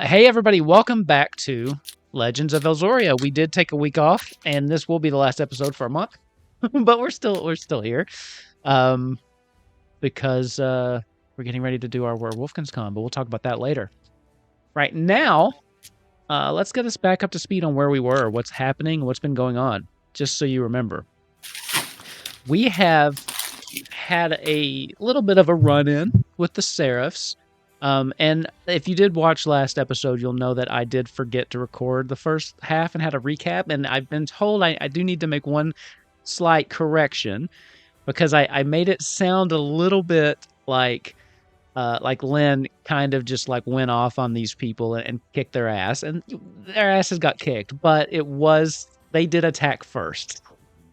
Hey everybody, welcome back to Legends of Elzorya. We did take a week off, and this will be the last episode for a month, but we're still here, because we're getting ready to do our Werewolfkins Con, but we'll talk about that later. Right now, let's get us back up to speed on where we were, what's happening, what's been going on, just so you remember. We have had a little bit of a run-in with the Seraphs. And if you did watch last episode, you'll know that I did forget to record the first half and had a recap. And I've been told I do need to make one slight correction because I made it sound a little bit like Lynn kind of just like went off on these people and kicked their ass, and their asses got kicked. But they did attack first.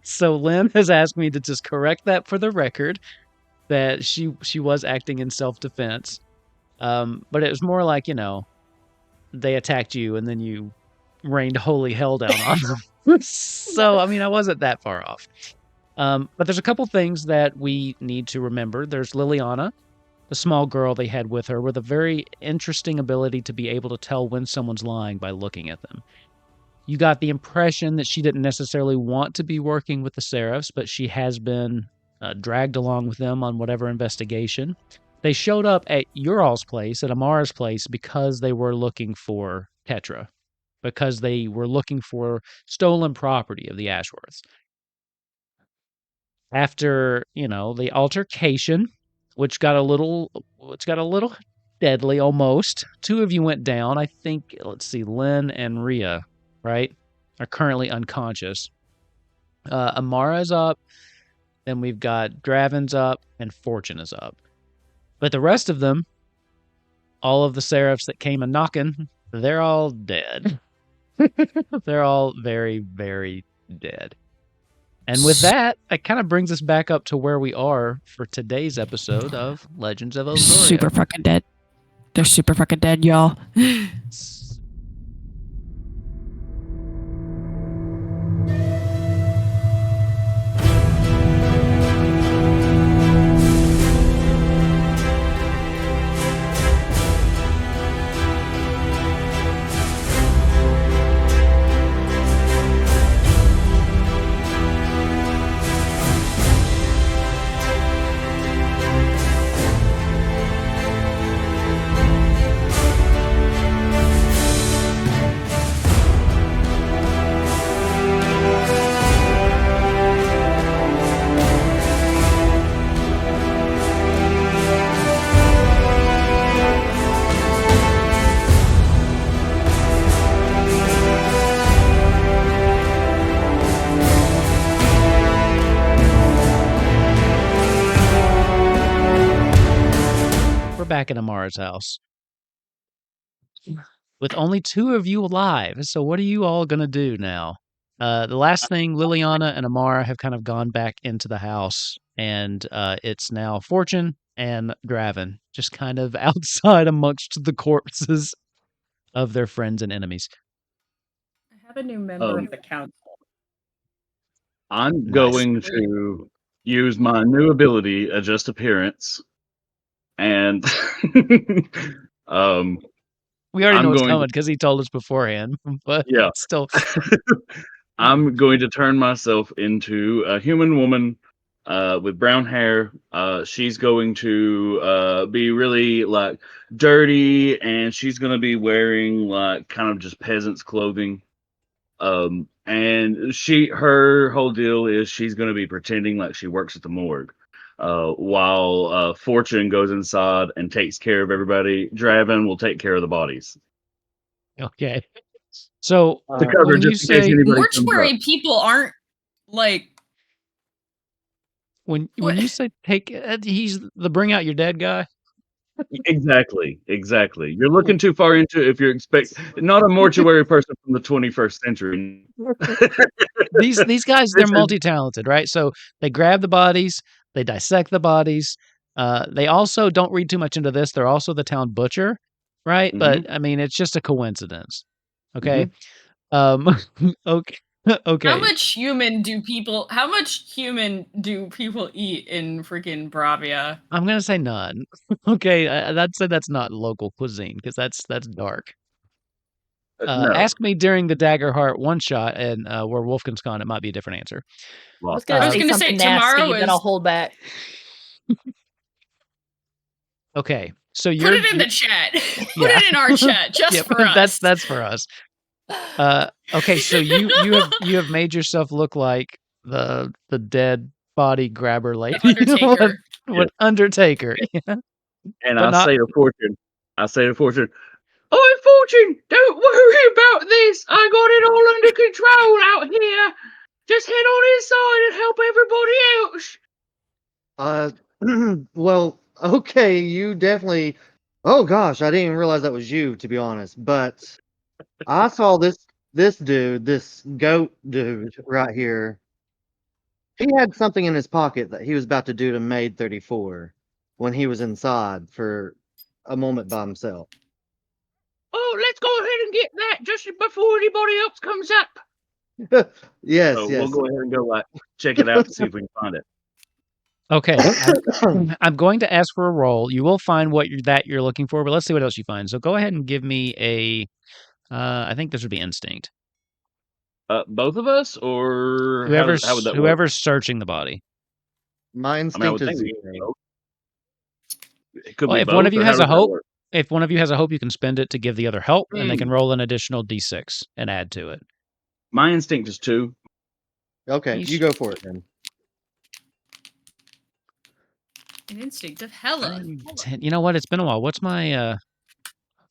So Lynn has asked me to just correct that for the record, that she was acting in self-defense. But it was more like, they attacked you and then you rained holy hell down on them. So, I mean, I wasn't that far off. But there's a couple things that we need to remember. There's Lilliana, the small girl they had with her, with a very interesting ability to be able to tell when someone's lying by looking at them. You got the impression that she didn't necessarily want to be working with the Seraphs, but she has been dragged along with them on whatever investigation. They showed up at Ural's place, at Amara's place, because they were looking for Tetra, because they were looking for stolen property of the Ashworths. After, the altercation, which got a little deadly almost, two of you went down. I think, let's see, Lynn and Rhea, right, are currently unconscious. Amara's up, then we've got Draven's up, and Fortune is up. But the rest of them, all of the Seraphs that came a knocking, they're all dead. They're all very, very dead. And with that, it kind of brings us back up to where we are for today's episode of Legends of Elzorya. Super fucking dead. They're super fucking dead, y'all. Back in Amara's house with only two of you alive. So what are you all gonna do now? The last thing, Lilliana and Amara have kind of gone back into the house, and it's now Fortune and Draven just kind of outside amongst the corpses of their friends and enemies. I have a new member of the council. I'm going to use my new ability, Adjust Appearance. And we already know it's coming because he told us beforehand, but yeah, still. I'm going to turn myself into a human woman with brown hair. She's going to be really like dirty, and she's going to be wearing like kind of just peasant's clothing. And her whole deal is she's going to be pretending like she works at the morgue. While Fortune goes inside and takes care of everybody, Draven will take care of the bodies. Okay. So to cover just in case anybody mortuary people aren't like. When you say take, he's the bring out your dead guy. Exactly. You're looking too far into it if you're not a mortuary person from the 21st century. These guys, they're multi-talented, right? So they grab the bodies, they dissect the bodies. They also don't read too much into this. They're also the town butcher, right? Mm-hmm. But I mean, it's just a coincidence. Okay. Mm-hmm. Okay. Okay. How much human do people eat in freaking Bravia? I'm gonna say none. Okay, I'd say that's not local cuisine because that's dark. No. Ask me during the Daggerheart one shot, and where Wolfkin's gone, it might be a different answer. I was Well, gonna I was say gonna say something tomorrow nasty, then I'll is- hold back. Okay, so Put you're it in the chat. Put Yeah. it in our chat just yeah, for us. that's for us. Okay, so you have made yourself look like the dead body grabber lady, Undertaker. what Undertaker, yeah. and But I not- say to Fortune, "Oh, Fortune, don't worry about this. I got it all under control out here. Just head on inside and help everybody else." Well, okay, you definitely. Oh gosh, I didn't even realize that was you, to be honest. But I saw this dude, this goat dude right here. He had something in his pocket that he was about to do to Maid 34 when he was inside for a moment by himself. Oh, let's go ahead and get that just before anybody else comes up. Yes, So yes. we'll go ahead and go check it out and see if we can find it. Okay, I'm going to ask for a roll. You will find what you're looking for, but let's see what else you find. So go ahead and give me a. I think this would be instinct. Both of us, or Whoever's how would that work? whoever's searching the body. My I instinct would is think we zero. it could Well, be if one of both, you or has how a does that hope, work? If one of you has a hope, you can spend it to give the other help, and they can roll an additional d6 and add to it. My instinct is 2. Okay, Yeesh. you go for it then. An instinct of Hella. 10. You know what? It's been a while. What's my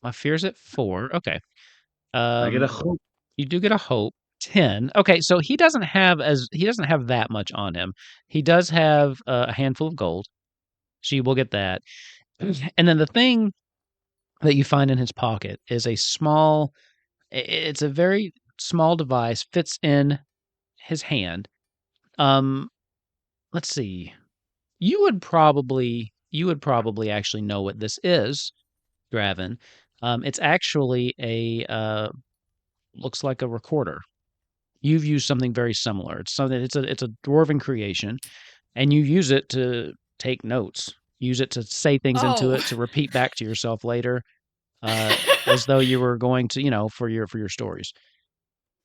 my fear's at 4. Okay. I get a hope. You do get a hope. 10. Okay, so he doesn't have that much on him. He does have a handful of gold. So you will get that. And then the thing that you find in his pocket is it's a very small device, fits in his hand. Let's see. You would probably actually know what this is, Draven. It's actually looks like a recorder. You've used something very similar. It's a dwarven creation, and you use it to take notes. Use it to say things into it, to repeat back to yourself later, as though you were going to, for your stories.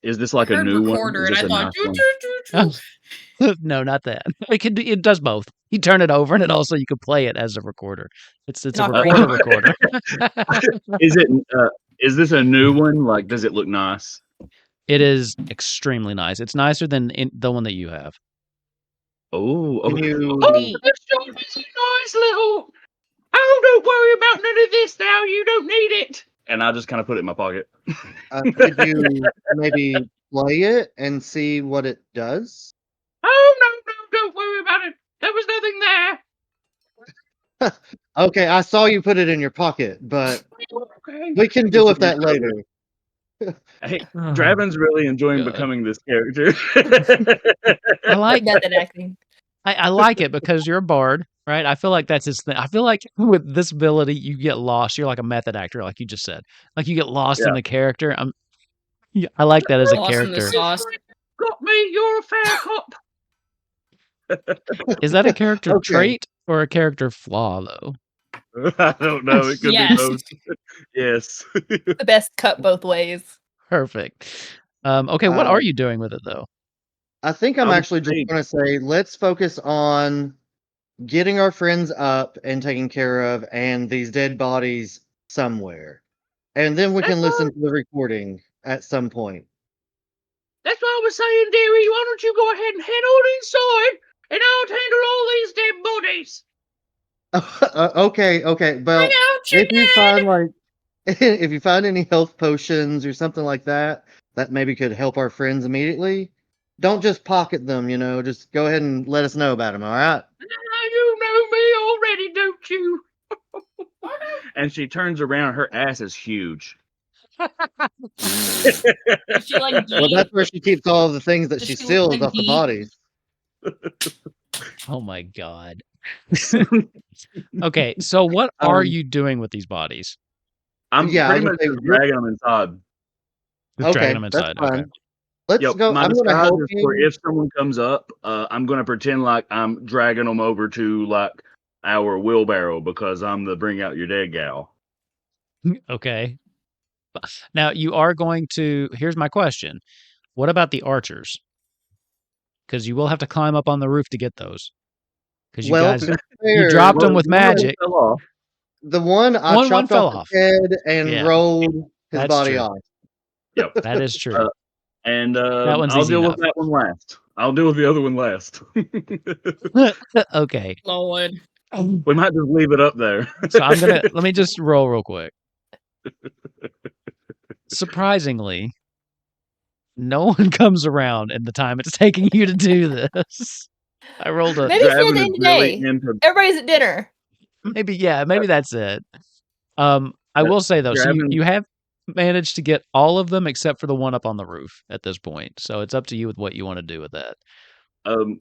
Is this like I a heard new recorder, one? Is and I this a thought, nice one? No, not that. It does both. You turn it over, and you can play it as a recorder. It's a Not recorder. Is this a new one? Like, does it look nice? It is extremely nice. It's nicer than the one that you have. Oh, Can okay. you? Oh, this job is a nice little. Oh, don't worry about none of this now. You don't need it. And I just kind of put it in my pocket. Could you maybe play it and see what it does? Oh, no, don't worry about it. There was nothing there. Okay, I saw you put it in your pocket, but Okay. we can deal with that later. Hey, Draven's really enjoying God. becoming this character. I like Method acting. I like it because you're a bard, right? I feel like that's his thing. I feel like with this ability, you get lost. You're like a method actor, like you just said. Like you get lost in the character. I like that as a Lost in the character. sauce. Got me. You're a fair cop. Is that a character Okay. trait or a character flaw, though? I don't know. It could Yes. be both. Yes. The best cut both ways. Perfect. Okay, what Uh, are you doing with it, though? I think I'm I would actually just say- going to say let's focus on getting our friends up and taken care of, and these dead bodies somewhere, and then we can That's listen to the recording at some point. That's what I was saying, dearie. Why don't you go ahead and head on inside, and I'll handle all these dead bodies. Okay. Well, Bring out your if you dead. find if you find any health potions or something like that maybe could help our friends immediately, don't just pocket them. Just go ahead and let us know about them. All right. Now you know me already, don't you? And she turns around. Her ass is huge. Is she like Well, Dee? that's where she keeps all of the things that Does she she look steals like off the Dee? bodies. Oh my god. Okay, so what are you doing with these bodies? I'm Yeah, I pretty was much gonna just say, dragging them inside. Just dragging Okay, them that's inside. fine. Okay. Let's Yep, go. my I'm going to disguise help is for you. if someone comes up, I'm going to pretend like I'm dragging them over to like our wheelbarrow because I'm the bring out your dead gal. Okay. Now you are going to. Here's my question: what about the archers? Because you will have to climb up on the roof to get those. Because you Well, guys, to be you fair, dropped them Well, with one of them magic. fell off. the one I One chopped fell off off. his head and Yeah. rolled his That's body true. off. Yep. That is true. And That one's I'll easy deal enough. with that one last. I'll deal with the other one last. Okay. Lord. We might just leave it up there. So I'm gonna let me just roll real quick. Surprisingly, no one comes around in the time it's taking you to do this. I rolled a Maybe it's near Draven the is end of the really day. into Everybody's at dinner. maybe that's it. I will say though, so Draven. you have managed to get all of them except for the one up on the roof at this point. So it's up to you with what you want to do with that.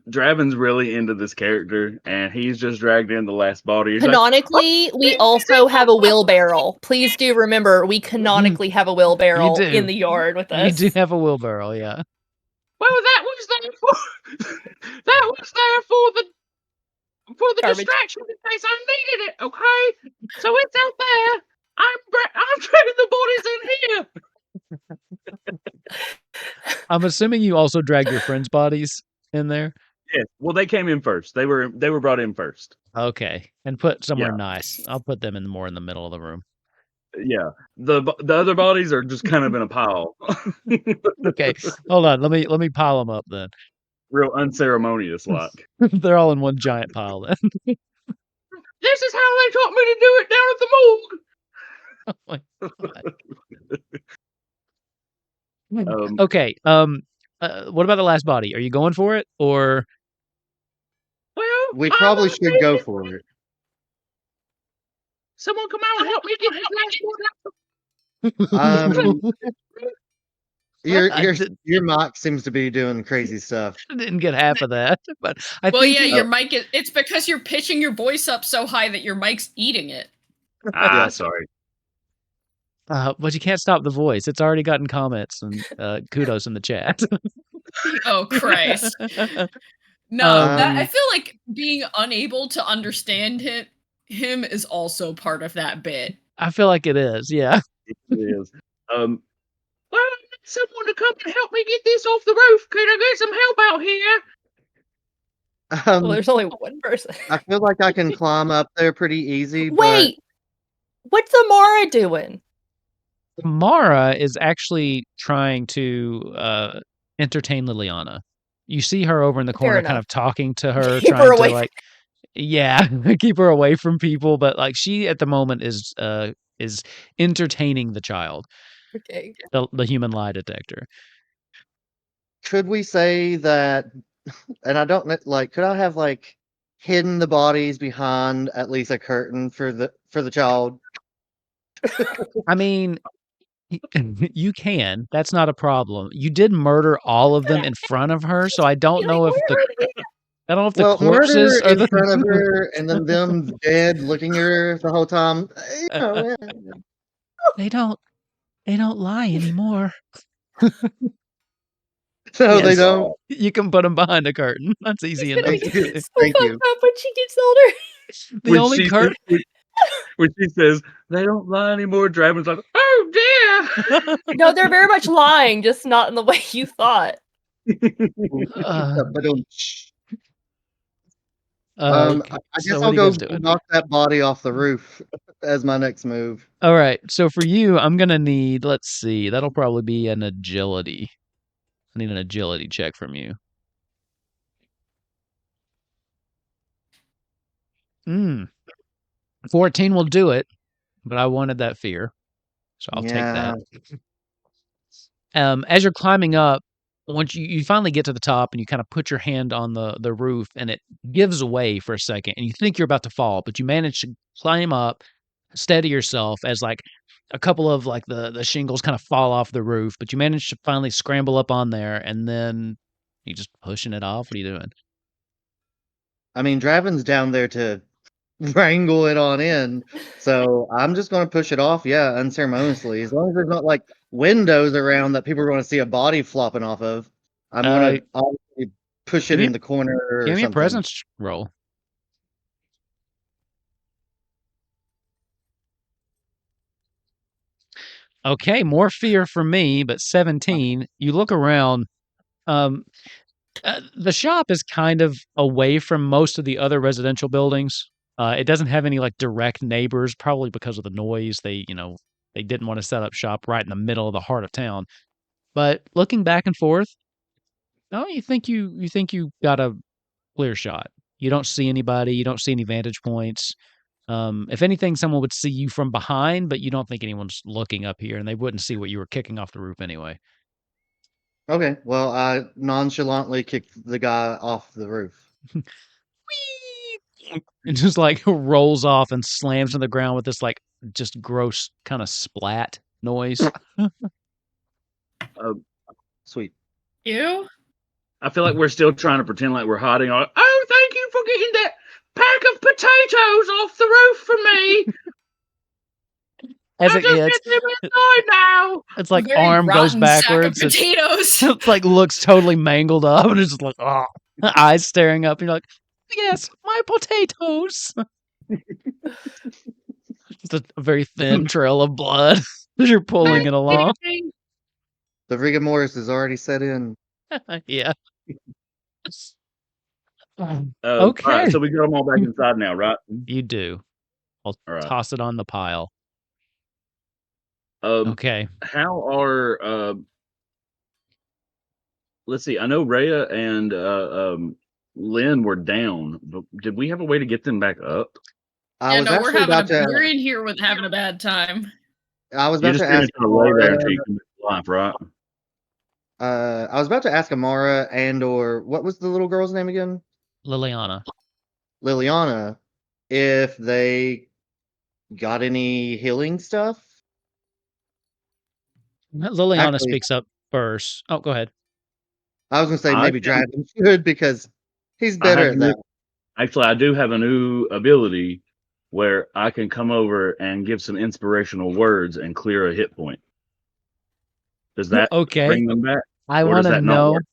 Draven's really into this character, and he's just dragged in the last body. He's like, Canonically, we also have a wheelbarrow. Please do remember, we canonically have a wheelbarrow do. in the yard with us. You do have a wheelbarrow, yeah. well, that was there for the Garbage. distraction in case I needed it. Okay, so it's out there. I'm dragging the bodies in here. I'm assuming you also dragged your friends' bodies in there. Yes. Well, they came in first. They were brought in first. Okay, and put somewhere Yeah. nice. I'll put them more in the middle of the room. Yeah. The other bodies are just kind of in a pile. Okay, hold on. Let me pile them up then. Real unceremonious like. They're all in one giant pile then. This is how they taught me to do it down at the morgue. Oh my God. Um, Okay. What about the last body? Are you going for it or? Well, We probably should go for it. Someone come out and help me get this last one. Your mic seems to be doing crazy stuff. I didn't get half of that, but I Well, think yeah, you- your mic is. It's because you're pitching your voice up so high that your mic's eating it. Sorry. but you can't stop the voice. It's already gotten comments and kudos in the chat. Oh Christ! No, I feel like being unable to understand him is also part of that bit. I feel like it is. Yeah. It is. Well, I need someone to come and help me get this off the roof. Can I get some help out here? Well, there's only one person. I feel like I can climb up there pretty easy. Wait, what's Amara doing? Mara is actually trying to entertain Lilliana. You see her over in the corner, kind of talking to her, Keep her trying to away like, yeah, keep her away from people. But like, she at the moment is entertaining the child, Okay. the human lie detector. Could we say that? And I don't like. Could I have like hidden the bodies behind at least a curtain for the child? I mean, you can. That's not a problem. You did murder all of them in front of her, so I don't know if the Well, corpses murder are in the front of her and then them dead looking at her the whole time. They don't lie anymore. No, Yes. they don't. You can put them behind a curtain. That's easy enough. Thank you. So Thank fucked you. up when she gets older. The only curtain. When she says they don't lie anymore, Draven's like, oh dear. No, they're very much lying, just not in the way you thought. I so guess what I'll are you go guys doing? knock that body off the roof as my next move. All right. So for you, I'm gonna need. Let's see. That'll probably be an agility. I need an agility check from you. 14 will do it, but I wanted that fear, so I'll take that. As you're climbing up, once you finally get to the top and you kind of put your hand on the roof and it gives away for a second and you think you're about to fall, but you manage to climb up, steady yourself as like a couple of like the shingles kind of fall off the roof, but you manage to finally scramble up on there and then you just pushing it off. What are you doing? I mean, Draven's down there to wrangle it on in, so I'm just going to push it off, yeah, unceremoniously. As long as there's not like windows around that people are going to see a body flopping off of, I'm going to obviously push it in the corner or Give me a something. presence roll. Okay, more fear for me, but 17. You look around. The shop is kind of away from most of the other residential buildings. It doesn't have any like direct neighbors, probably because of the noise. They didn't want to set up shop right in the middle of the heart of town. But looking back and forth, oh, you think you got a clear shot. You don't see anybody. You don't see any vantage points. If anything, someone would see you from behind, but you don't think anyone's looking up here, and they wouldn't see what you were kicking off the roof anyway. Okay, well, I nonchalantly kicked the guy off the roof. It just like rolls off and slams on the ground with this like just gross kind of splat noise. Sweet. You? I feel like we're still trying to pretend like we're hiding. Oh, thank you for getting that pack of potatoes off the roof for me. As I'll it just hits, get them inside now. it's like Very arm goes rotten sack of backwards. potatoes. It's like looks totally mangled up, and it's just like oh, eyes staring up. And you're like, yes, my potatoes. Just a very thin trail of blood as you're pulling it along. The rigor mortis is already set in. Yeah. All Okay. right, so we got them all back inside now, right? You do. I'll All right. toss it on the pile. Um, Okay. How are let's see, I know Rhea and Lynn were down, but did we have a way to get them back up? I Yeah, was no, we're actually about to. we're in here with having a bad time. I was You're about just to ask gonna lay there Amara. until you come back to life, right? I was about to ask Amara or what was the little girl's name again? Lilliana. Lilliana, if they got any healing stuff. Lilliana Actually, speaks up first. Oh, go ahead. I was gonna say I maybe can- Dragon should because he's I better have at that. Actually, I do have a new ability where I can come over and give some inspirational words and clear a hit point. Does that Okay. bring them back? I Or want does to that not know. work?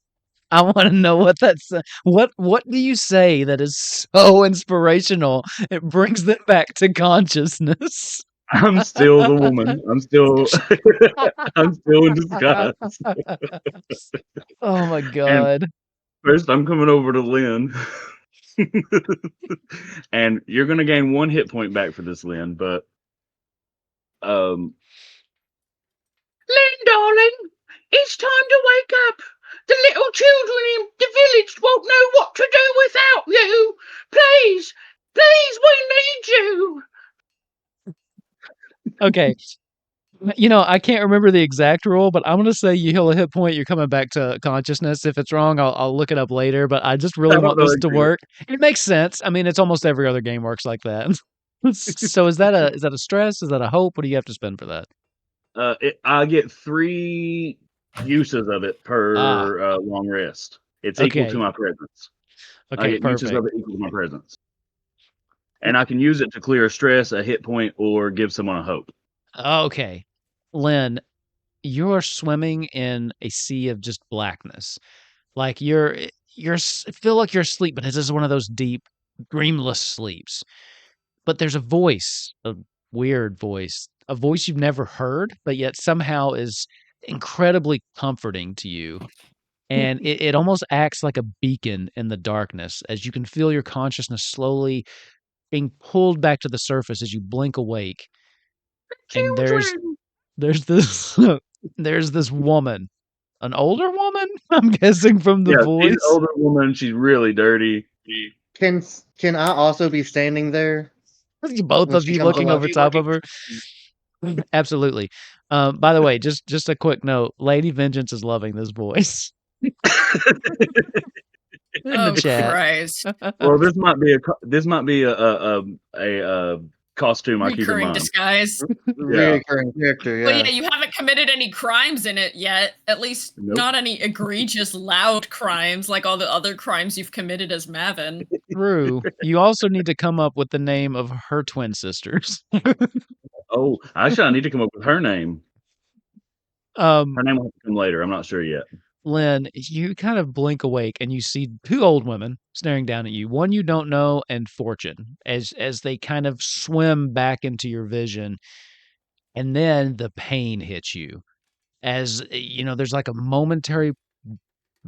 I want to know what that's. What do you say that is so inspirational? It brings them back to consciousness. I'm still the woman. I'm still I'm still in disguise. Oh my god. First, I'm coming over to Lynn. And you're gonna gain 1 hit point back for this, Lynn, but Lynn, darling, it's time to wake up. The little children in the village won't know what to do without you. Please, we need you. Okay. I can't remember the exact rule, but I'm gonna say you heal a hit point, you're coming back to consciousness. If it's wrong, I'll look it up later. But I just really want this to work. It makes sense. I mean, it's almost every other game works like that. So is that a stress? Is that a hope? What do you have to spend for that? I get 3 uses of it per long rest. It's equal Okay. to my presence. I Okay, get uses perfect. of it equal to my presence. And I can use it to clear a stress, a hit point, or give someone a hope. Okay. Lynn, you're swimming in a sea of just blackness. Like feel like you're asleep, but it's just one of those deep, dreamless sleeps. But there's a voice, a weird voice, a voice you've never heard, but yet somehow is incredibly comforting to you. And it almost acts like a beacon in the darkness as you can feel your consciousness slowly being pulled back to the surface as you blink awake. And there's this there's this woman, an older woman, I'm guessing from the She's voice. an older woman. She's really dirty. Can I also be standing there? Both when of she you comes looking along? over top of her. Absolutely. By the way, just a quick note: Lady Vengeance is loving this voice. In Oh the chat. Christ! Well, this might be a costume I keep in Recurring mind. disguise. Recurring character, But yeah. yeah, you haven't committed any crimes in it yet. At least Nope. not any egregious, loud crimes like all the other crimes you've committed as Mavin. True. You also need to come up with the name of her twin sisters. Oh, actually, I need to come up with her name. Her name will have to come later. I'm not sure yet. Lynn, you kind of blink awake and you see 2 old women staring down at you. One you don't know, and Fortune, as they kind of swim back into your vision. and then the pain hits you. As there's like a momentary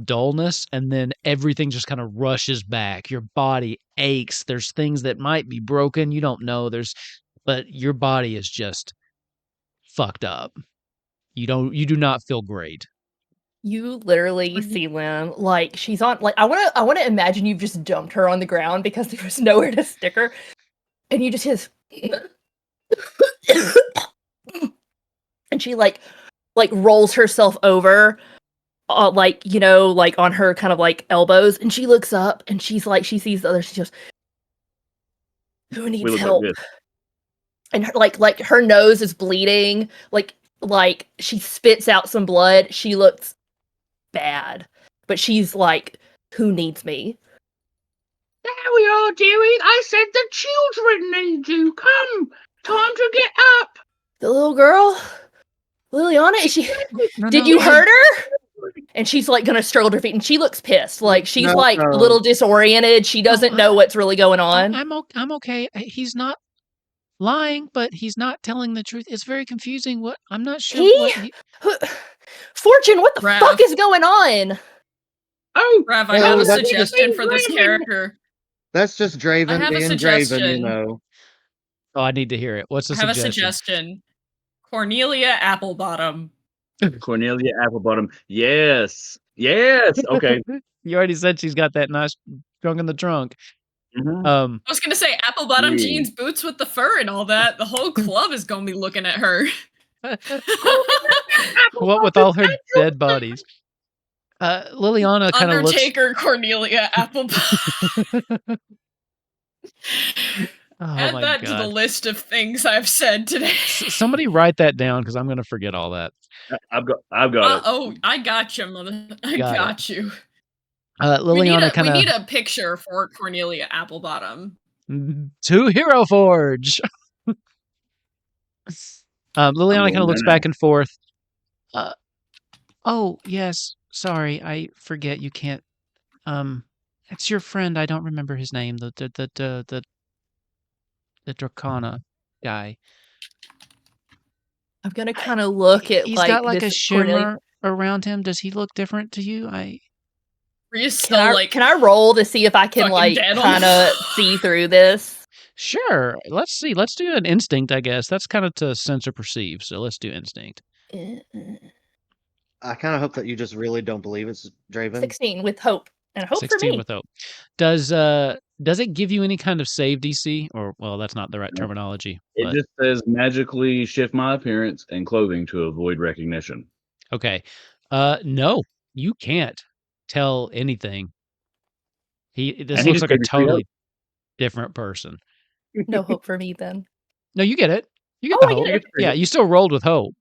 dullness, and then everything just kind of rushes back. Your body aches. There's things that might be broken. You don't know. But your body is just fucked up. You do not feel great. You literally see Lynn, like she's on, like I want to imagine you've just dumped her on the ground because there was nowhere to stick her, and you just hear, and she like rolls herself over, like on her kind of like elbows, and she looks up and she's like, she sees the others, she goes, "Who needs help?" And her, like her nose is bleeding, like she spits out some blood. She looks bad, but she's like, "Who needs me?" There we are, dearie. I said the children need you. Come, time to get up. The little girl, Lilliana, is she? Did you hurt her? And she's like gonna struggle to her feet, and she looks pissed. Like she's a little disoriented. She doesn't know what's really going on. I'm okay. He's not lying, but he's not telling the truth. It's very confusing. What I'm not sure. Fortune, what the fuck is going on? Oh, Rav, I have a suggestion for this character. That's just Draven being Draven, Oh, I need to hear it. What's the suggestion? I have a suggestion. Cornelia Applebottom. Cornelia Applebottom. Yes. Okay. You already said she's got that nice trunk in the trunk. Mm-hmm. I was gonna say apple-bottom jeans, boots with the fur and all that. The whole club is gonna be looking at her. What with all her dead bodies? Lilliana kind of looks... Undertaker Cornelia Applebottom. Add that to the list of things I've said today. Somebody write that down because I'm going to forget all that. I've got it. Oh, I got you, mother. I got you. Lilliana we need a picture for Cornelia Applebottom. To Hero Forge. Lilliana kind of looks back and forth. Oh yes, sorry, I forget. You can't. It's your friend. I don't remember his name. The Dracana guy. I'm gonna kind of look at. He's got like a shimmer around him. Does he look different to you? Can I roll to see if I can like kind of see through this? Sure. Let's see. Let's do an instinct, I guess. That's kind of to sense or perceive. So let's do instinct. I kind of hope that you just really don't believe it's Draven. 16 with hope. And hope 16 for me. With hope. Does it give you any kind of save DC? Or, well, that's not the right terminology. It just says magically shift my appearance and clothing to avoid recognition. Okay. No, you can't tell anything. This looks like a totally different person. No hope for me then. No, you get it. You get the hope. Yeah, you still rolled with hope.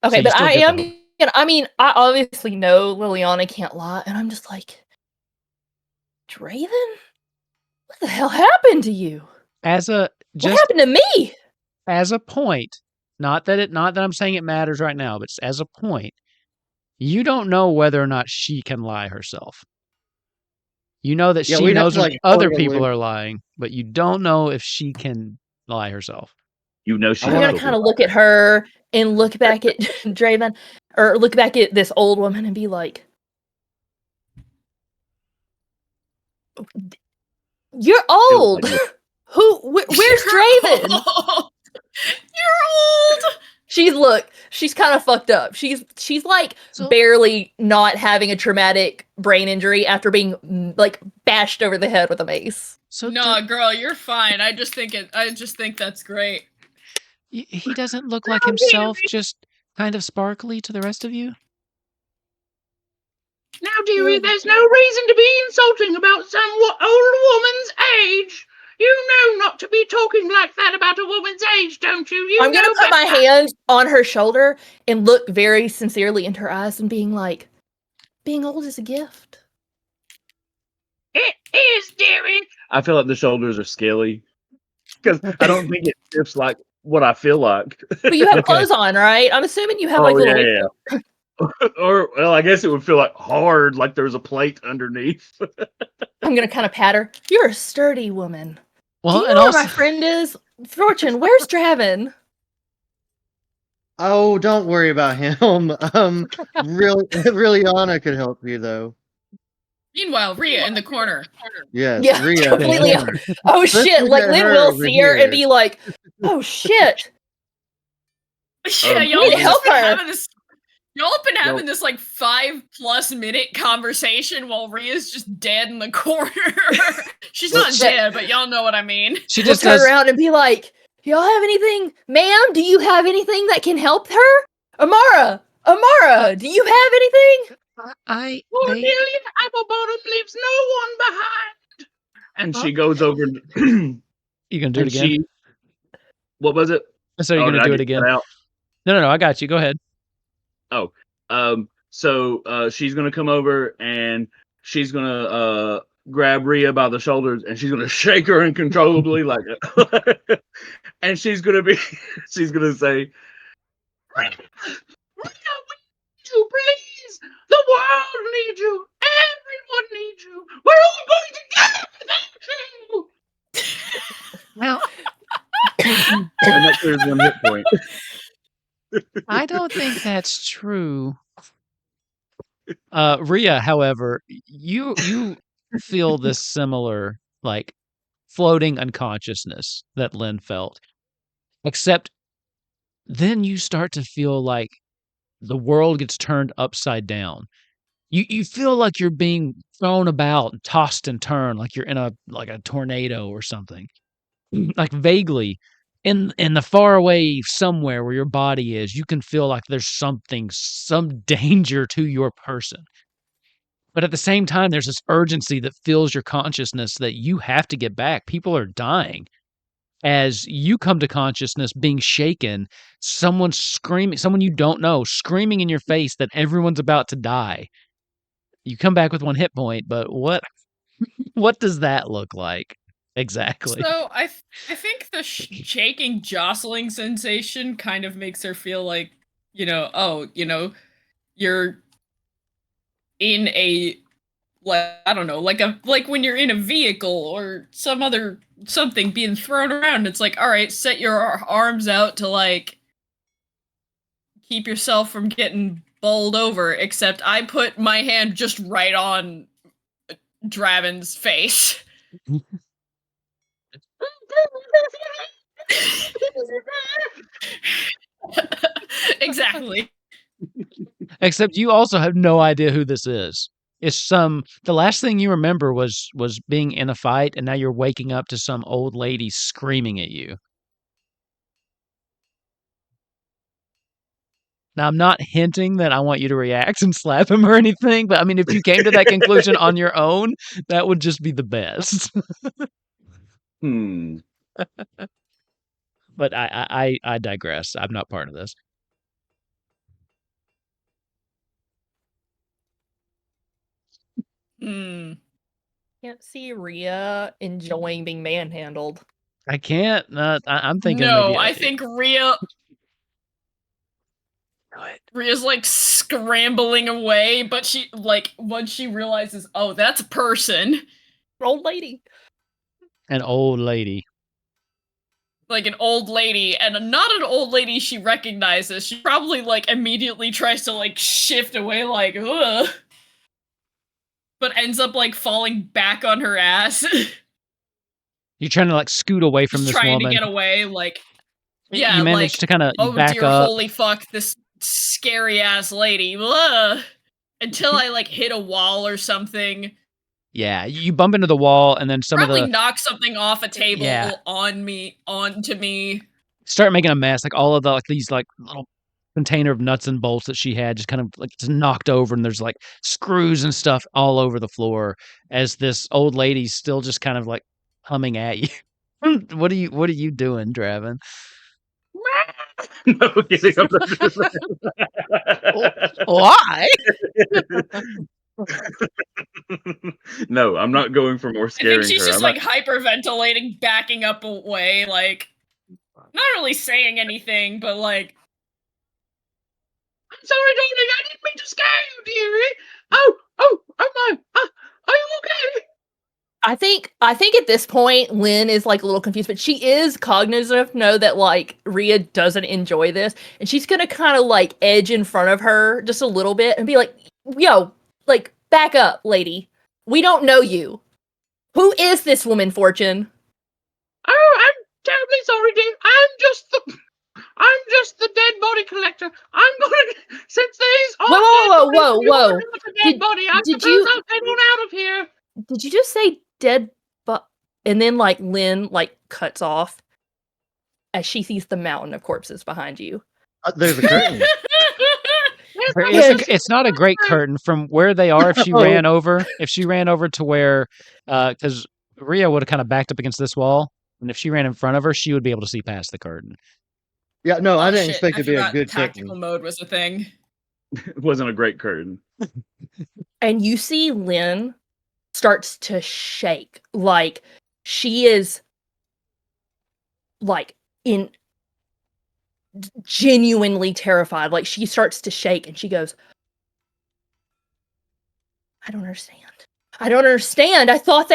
Okay, so but I obviously know Lilliana can't lie, and I'm just like, Draven? What the hell happened to you? What happened to me? As a point, not that I'm saying it matters right now, but as a point, you don't know whether or not she can lie herself. You know that she knows when other people are lying, but you don't know if she can lie herself. You know she. I'm gonna kind of look at her and look back at Draven, or look back at this old woman and be like, "You're old. Where's Draven? You're old." She's kind of fucked up. She's like barely not having a traumatic brain injury after being like bashed over the head with a mace. Girl, you're fine. I just think that's great. He doesn't look like himself, just kind of sparkly to the rest of you. Now, dearie, there's no reason to be insulting about some old woman's age. You know not to be talking like that about a woman's age, don't you? I'm going to put my hand on her shoulder and look very sincerely into her eyes and being like, being old is a gift. It is, dearie. I feel like the shoulders are scaly because I don't think it shifts like what I feel like. But you have clothes on, right? I'm assuming you have Yeah. Or, well, I guess it would feel like hard, like there's a plate underneath. I'm going to kind of pat her. You're a sturdy woman. Well, do you know where my friend is? Fortune, where's Draven? Oh, don't worry about him. Lilliana could help you though. Meanwhile, Rhea in the corner. Yes, Yeah, Rhea. completely. Damn. Oh Let's shit! look Like at Lynn her will over see her and here. be like, "Oh shit, Yeah, Um, y'all we need to just help been her." having this. Y'all have been having Yo. this like 5+ minute conversation while Rhea's just dead in the corner. She's not Shit. dead, but y'all know what I mean. She We'll just turn does. around and be like, "Y'all have anything, ma'am? Do you have anything that can help her? Amara, do you have anything?" Poor Lillian Applebottom leaves no one behind. And she goes over. You gonna do it And again? she. What was it? So you're Oh, gonna did I do it get again? cut out? No, I got you. Go ahead. Oh, so she's gonna come over and she's gonna grab Rhea by the shoulders and she's gonna shake her uncontrollably like that. And she's gonna say, Rhea, we need you, please. The world needs you. Everyone needs you. We're all going to die without you. Well, And that clears 1 hit point. I don't think that's true. Rhea, however, you feel this similar like floating unconsciousness that Lynn felt, except then you start to feel like the world gets turned upside down. You feel like you're being thrown about, tossed and turned, like you're in a tornado or something. Like vaguely in the far away somewhere where your body is, you can feel like there's some danger to your person. But at the same time, there's this urgency that fills your consciousness that you have to get back. People are dying. As you come to consciousness, being shaken, someone's screaming, someone you don't know, screaming in your face that everyone's about to die. You come back with 1 hit point, but what does that look like exactly? So I think the shaking, jostling sensation kind of makes her feel like, you're in a I don't know, like when you're in a vehicle or something being thrown around. It's like, all right, set your arms out to like keep yourself from getting bowled over. Except I put my hand just right on Draven's face. Exactly. Except you also have no idea who this is. It's the last thing you remember was being in a fight, and now you're waking up to some old lady screaming at you. Now, I'm not hinting that I want you to react and slap him or anything, but I mean, if you came to that conclusion on your own, that would just be the best. But I digress. I'm not part of this. Can't see Rhea enjoying being manhandled. I can't. I'm thinking No, maybe I think Rhea's like scrambling away, but she like once she realizes, oh, that's a person. Old lady. An old lady. Like an old lady, and not an old lady she recognizes. She probably like immediately tries to like shift away, like, ugh. But ends up like falling back on her ass. You're trying to like scoot away from Just this trying woman. to get away, like, yeah, you managed like, to kind of oh back dear, up. holy fuck, this scary ass lady. Ugh. Until I like hit a wall or something. Yeah, you bump into the wall, and then Probably knock something off a table Yeah. onto me. Start making a mess. Like all of these like little container of nuts and bolts that she had just kind of like just knocked over, and there's like screws and stuff all over the floor as this old lady's still just kind of like humming at you. What are you doing, Draven? No kidding. Why? No, I'm not going for more I scaring think she's her. just like hyperventilating, backing up away, like not really saying anything, but like, I'm sorry, darling, I didn't mean to scare you, dearie. Oh my. Are you okay? I think at this point Lynn is like a little confused, but she is cognizant enough to know that like Rhea doesn't enjoy this, and she's gonna kind of like edge in front of her just a little bit and be like, "Yo, like back up, lady. We don't know you. Who is this woman, Fortune?" Oh, I'm terribly sorry, dear. I'm just the dead body collector. I'm going to, since these are Whoa. a dead body, I did suppose you- I'll head on out of here. Did you just say dead but and then like Lynn like cuts off as she sees the mountain of corpses behind you. There's a curtain. It's not a great curtain from where they are. If she ran over to where, because Rhea would have kind of backed up against this wall, and if she ran in front of her, she would be able to see past the curtain. Yeah, no, I didn't shit, expect it to be a forgot good tactical curtain. mode was a thing. It wasn't a great curtain. And you see Lynn starts to shake. Like she is like in genuinely terrified. Like she starts to shake and she goes, I don't understand. I thought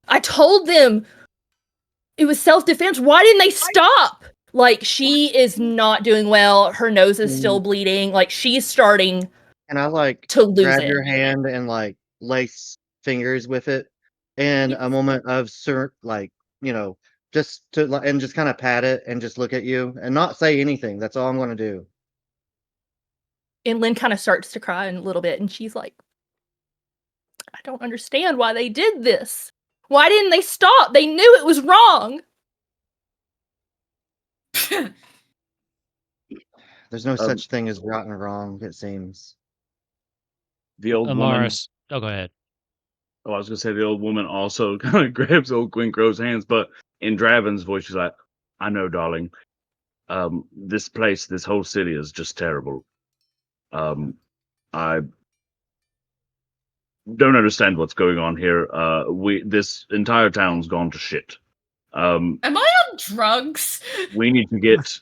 I told them it was self-defense. Why didn't they stop? Like she is not doing well. Her nose is still bleeding. Like she's starting And I like to lose grab it. your hand and like lace fingers with it, and a moment of just to and just kind of pat it and just look at you and not say anything. That's all I'm going to do. And Lynn kind of starts to cry a little bit, and she's like, I don't understand why they did this. Why didn't they stop? They knew it was wrong. There's no such thing as right and wrong, it seems. The old woman. Amaris. Oh, go ahead. Oh, I was gonna say the old woman also kind of grabs old Queen Crow's hands, but in Draven's voice, she's like, "I know, darling. This place, this whole city is just terrible. I don't understand what's going on here. This entire town's gone to shit. Am I on drugs? We need to get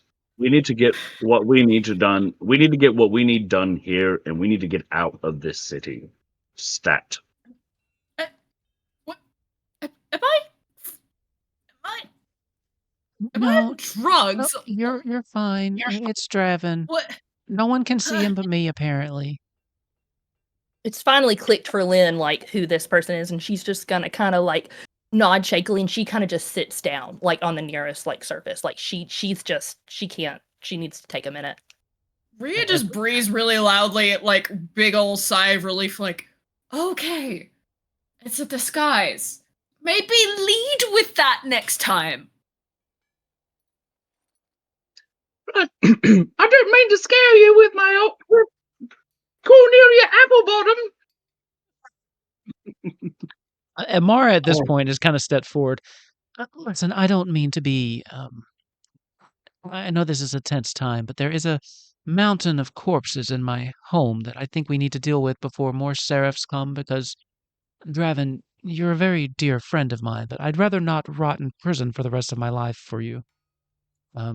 what we need to done. We need to get what we need done here, and we need to get out of this city. Stat. What? Am I on drugs? No, you're fine. It's Draven. What? No one can see him but me, apparently. It's finally clicked for Lynn, like, who this person is, and she's just gonna kind of, like, nod shakily, and she kind of just sits down, like, on the nearest, like, surface. Like, she needs to take a minute. Rhea just breathes really loudly, like, big ol' sigh of relief, like, okay, it's a disguise. Maybe lead with that next time. I don't mean to scare you with my old Cornelia Applebottom. Amara at this point has kind of stepped forward. Listen, I don't mean to be. I know this is a tense time, but there is a mountain of corpses in my home that I think we need to deal with before more Seraphs come, because, Draven, you're a very dear friend of mine, but I'd rather not rot in prison for the rest of my life for you. I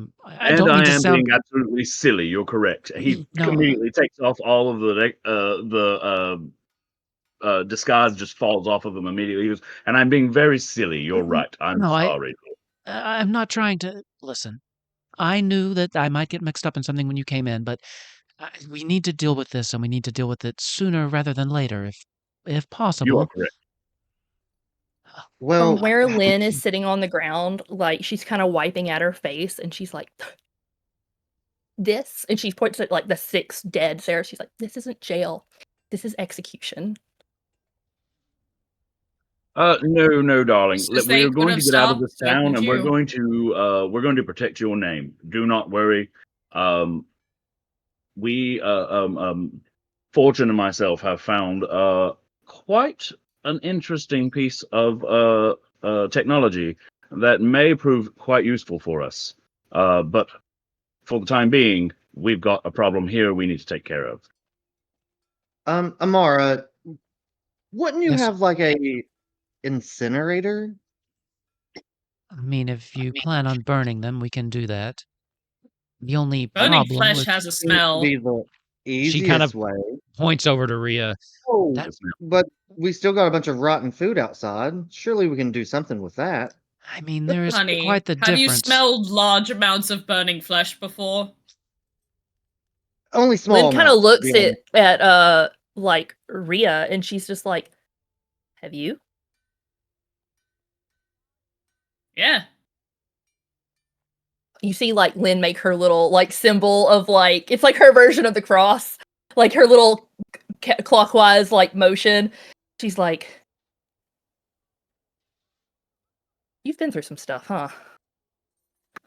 don't mean to am sound being absolutely silly. You're correct. He immediately takes off all of the disguise, just falls off of him immediately. He goes, and I'm being very silly. You're right. I'm sorry. I'm not trying to listen. I knew that I might get mixed up in something when you came in, but we need to deal with this, and we need to deal with it sooner rather than later, if possible. You are correct. From where Lynn is sitting on the ground, like, she's kind of wiping at her face, and she's like, this, and she points at, like, the 6 dead Seraphs. She's like, this isn't jail. This is execution. No, darling. We're going to get out of this so town, and would we're going to protect your name. Do not worry. Fortune and myself have found quite an interesting piece of technology that may prove quite useful for us. But for the time being, we've got a problem here we need to take care of. Amara, wouldn't you Yes. have like a incinerator? I mean, if you plan on burning them, we can do that. The only Burning problem flesh with has a Seems to smell. be the She kind easiest of- way. Points over to Rhea. Oh, That- but we still got a bunch of rotten food outside. Surely we can do something with that. I mean, there is Honey, quite the have you difference. smelled large amounts of burning flesh before? Only small Lynn kind of amounts, to looks be honest. at like Rhea, and she's just like, "Have you?" Yeah. You see, like Lynn make her little like symbol of like it's like her version of the cross, like her little clockwise like motion. She's like, "You've been through some stuff, huh?"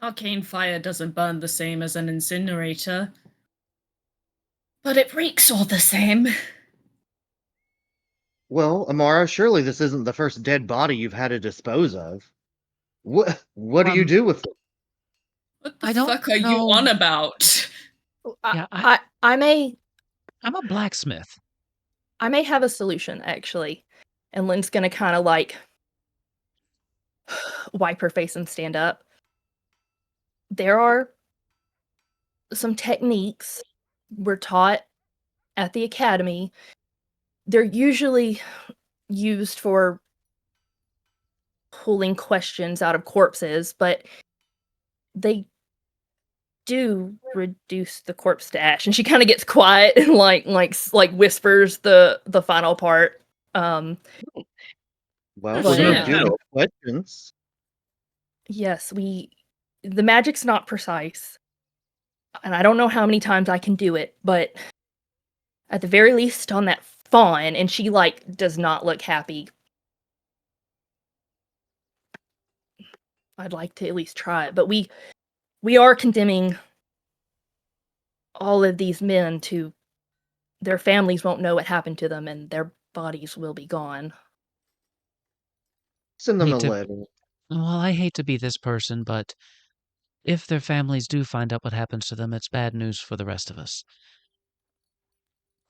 Arcane fire doesn't burn the same as an incinerator. But it reeks all the same. Well, Amara, surely this isn't the first dead body you've had to dispose of. What do you do with it? What the I don't fuck are you know. on about? Yeah, I may I'm a blacksmith. have a solution actually, and Lynn's gonna kind of like wipe her face and stand up. There are some techniques we're taught at the academy. They're usually used for pulling questions out of corpses, but they do reduce the corpse to ash. And she kind of gets quiet and like whispers the final part. Well, But- we're gonna Yeah. do those questions. Yes, the magic's not precise. And I don't know how many times I can do it, but at the very least on that fawn, and she like does not look happy. I'd like to at least try it, but we are condemning all of these men to their families won't know what happened to them and their bodies will be gone. Send them Need a to- letter. Well, I hate to be this person, but if their families do find out what happens to them, it's bad news for the rest of us.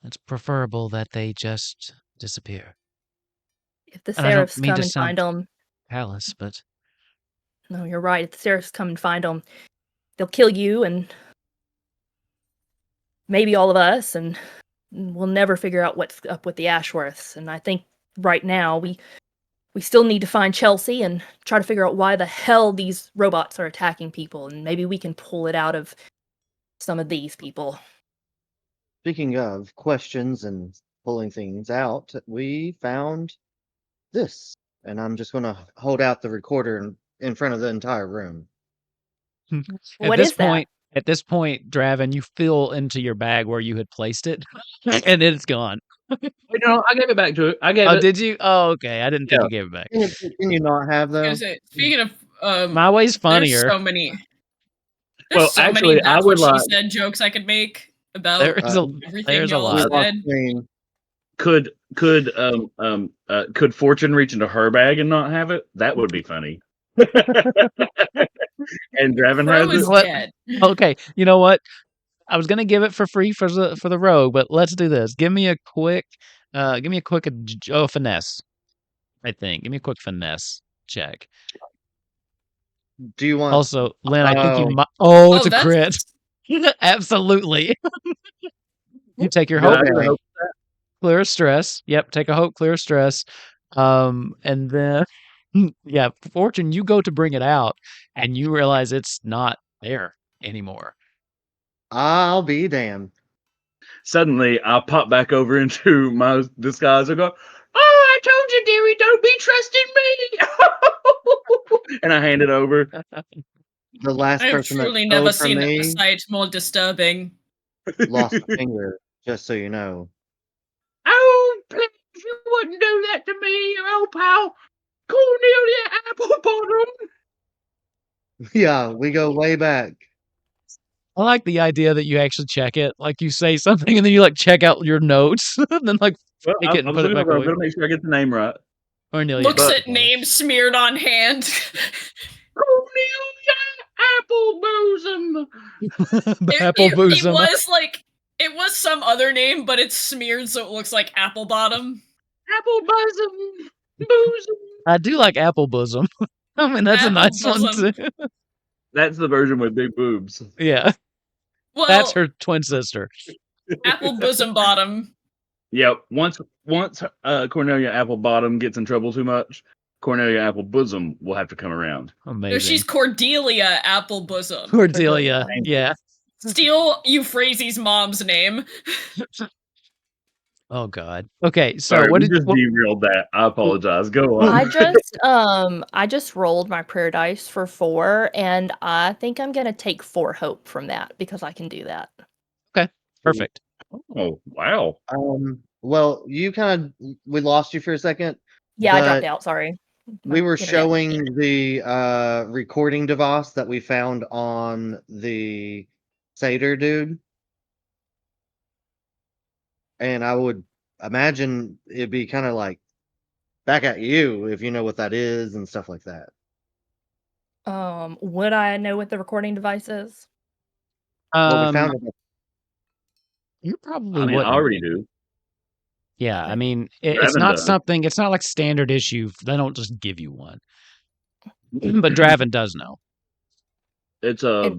It's preferable that they just disappear. If the And I don't Seraphs mean come to and find sound- them, Callous, but no, you're right. If the Seraphs come and find them, they'll kill you and maybe all of us, and we'll never figure out what's up with the Ashworths. And I think right now we still need to find Chelsea and try to figure out why the hell these robots are attacking people, and maybe we can pull it out of some of these people. Speaking of questions and pulling things out, we found this. And I'm just gonna hold out the recorder in front of the entire room. What is that? At this point, Draven, you feel into your bag where you had placed it, and it's gone. Wait, no, I gave it back to it. I gave Oh, it. did you? Oh, okay. I didn't think Yeah. you gave it back. Can you not have I though? was gonna say, speaking of, My way's there's funnier. so many. There's Well, so actually, many I that's would what like- she said jokes I could make about There's a everything there's a y'all lot. said. Could Fortune reach into her bag and not have it? That would be funny. And Draven Crow has is it. What? dead. Okay, you know what? I was gonna give it for free for the rogue, but let's do this. Give me a quick finesse. I think. Give me a quick finesse check. Do you want? Also, Lynn, I think you Oh. might. Oh, it's a that's- crit. Absolutely. You take your Good hope, idea, Okay. hope. clear stress. Yep, take a hope, clear stress. And then yeah, Fortune, you go to bring it out, and you realize it's not there anymore. I'll be damned. Suddenly, I'll pop back over into my disguise and go, "Oh, I told you, dearie, don't be trusting me." And I hand it over. The last I have person that truly stole never from seen me a sight more disturbing. lost a finger. Just so you know. Oh, please, you wouldn't do that to me, old pal. Cornelia Applebottom. Yeah, we go way back. I like the idea that you actually check it. Like you say something and then you like check out your notes and then like Well, take it and I'm put it back away. going to make sure I get the name right. Cornelia. Looks But- at name smeared on hand. Cornelia Applebosom. The apple bosom. It was some other name, but it's smeared so it looks like apple bottom. Applebosom. Bosom. I do like apple bosom. I mean, that's a Apple nice one bosom. too. That's the version with big boobs. Yeah, Well, that's her twin sister. apple bosom bottom. Yeah, once Cornelia Applebottom gets in trouble too much, Cornelia Applebosom will have to come around. No, Amazing. she's Cordelia Applebosom. Cordelia. Yeah. Steal Euphrasie's mom's name. Oh God. Okay. So Sorry, what we did? just derailed that. I apologize. Go I on. just rolled my prayer dice for 4, and I think I'm gonna take 4 hope from that because I can do that. Perfect. Oh, wow. Well, you kind of we lost you for a second. Yeah, I dropped But out. Sorry. We My were internet. showing the recording device that we found on the satyr dude, and I would imagine it'd be kind of like back at you if you know what that is and stuff like that. Would I know what the recording device is? Well, we found it. You probably I mean, I wouldn't. already do. Yeah, I mean, it's Draven not does. something. It's not like standard issue. They don't just give you one. But Draven does know. It's It-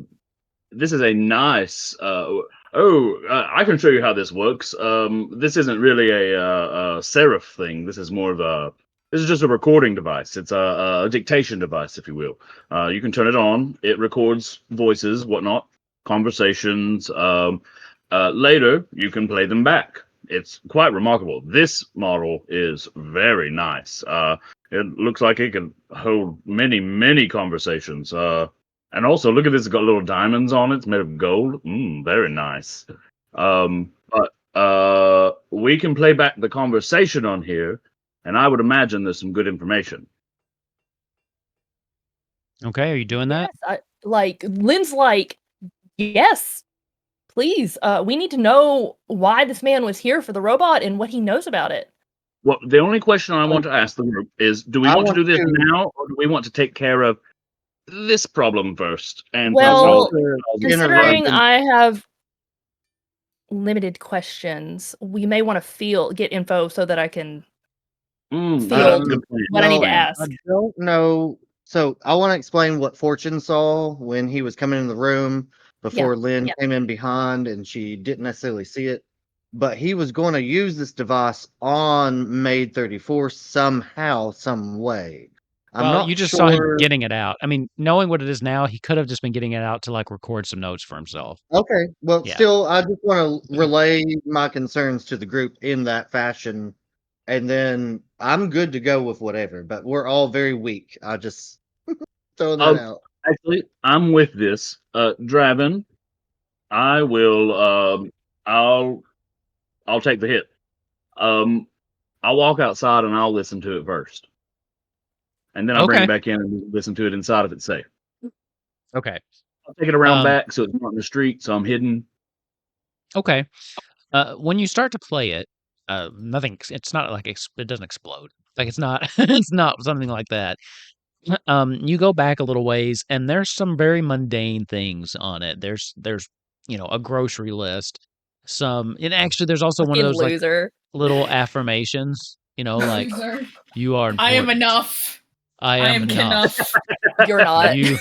this is a nice. I can show you how this works. This isn't really a Seraph thing. This is more of a. This is just a recording device. It's a dictation device, if you will. You can turn it on. It records voices, whatnot, conversations. Later, you can play them back. It's quite remarkable. This model is very nice. It looks like it can hold many, many conversations. And also, look at this. It's got little diamonds on it. It's made of gold. Very nice. But we can play back the conversation on here, and I would imagine there's some good information. Okay, are you doing that? Yes, Lynn's like, yes, please. We need to know why this man was here for the robot and what he knows about it. Well, the only question I want to ask the group is: do we I want to do want this to- now, or do we want to take care of this problem first? And Well, interrupt Considering and- I have limited questions, we may want to get info so that I can that's field a good plan. what I need to Well, ask. I don't know. So I want to explain what Fortune saw when he was coming in the room before Lynn yeah. came in behind, and she didn't necessarily see it. But he was going to use this device on Maid 34 somehow, some way. I'm Well, not you just sure. saw him getting it out. I mean, knowing what it is now, he could have just been getting it out to like record some notes for himself. Okay, well, Yeah. still, I just want to relay my concerns to the group in that fashion, and then I'm good to go with whatever. But we're all very weak. I just throwing that out. Actually, I'm with this. Draven, I will. I'll take the hit. I'll walk outside and I'll listen to it first, and then I'll bring Okay. it back in and listen to it inside if it's safe. Okay. I'll take it around Um, back so it's not in the street, so I'm hidden. Okay. When you start to play it, nothing. It's not like it doesn't explode. Like it's not. It's not something like that. You go back a little ways, and there's some very mundane things on it. There's a grocery list. And actually, there's also one of Fucking those like loser. little affirmations. Like Loser. you are. I am important. enough. I am enough. You're not. You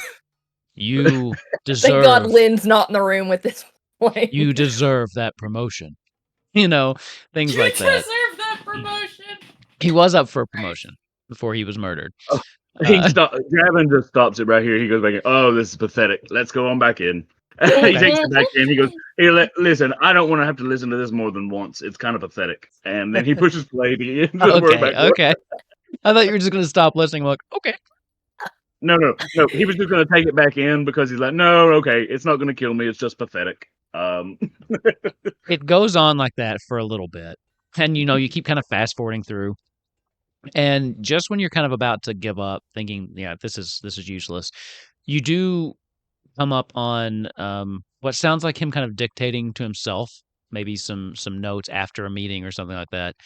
Thank God deserve. Lynn's not in the room with this point. You deserve that promotion. Things You like that. deserve that promotion. He was up for a promotion before he was murdered. Draven just stops it right here. He goes back in. Oh, this is pathetic. Let's go on back in. He takes it back in. He goes, "Hey, listen, I don't want to have to listen to this more than once. It's kind of pathetic." And then he pushes play again. Okay. I thought you were just going to stop listening. I'm like, okay. No. He was just going to take it back in because he's like, no, okay, it's not going to kill me. It's just pathetic. It goes on like that for a little bit. And, you keep kind of fast forwarding through. And just when you're kind of about to give up, thinking, yeah, this is useless, you do come up on what sounds like him kind of dictating to himself, maybe some notes after a meeting or something like that.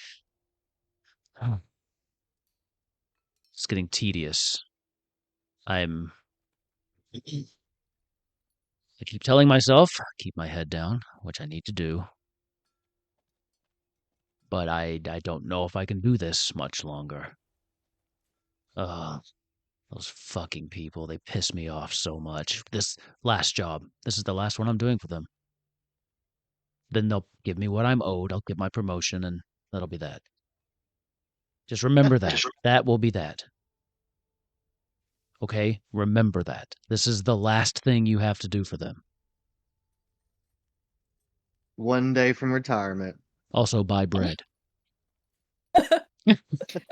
It's getting tedious. I keep telling myself, keep my head down, which I need to do. But I don't know if I can do this much longer. Those fucking people, they piss me off so much. This last job, this is the last one I'm doing for them. Then they'll give me what I'm owed, I'll get my promotion, and That'll be that. Just remember that. That will be that. Okay? Remember that. This is the last thing you have to do for them. One day from retirement. Also, buy bread. And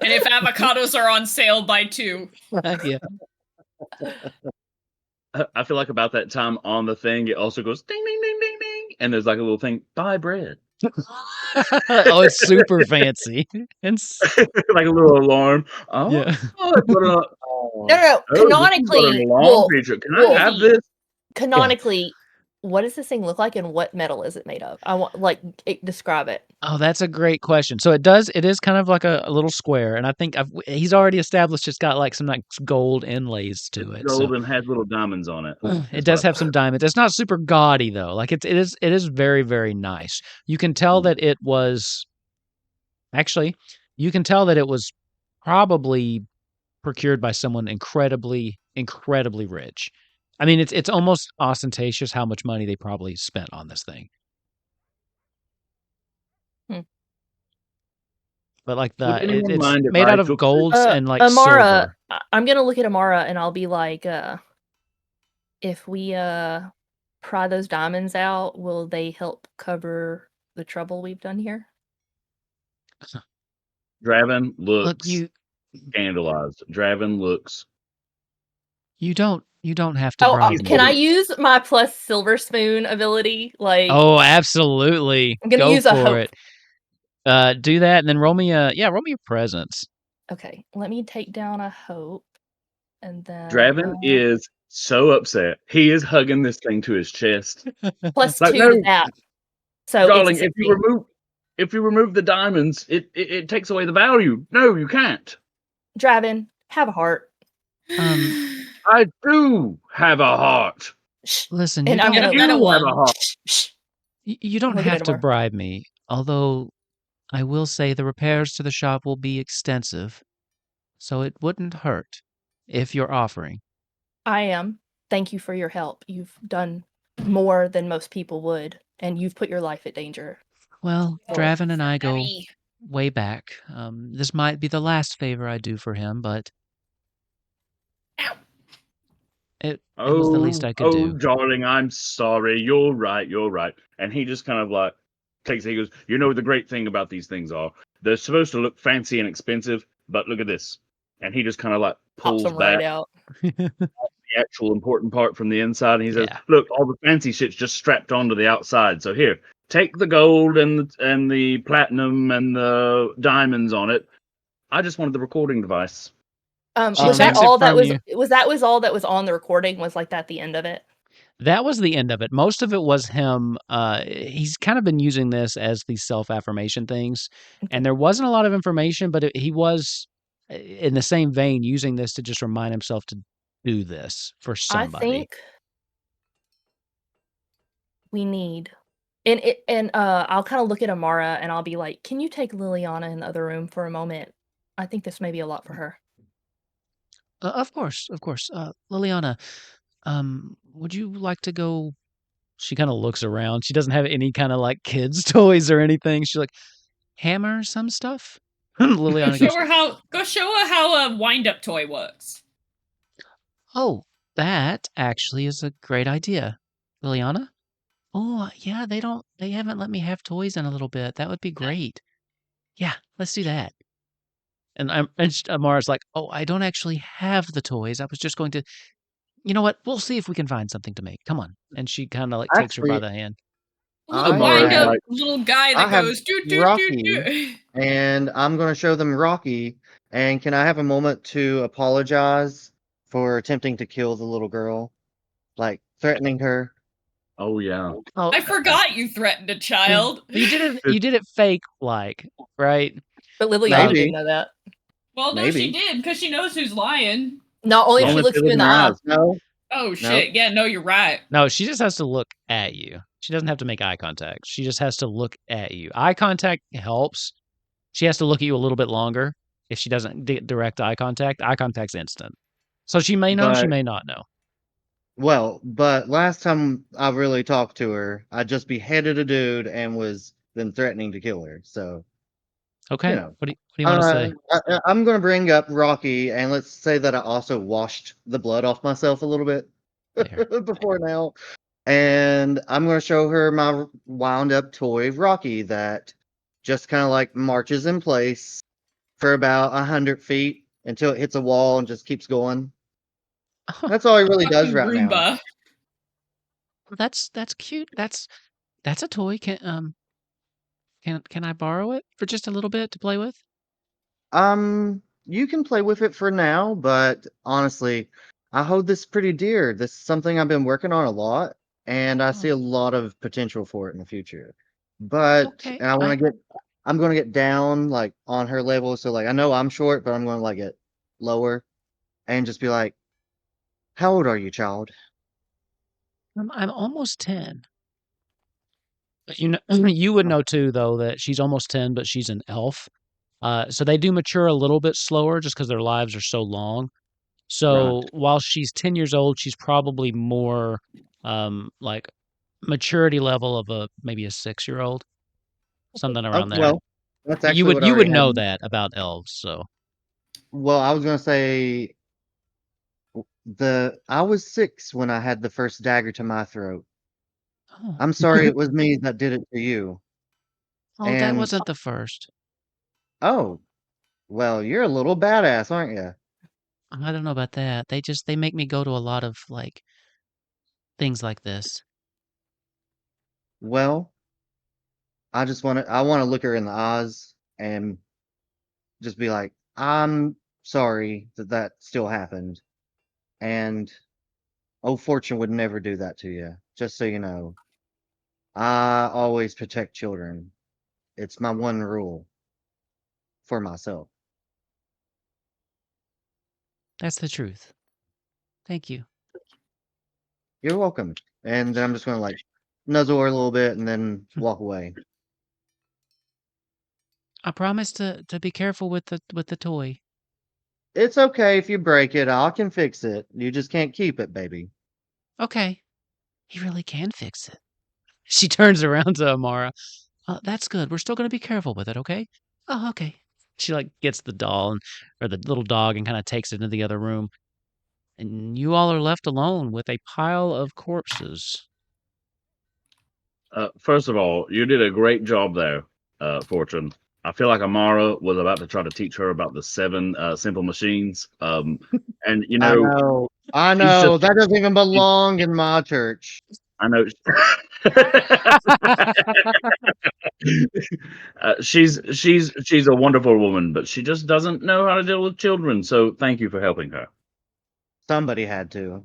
if avocados are on sale, buy 2. Yeah. I feel like about that time on the thing, it also goes ding, ding, ding, ding, ding. And there's like a little thing, buy bread. Oh, it's super fancy. Like a little alarm. Oh, Yeah. No, oh, canonically, alarm feature. Can I have this? Canonically, what does this thing look like, and what metal is it made of? I want describe it. Oh, that's a great question. So it is kind of like a little square, and I think he's already established it's got like some like gold inlays to it. Gold So and has little diamonds on it. it does have some diamonds. It's not super gaudy though. Like it is very, very nice. You can tell that it was probably procured by someone incredibly, incredibly rich. I mean, it's almost ostentatious how much money they probably spent on this thing. But like it's made out of golds and like Amara, silver. I'm gonna look at Amara and I'll be like, if we pry those diamonds out, will they help cover the trouble we've done here? Draven looks scandalized. Draven looks. You don't have to bribe me. Can I use my plus silver spoon ability? Like, oh, absolutely. I'm gonna use for a hope. it. Do that and then roll me your presence. Okay, let me take down a hope, and then Draven is so upset. He is hugging this thing to his chest. plus like, 2 to that. So, darling, if you remove the diamonds, it takes away the value. No, you can't. Draven, have a heart. I do have a heart. Listen, and I'm gonna have a heart. You don't have to bribe me, although I will say the repairs to the shop will be extensive, so it wouldn't hurt if you're offering. I am. Thank you for your help. You've done more than most people would, and you've put your life at danger. Well, Draven and I go way back. This might be the last favor I do for him, but it was the least I could do. Oh, darling, I'm sorry. You're right. And he just kind of like he goes, you know, the great thing about these things are they're supposed to look fancy and expensive, but look at this. And he just kind of like pulls them back right out. the actual important part from the inside. And he says, look, all the fancy shit's just strapped onto the outside. So here, take the gold and the platinum and the diamonds on it. I just wanted the recording device. Was that all that was all that was on the recording? Was like that the end of it? That was the end of it. Most of it was him. He's kind of been using this as the self-affirmation things. And there wasn't a lot of information, but he was, in the same vein, using this to just remind himself to do this for somebody. I think we need... And I'll kind of look at Amara and I'll be like, can you take Lilliana in the other room for a moment? I think this may be a lot for her. Of course. Lilliana, would you like to go? She kind of looks around. She doesn't have any kind of like kids' toys or anything. She's like, hammer some stuff. Lilliana goes, show her how a wind-up toy works. Oh, that actually is a great idea, Lilliana. Oh yeah, they haven't let me have toys in a little bit. That would be great. Yeah, let's do that. And Amara's like, oh, I don't actually have the toys. I was just going to, you know what? We'll see if we can find something to make. Come on. And she kind of like takes her by the hand. Little wind-up little guy that goes, Rocky, and I'm going to show them Rocky. And can I have a moment to apologize for attempting to kill the little girl? Like, threatening her? Oh, yeah. Oh, I forgot you threatened a child. You did it fake, like, right? But Lilliana didn't know that. Well, no, she did, because she knows who's lying. Not only if she looks you in the eye. No. Oh, shit. Yeah, no, you're right. No, she just has to look at you. She doesn't have to make eye contact. She just has to look at you. Eye contact helps. She has to look at you a little bit longer. If she doesn't direct eye contact's instant. So she may know, she may not know. Well, but last time I really talked to her, I just beheaded a dude and was then threatening to kill her. So Okay. You know. What do you want to say? I'm going to bring up Rocky, and let's say that I also washed the blood off myself a little bit There. before now. And I'm going to show her my wound up toy, Rocky, that just kind of like marches in place for about 100 feet until it hits a wall and just keeps going. That's all he really does Fucking right now. Roomba. That's cute. That's a toy. Can I borrow it for just a little bit to play with? You can play with it for now, but honestly, I hold this pretty dear. This is something I've been working on a lot, and I see a lot of potential for it in the future. But Okay. I'm gonna get down like on her level, so like I know I'm short, but I'm gonna like get lower and just be like, "How old are you, child?" I'm almost 10. But you would know too, though, that she's almost 10, but she's an elf. So they do mature a little bit slower just because their lives are so long. So while she's 10 years old, she's probably more like maturity level of maybe a 6-year-old, something Oh, around there. well, that's You actually would what I you would already know had. that about elves, so Well, I was gonna say I was 6 when I had the first dagger to my throat. oh, I'm sorry it was me that did it to you. oh, that And wasn't the first. oh, well, you're a little badass, aren't you? I don't know about that. They make me go to a lot of like things like this. Well, I want to look her in the eyes and just be like, "I'm sorry that that still happened." And old Fortune would never do that to you, just so you know. I always protect children. It's my one rule for myself. That's the truth. Thank you. You're welcome. And then I'm just gonna like nuzzle her a little bit and then walk away. I promise to be careful with the toy. It's okay if you break it. I can fix it. You just can't keep it, baby. Okay. He really can fix it. She turns around to Amara. That's good. We're still gonna be careful with it, okay? Oh, okay. She like gets the doll or the little dog and kind of takes it into the other room. And you all are left alone with a pile of corpses. First of all, you did a great job there, Fortune. I feel like Amara was about to try to teach her about the 7 simple machines. And I know. I she's just know. That doesn't even belong in my church. I know. She's a wonderful woman, but she just doesn't know how to deal with children. So thank you for helping her. Somebody had to.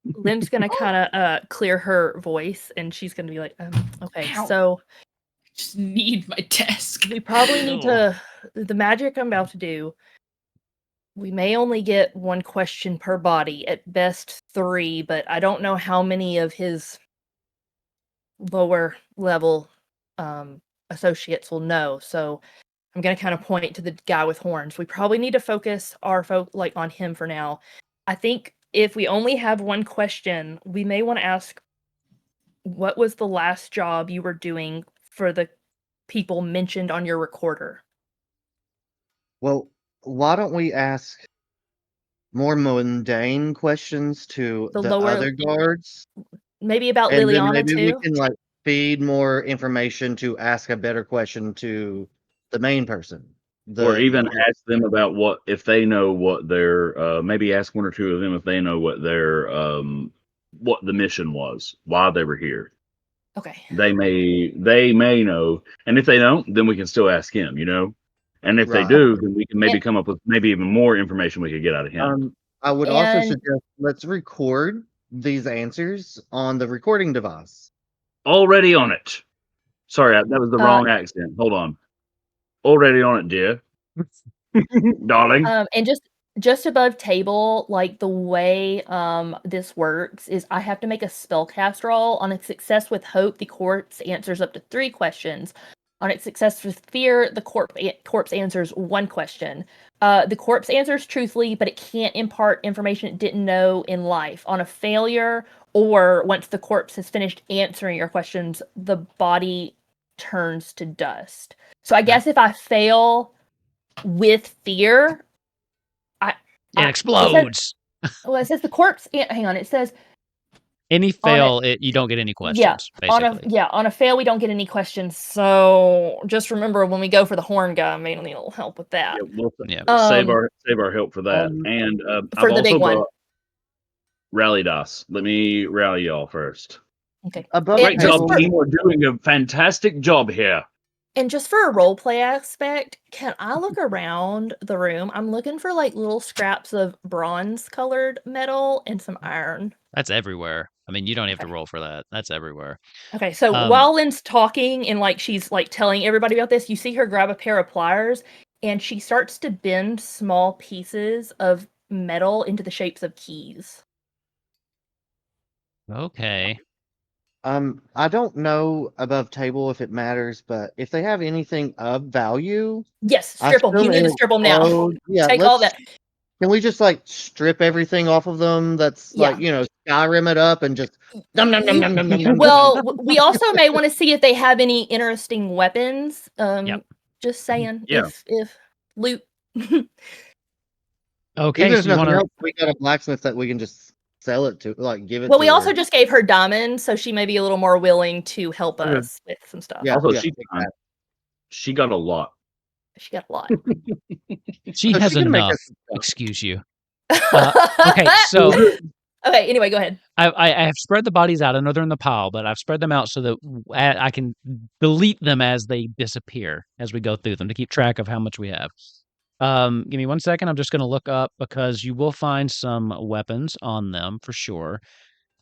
Lynn's gonna kind of clear her voice, and she's gonna be like, okay, Ow. so Just need my desk. we probably need to. The magic I'm about to do. We may only get 1 question per body, at best 3, but I don't know how many of his lower level associates will know. So I'm gonna kind of point to the guy with horns. We probably need to focus our on him for now. I think if we only have 1 question, we may want to ask, what was the last job you were doing for the people mentioned on your recorder? Well, why don't we ask more mundane questions to The the lower, other guards? maybe about And then Lilliana maybe we too. can like feed more information to ask a better question to the main person. Or even The ask them about what if they know what their maybe ask 1 or 2 of them if they know what their what the mission was, why they were here. Okay. They may know, and if they don't, then we can still ask him, And if they Right. do, then we can maybe come up with maybe even more information we could get out of him. I would also And- suggest let's record these answers on the recording device. Already on it. Sorry, that was the wrong accent. Hold on. Already on it, dear. Darling. And just above table, like the way this works is I have to make a spellcast roll. On a success with hope, the corpse answers up to 3 questions. On its success with fear, the corpse answers 1 question. The corpse answers truthfully, but it can't impart information it didn't know in life. On a failure, or once the corpse has finished answering your questions, the body turns to dust. So I guess if I fail with fear, It I- explodes. it says the corpse. Hang on, it says Any on fail, you don't get any questions. Basically, on a fail we don't get any questions. So just remember when we go for the horn guy, maybe it'll help with that. Yeah, we'll Yeah. save our help for that. And for I've the also big one. brought rally dice. Let me rally y'all first. Okay. Above And Great just job, for- team. We're doing a fantastic job here. And just for a role play aspect, can I look around the room? I'm looking for like little scraps of bronze colored metal and some iron. that's everywhere. I mean, you don't have to roll for that. That's everywhere. Okay, so while Lynn's talking and like she's like telling everybody about this, you see her grab a pair of pliers and she starts to bend small pieces of metal into the shapes of keys. Okay. I don't know above table if it matters, but if they have anything of value, Yes, I strip them. You assume need to it'll strip them now. explode. Yeah, Take all let's- that. Can we just like strip everything off of them? That's like, Skyrim it up and just dum dum dum dum dum dum dum. Well, we also may want to see if they have any interesting weapons. Yep. Just saying. Yeah. If loot. Okay. Even if So you nothing want to? else, we got a blacksmith that we can just sell it to, like give it. Well, to we also her. just gave her diamonds, so she may be a little more willing to help Okay. us with some stuff. Yeah, Also, yeah, she got a lot. She got a lot. She So has she can make enough. us some stuff. Excuse you. Okay. So Okay. Anyway, go ahead. I have spread the bodies out. I know they're in the pile, but I've spread them out so that I can delete them as they disappear as we go through them to keep track of how much we have. Give me 1 second. I'm just going to look up because you will find some weapons on them for sure.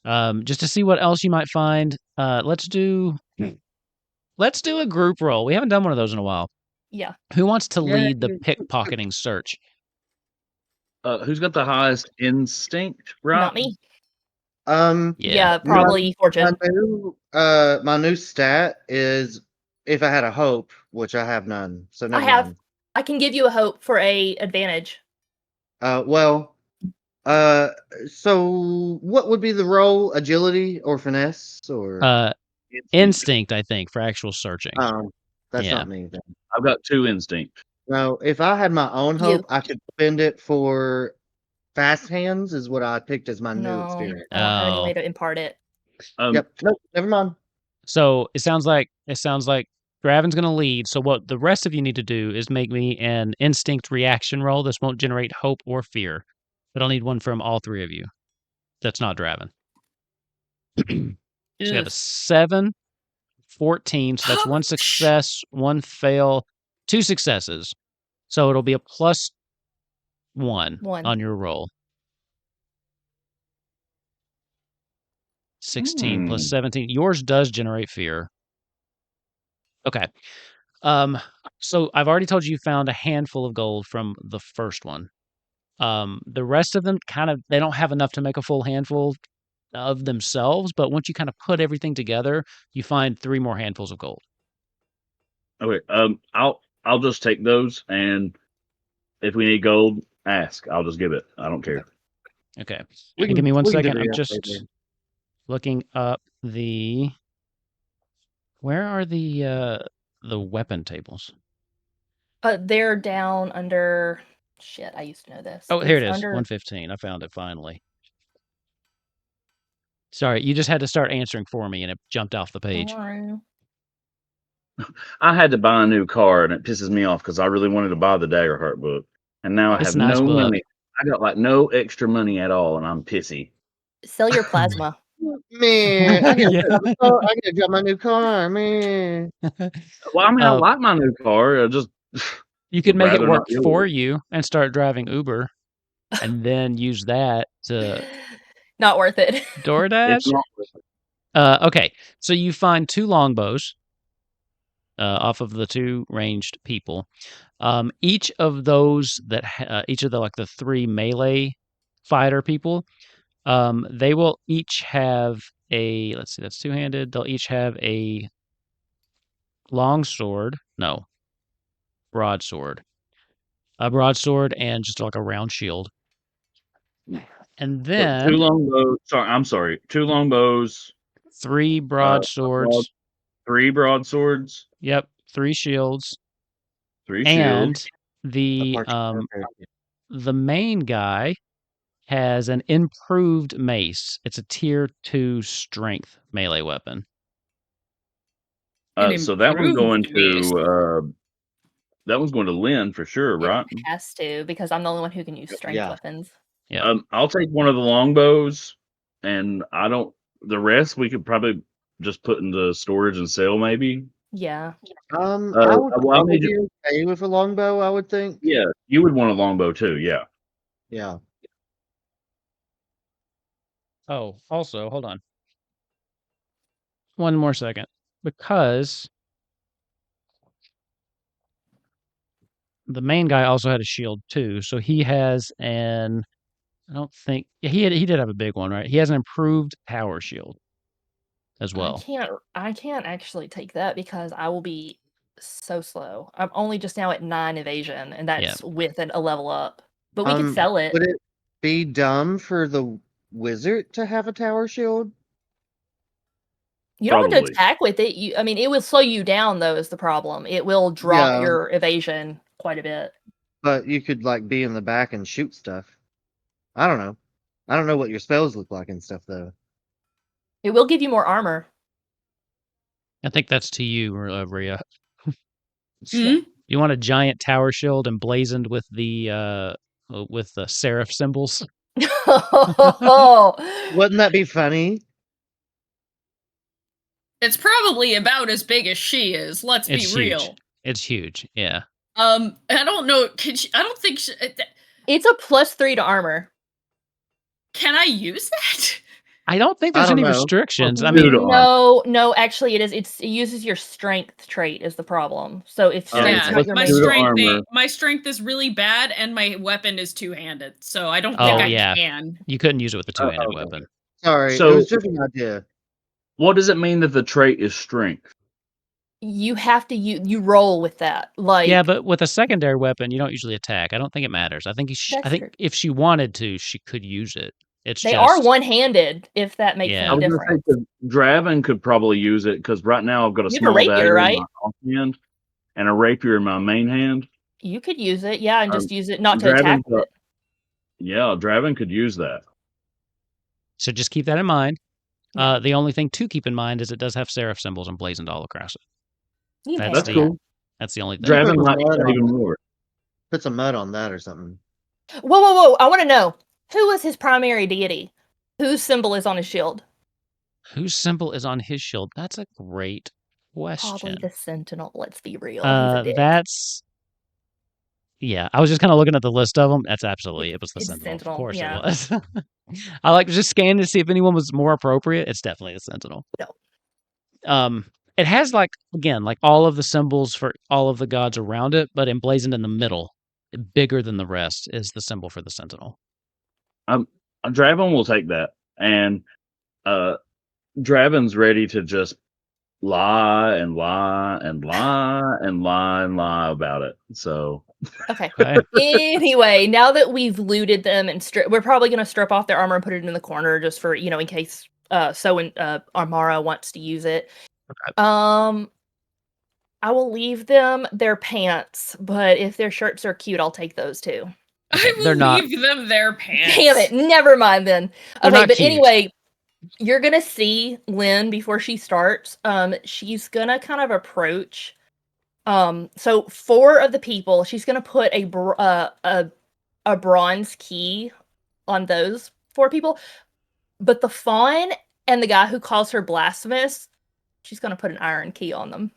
Just to see what else you might find. Let's do a group roll. We haven't done one of those in a while. Yeah. Who wants to Yeah, lead the pickpocketing search? Who's got the highest instinct? Right. Not me. Yeah. Probably Fortune. My new stat is if I had a hope, which I have none. So never have. mind. I can give you a hope for a advantage. So what would be the role? Agility or finesse or Instinct, I think, for actual searching. that's Yeah. not me then. I've got 2 instinct. No, if I had my own You. hope, I could spend it for fast hands is what I picked as my new No, experience. I don't have any Oh. way to impart it. Yep. Nope, never mind. So it sounds like Gravin's going to lead. So what the rest of you need to do is make me an instinct reaction roll. This won't generate hope or fear, but I'll need one from all 3 of you. That's not Dravin. So you have a 7, 14. So that's 1 success, 1 fail, 2 successes. So it'll be a +1 on your roll. 16 plus 17. Yours does generate fear. Okay. So I've already told you found a handful of gold from the first one. The rest of them they don't have enough to make a full handful of themselves, but once you kind of put everything together, you find 3 more handfuls of gold. Okay. I'll just take those, and if we need gold, ask. I'll just give it. I don't care. Okay. We Give me 1 we can second. divvy I'm up just later. looking up where are the weapon tables? They're down under. Shit, I used to know this. Oh, here it is. Under 115. I found it finally. Sorry, you just had to start answering for me, and it jumped off the page. I had to buy a new car, and it pisses me off because I really wanted to buy the Daggerheart book, and now I It's have a nice no book. money. I got like no extra money at all, and I'm pissy. Sell your plasma. Man, I Yeah. gotta drive my new car, man. Well, I mean, I like my new car. I just You could would make it rather work not deal for with it. you and start driving Uber, and then use that to Not worth it. It's DoorDash. not worth it. Okay, so you find 2 longbows off of the 2 ranged people. Each of those each of the 3 melee fighter people, they will each have a. Let's see, that's 2-handed. They'll each have a broadsword. A broadsword and just like a round shield. And So, then 2 longbows. I'm sorry. 2 longbows. 3 broadswords. 3 broadswords. Yep, 3 shields. 3 And shields. the Apart from her. the main guy has an improved mace. It's a tier 2 strength melee weapon. An So that one's going improved mace. to that one's going to Lynn for sure, right? It has to, because I'm the only one who can use strength Yeah. weapons. Yeah. I'll take one of the longbows, and the rest we could probably just put into storage and sell, maybe. Yeah. I would well, I probably need be okay with a longbow, I would think. Yeah, you would want a longbow too. Yeah. Yeah. Oh, also, hold on. One more second. Because the main guy also had a shield too, so he has an I don't think he did have a big one, right? He has an improved power shield as well. I can't actually take that because I will be so slow. I'm only just now at 9 evasion, and that's with a level up. But we could sell it. Would it be dumb for the wizard to have a tower shield? You don't have to Probably. attack with it. It will slow you down though, is the problem. It will drop Yeah. your evasion quite a bit. But you could like be in the back and shoot stuff. I don't know. I don't know what your spells look like and stuff though. It will give you more armor. I think that's to you, Rhea. Hmm? You want a giant tower shield emblazoned with the seraph symbols? Wouldn't that be funny? It's probably about as big as she is. Let's be It's real. huge. It's huge. Yeah. I don't know. I don't think. It's a +3 to armor. Can I use that? I don't think I there's don't any know. restrictions. I Well, mean, Dude, No, actually it is. It uses your strength trait is the problem. So if strength's Yeah, not your my do the main my strength is really bad, and my weapon is two-handed, so I don't Oh, think I yeah. can. you couldn't use it with a two-handed okay. weapon. Sorry, it So- was just an idea. What does it mean that the trait is strength? you have to you roll with that. Like Yeah, but with a secondary weapon, you don't usually attack. I don't think it matters. I think That's I think true. if she wanted to, she could use it. It's they just are one-handed, if that makes Yeah. I any was going to difference. say the Draven could probably use it because right now I've got a You have a small rapier, dagger right? in my offhand and a rapier in my main hand. You could use it, yeah, and just use it not to Draven attack could- with it. Yeah, Draven could use that. So just keep that in mind. Yeah. The only thing to keep in mind is it does have seraph symbols emblazoned all across it. You can That's pay That's for cool. That's the only thing. Draven Put might some use mud that even on- more. Put some mud on that or something. that. Whoa! I want to know, who was his primary deity? Whose symbol is on his shield? Whose symbol is on his shield? That's a great Probably question. the Sentinel. Let's be real. He's a dick. That's yeah. I was just kind of looking at the list of them. That's absolutely it was the It's Sentinel. Of Sentinel, course yeah. it was. I like just scanning to see if anyone was more appropriate. It's definitely the Sentinel. No. It has like all of the symbols for all of the gods around it, but emblazoned in the middle, bigger than the rest, is the symbol for the Sentinel. Draven will take that, and Draven's ready to just lie and lie and lie and lie and lie about it. So Okay. Okay. Anyway, now that we've looted them and we're probably going to strip off their armor and put it in the corner just for, in case Armara wants to use it. Okay. I will leave them their pants, but if their shirts are cute, I'll take those too. I will They're not- leave them their pants. Damn it, never mind then. They're Okay, not but cute. anyway, you're going to see Lynn before she starts. She's going to kind of approach. So 4 of the people, she's going to put a bronze key on those 4 people. But the fawn and the guy who calls her blasphemous, she's going to put an iron key on them.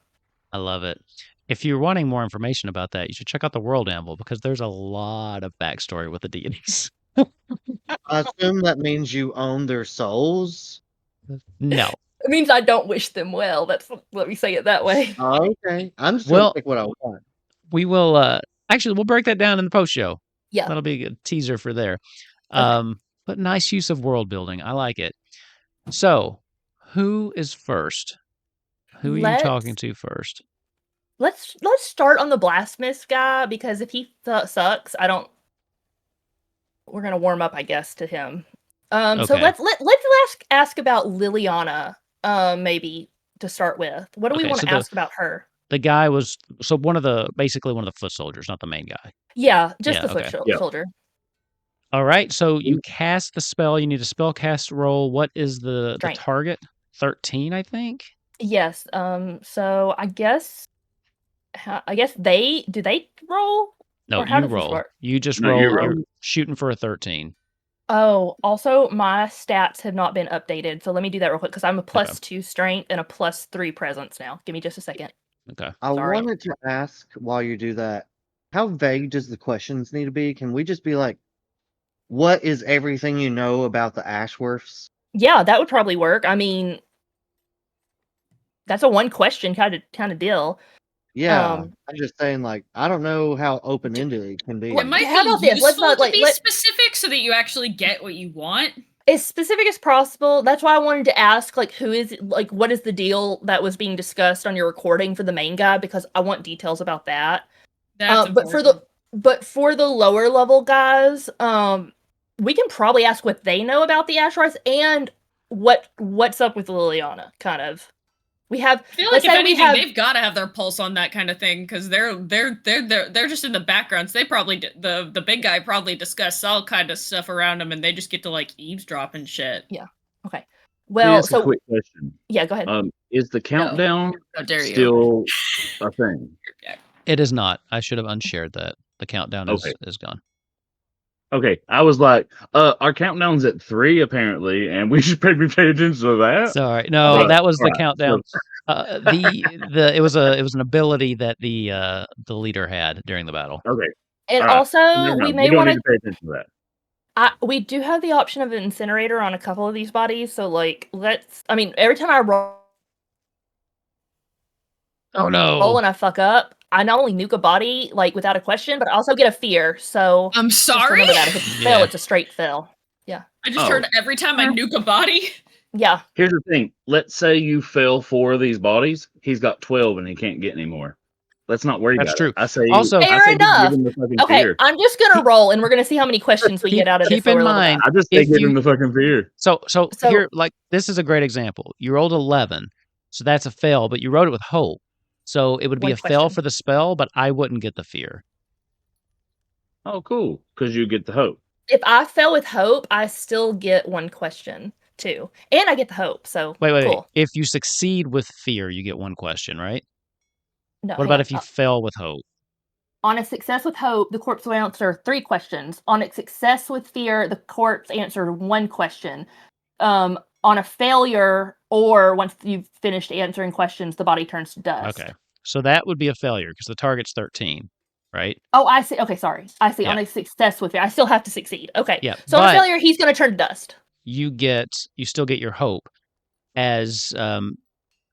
I love it. If you're wanting more information about that, you should check out the World Anvil because there's a lot of backstory with the deities. I assume that means you own their souls. No. It means I don't wish them well. Let me say it that way. Okay, I'm just Well- gonna pick what I want. We will actually we'll break that down in the post show. Yeah. That'll be a good teaser for there. Okay. But nice use of world building. I like it. So, who is first? Who are you talking to first? Let's start on the blasphemous guy because if he sucks, we're gonna warm up, I guess, to him. So Okay. let's ask about Lilliana, maybe to start with. What do we Okay, want so to ask about her? The guy was basically one of the foot soldiers, not the main guy. Yeah, just Yeah, the foot okay. Yeah. soldier. All right, so you cast the spell. You need a spell cast roll. What is the Strength. target? 13, I think. Yes. So I guess do they roll? No, Or how you does this roll. work? You just No, roll. you roll. You're shooting for a 13. Oh, also my stats have not been updated, so let me do that real quick because I'm a +2 strength and a +3 presence now. Give me just a second. Okay. I Sorry. wanted to ask while you do that, how vague does the questions need to be? Can we just be like, what is everything you know about the Ashworths? Yeah, that would probably work. I mean, that's a one question kind of deal. Yeah, I'm just saying, like, I don't know how open-ended it can be. It might How be about this? Let's useful not, to like, be let- specific so that you actually get what you want. As specific as possible. That's why I wanted to ask, like, what is the deal that was being discussed on your recording for the main guy, because I want details about that. That's But for the lower level guys, we can probably ask what they know about the Ashworths and what's up with Lilliana, kind of. We have. I feel let's like if say we anything, have- they've got to have their pulse on that kind of thing because they're just in the background. So they probably the big guy probably discussed all kind of stuff around him, and they just get to like eavesdrop and shit. Yeah. Okay. Let me Well, ask a quick question. yeah, go ahead. Is the countdown How dare you? still a thing? It is not. I should have unshared that. The countdown Okay. is gone. Okay, I was like, our countdown's at 3 apparently, and we should probably pay attention to that. Sorry. No, Okay. that was the Alright, countdown. It was an ability that the leader had during the battle. Okay, And alright. also, Never we mind. may don't want need to pay attention to that. we do have the option of an incinerator on a couple of these bodies, so like every time I roll Oh no. and I fuck up, I not only nuke a body like without a question, but I also get a fear. So I'm just sorry. remember that if it's a fail, it's a straight fail. I just Oh. heard every time I nuke a body. Yeah. Here's the thing. Let's say you fail 4 of these bodies. He's got 12 and he can't get any more. Let's not worry That's about true. it. I say, Also- I Fair say enough. give him the fucking Okay, fear. I'm just gonna roll, and we're gonna see how many questions we get out of this Keep in lower level mind- guy. I just say if give you- him the fucking fear. So So- here, like, this is a great example. You rolled 11, so that's a fail, but you wrote it with hope. So it would be One a fail question. for the spell, but I wouldn't get the fear. Oh, cool. Because you get the hope. If I fail with hope, I still get one question too, and I get the hope. So Wait. cool. If you succeed with fear, you get one question, right? No, What hang about on. if you fail with hope? On a success with hope, the corpse will answer 3 questions. On a success with fear, the corpse answered 1 question. On a failure, or once you've finished answering questions, the body turns to dust. Okay. So that would be a failure because the target's 13, right? Oh, I see. Okay, sorry. I see. Yeah. On a success with fear, I still have to succeed. Okay. Yeah, So on a but- failure, he's going to turn to dust. You still get your hope as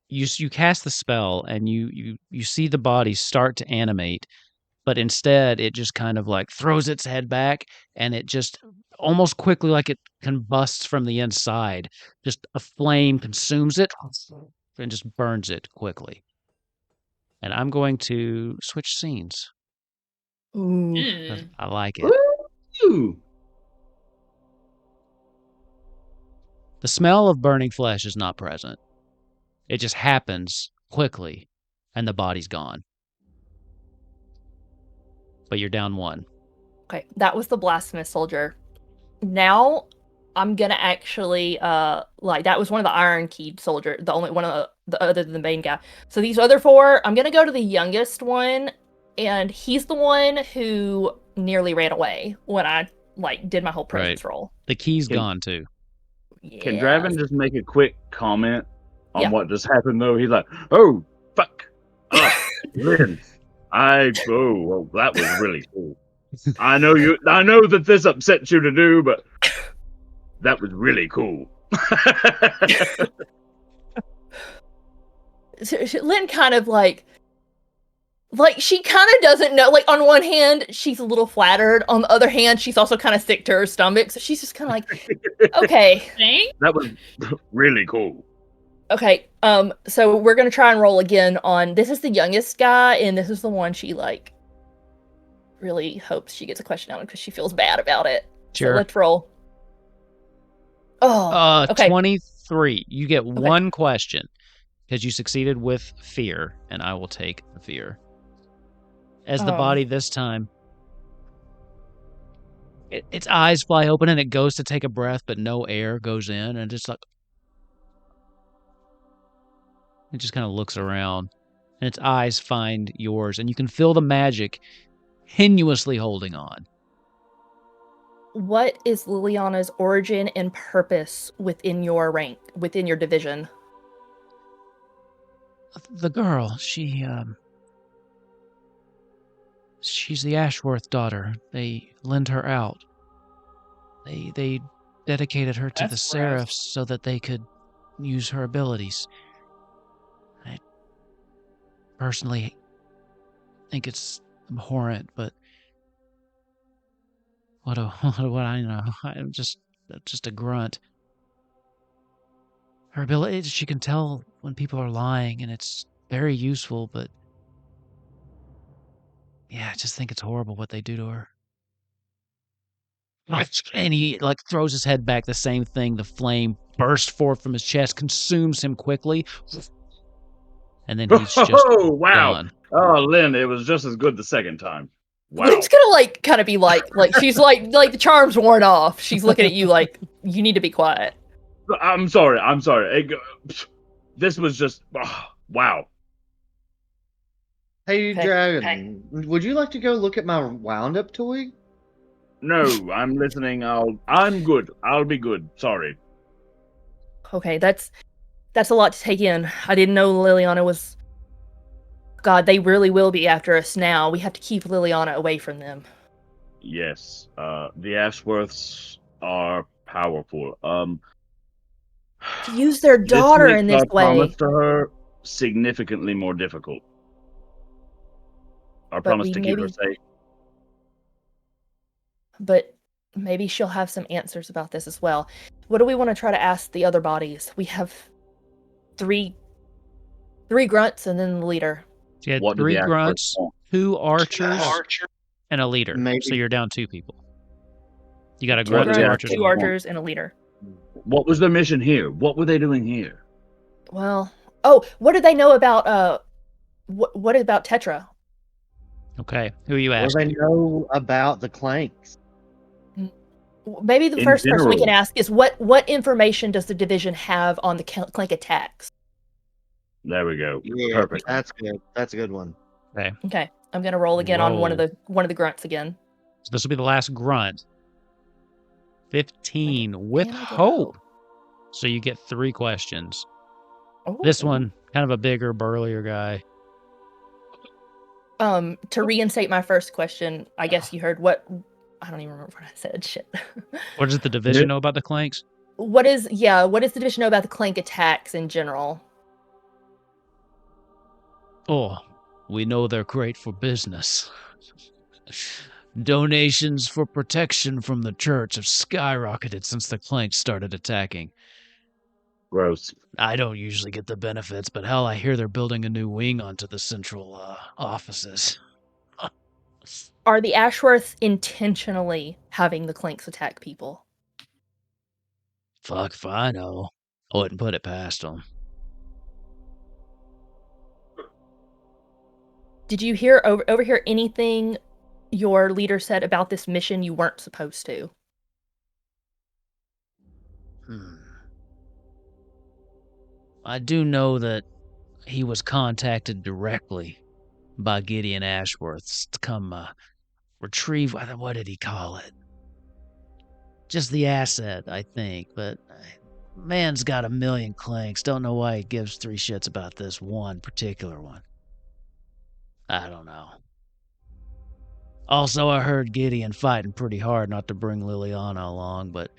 you cast the spell and you see the body start to animate, but instead it just kind of like throws its head back and it just almost quickly, like it combusts from the inside. Just a flame consumes it and just burns it quickly. And I'm going to switch scenes. Ooh. 'Cause I like it. Ooh. The smell of burning flesh is not present. It just happens quickly, and the body's gone. But you're down 1. Okay, that was the blasphemous soldier. Now I'm gonna actually that was one of the iron keyed soldier, the only one of the other than the main guy. So these other 4, I'm gonna go to the youngest one, and he's the one who nearly ran away when I did my whole presence roll. The key's Can- gone too. Can Yes. Draven just make a quick comment on Yeah. what just happened though? He's like, oh, fuck. Lynn. Well, that was really cool. I know that this upsets you to do, but that was really cool. Lynn kind of she kind of doesn't know. Like, on one hand, she's a little flattered. On the other hand, she's also kind of sick to her stomach. So she's just kind of like, okay. Thanks. That was really cool. Okay, so we're gonna try and roll again on, this is the youngest guy, and this is the one she, really hopes she gets a question out because she feels bad about it. Sure. So let's roll. Oh, okay. 23. You get one question. because you succeeded with fear, and I will take the fear. As the Um. body this time, its eyes fly open and it goes to take a breath, but no air goes in, and just like it just kind of looks around, and its eyes find yours, and you can feel the magic tenuously holding on. What is Liliana's origin and purpose within your rank, within your division? The girl, she's the Ashworth daughter. They lend her out. They dedicated her to the That's gross. Seraphs so that they could use her abilities. I personally think it's abhorrent, but what I know? I'm just a grunt. Her ability, she can tell when people are lying, and it's very useful, but yeah, I just think it's horrible what they do to her. And he like throws his head back, the same thing. The flame bursts forth from his chest, consumes him quickly, and then he's just Oh, wow. gone. Oh, Lynn, it was just as good the second time. Wow. Lynn's gonna like kind of be like she's like the charm's worn off. She's looking at you like you need to be quiet. I'm sorry. This was just wow. Hey, Okay. Dragon, would you like to go look at my wound-up toy? No, I'm listening. I'm good. I'll be good. Sorry. Okay, that's a lot to take in. I didn't know Liliana was. God, they really will be after us now. We have to keep Liliana away from them. Yes. The Ashworths are powerful. To use their daughter makes in this our way. promise to her significantly more difficult. Our But promise we to keep her maybe- safe. But maybe she'll have some answers about this as well. What do we want to try to ask the other bodies? We have three grunts and then the leader. You had What do 3 the Ashworths grunts, want? 2 archers, and a leader. Maybe- So you're down 2 people. You got a Two grunt, What 2 do the grunts, archers. two and a leader. archers, and a leader. What was their mission here? What were they doing here? Well, what did they know about what about Tetra? Okay, who are you What do asking? they know about the Clanks? Maybe the In first person we can general. ask is what information does the division have on the Clank attacks? There we go. Yeah, Perfect. that's good. That's a good one. Okay, I'm gonna roll again on one of Roll. the grunts again. So this will be the last grunt. 15 with And I get hope. So you get 3 questions. Oh. This one, kind of a bigger, burlier guy. To reinstate my first question, I guess you heard what I don't even remember what I said. Shit. What does the division know about the Clanks? What does the division know about the Clank attacks in general? Oh, we know they're great for business. Donations for protection from the church have skyrocketed since the Clanks started attacking. Gross. I don't usually get the benefits, but hell, I hear they're building a new wing onto the central offices. Are the Ashworths intentionally having the Clanks attack people? Fuck if I know. I wouldn't put it past them. Did you hear overhear anything your leader said about this mission you weren't supposed to? I do know that he was contacted directly by Gideon Ashworth to come retrieve, what did he call it? Just the asset, I think, but man's got a million Clanks. Don't know why he gives 3 shits about this one particular one. I don't know. Also, I heard Gideon fighting pretty hard not to bring Lilliana along, but...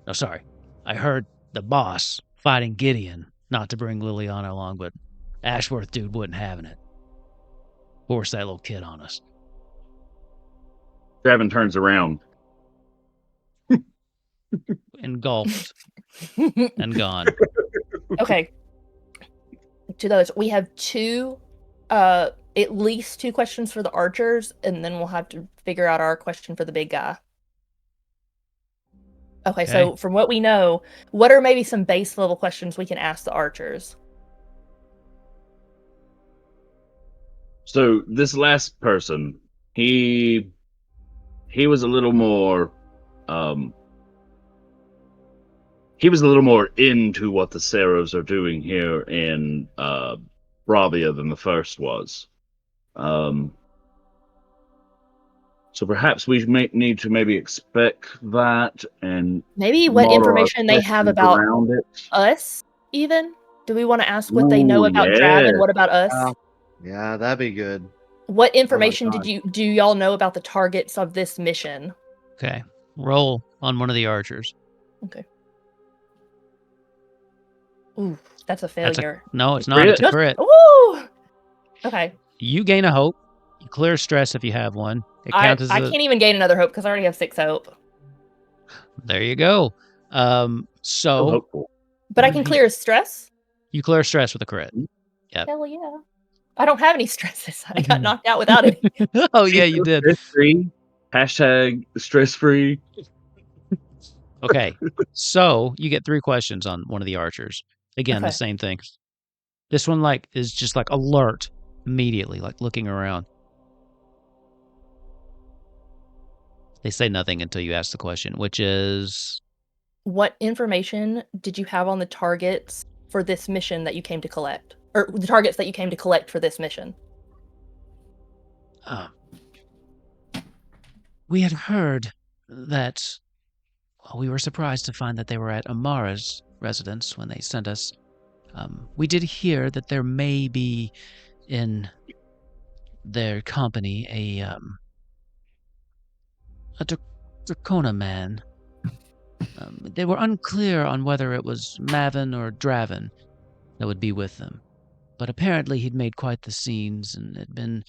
No, sorry. I heard the boss fighting Gideon not to bring Lilliana along, but Ashworth dude wasn't having it. Forced that little kid on us. Trevin turns around. Engulfed and gone. Okay. To those, we have at least 2 questions for the archers, and then we'll have to figure out our question for the big guy. Okay, so from what we know, what are maybe some base level questions we can ask the archers? So this last person, he was a little more he was a little more into what the Seraphs are doing here in Bravia than the first was. So perhaps we may need to maybe expect that and Maybe what model our information they have questions about around it. us, even? Do we want to ask what they know Ooh, about yeah. Draven? What about us? Yeah, that'd be good. What information God. do y'all know about the targets of this mission? Okay. Roll on one of the archers. Okay. Ooh, that's a failure. No, it's not. It's a No, crit. Woo! Okay. You gain a hope. You clear stress if you have one. It I counts as can't even gain another hope because I already have 6 hope. There you go. So hopeful. But I can clear stress? You clear stress with a crit. Yep. Hell yeah. I don't have any stresses. I got knocked out without it. Oh yeah, you did. Stress-free. Hashtag stress-free. Okay. So you get 3 questions on one of the archers. Again, the Okay. same thing. This one is just alert immediately, looking around. They say nothing until you ask the question, which is, what information did you have on the targets for this mission that you came to collect? Or the targets that you came to collect for this mission? We had heard that, we were surprised to find that they were at Amara's residence when they sent us. We did hear that there may be in their company a Dracona man. They were unclear on whether it was Mavin or Draven that would be with them, but apparently he'd made quite the scenes and had been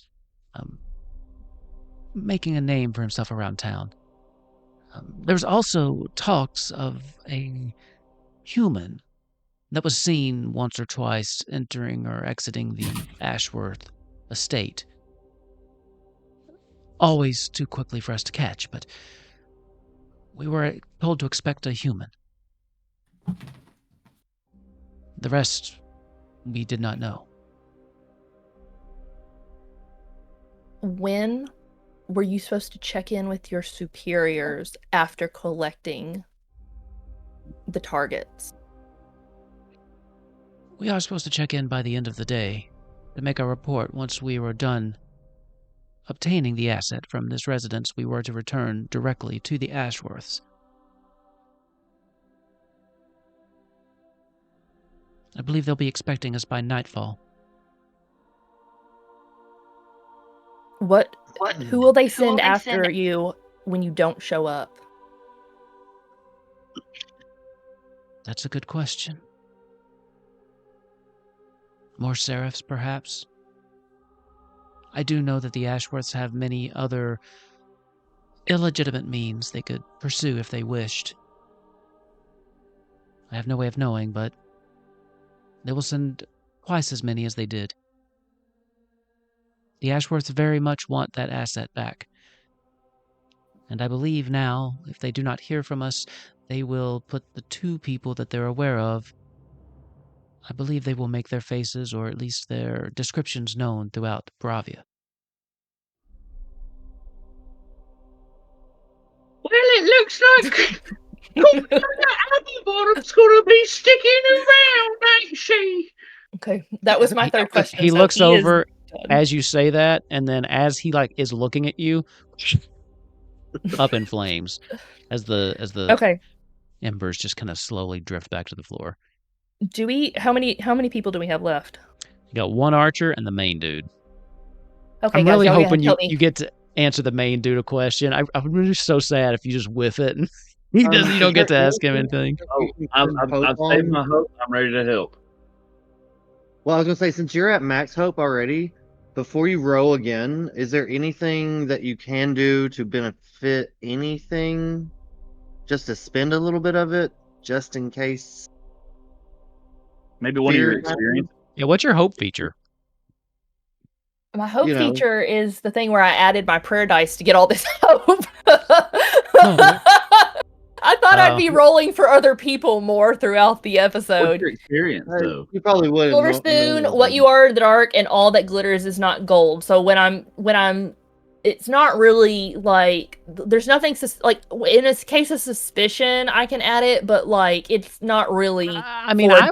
making a name for himself around town. There was also talks of a human that was seen once or twice entering or exiting the Ashworth estate. Always too quickly for us to catch, but we were told to expect a human. The rest, we did not know. When were you supposed to check in with your superiors after collecting the targets? We are supposed to check in by the end of the day to make a report. Once we were done obtaining the asset from this residence, we were to return directly to the Ashworths. I believe they'll be expecting us by nightfall. Who will they send after you when you don't show up? That's a good question. More Seraphs, perhaps? I do know that the Ashworths have many other illegitimate means they could pursue if they wished. I have no way of knowing, but they will send twice as many as they did. The Ashworths very much want that asset back. And I believe now, if they do not hear from us, they will put the 2 people that they're aware of. I believe they will make their faces, or at least their descriptions, known throughout Bravia. Well, it looks like Abybottom's gonna be sticking around, ain't she? Okay, that was my third question. He so looks he is over done. as you say that, and then as he is looking at you, up in flames, as the Okay. embers just kind of slowly drift back to the floor. How many people do we have left? You got 1 archer and the main dude. Okay, I'm guys, really y'all gonna hoping help me. you get to answer the main dude a question. I'm really so sad if you just whiff it and you don't get to ask him anything. I've saved my hope. I'm ready to help. Well, I was gonna say, since you're at max hope already, before you roll again, is there anything that you can do to benefit anything? Just to spend a little bit of it, just in case. Maybe one of your Fear- experiences. Yeah, what's your hope feature? My hope you know. feature is the thing where I added my prayer dice to get all this hope. Oh. I thought I I'd be rolling for other people more throughout the What's episode. your experience though? You probably would. Silver spoon, what you are in the dark, and all that glitters is not gold. So when I'm, it's not really like there's nothing like in a case of suspicion I can add it, but like it's not really. I mean, I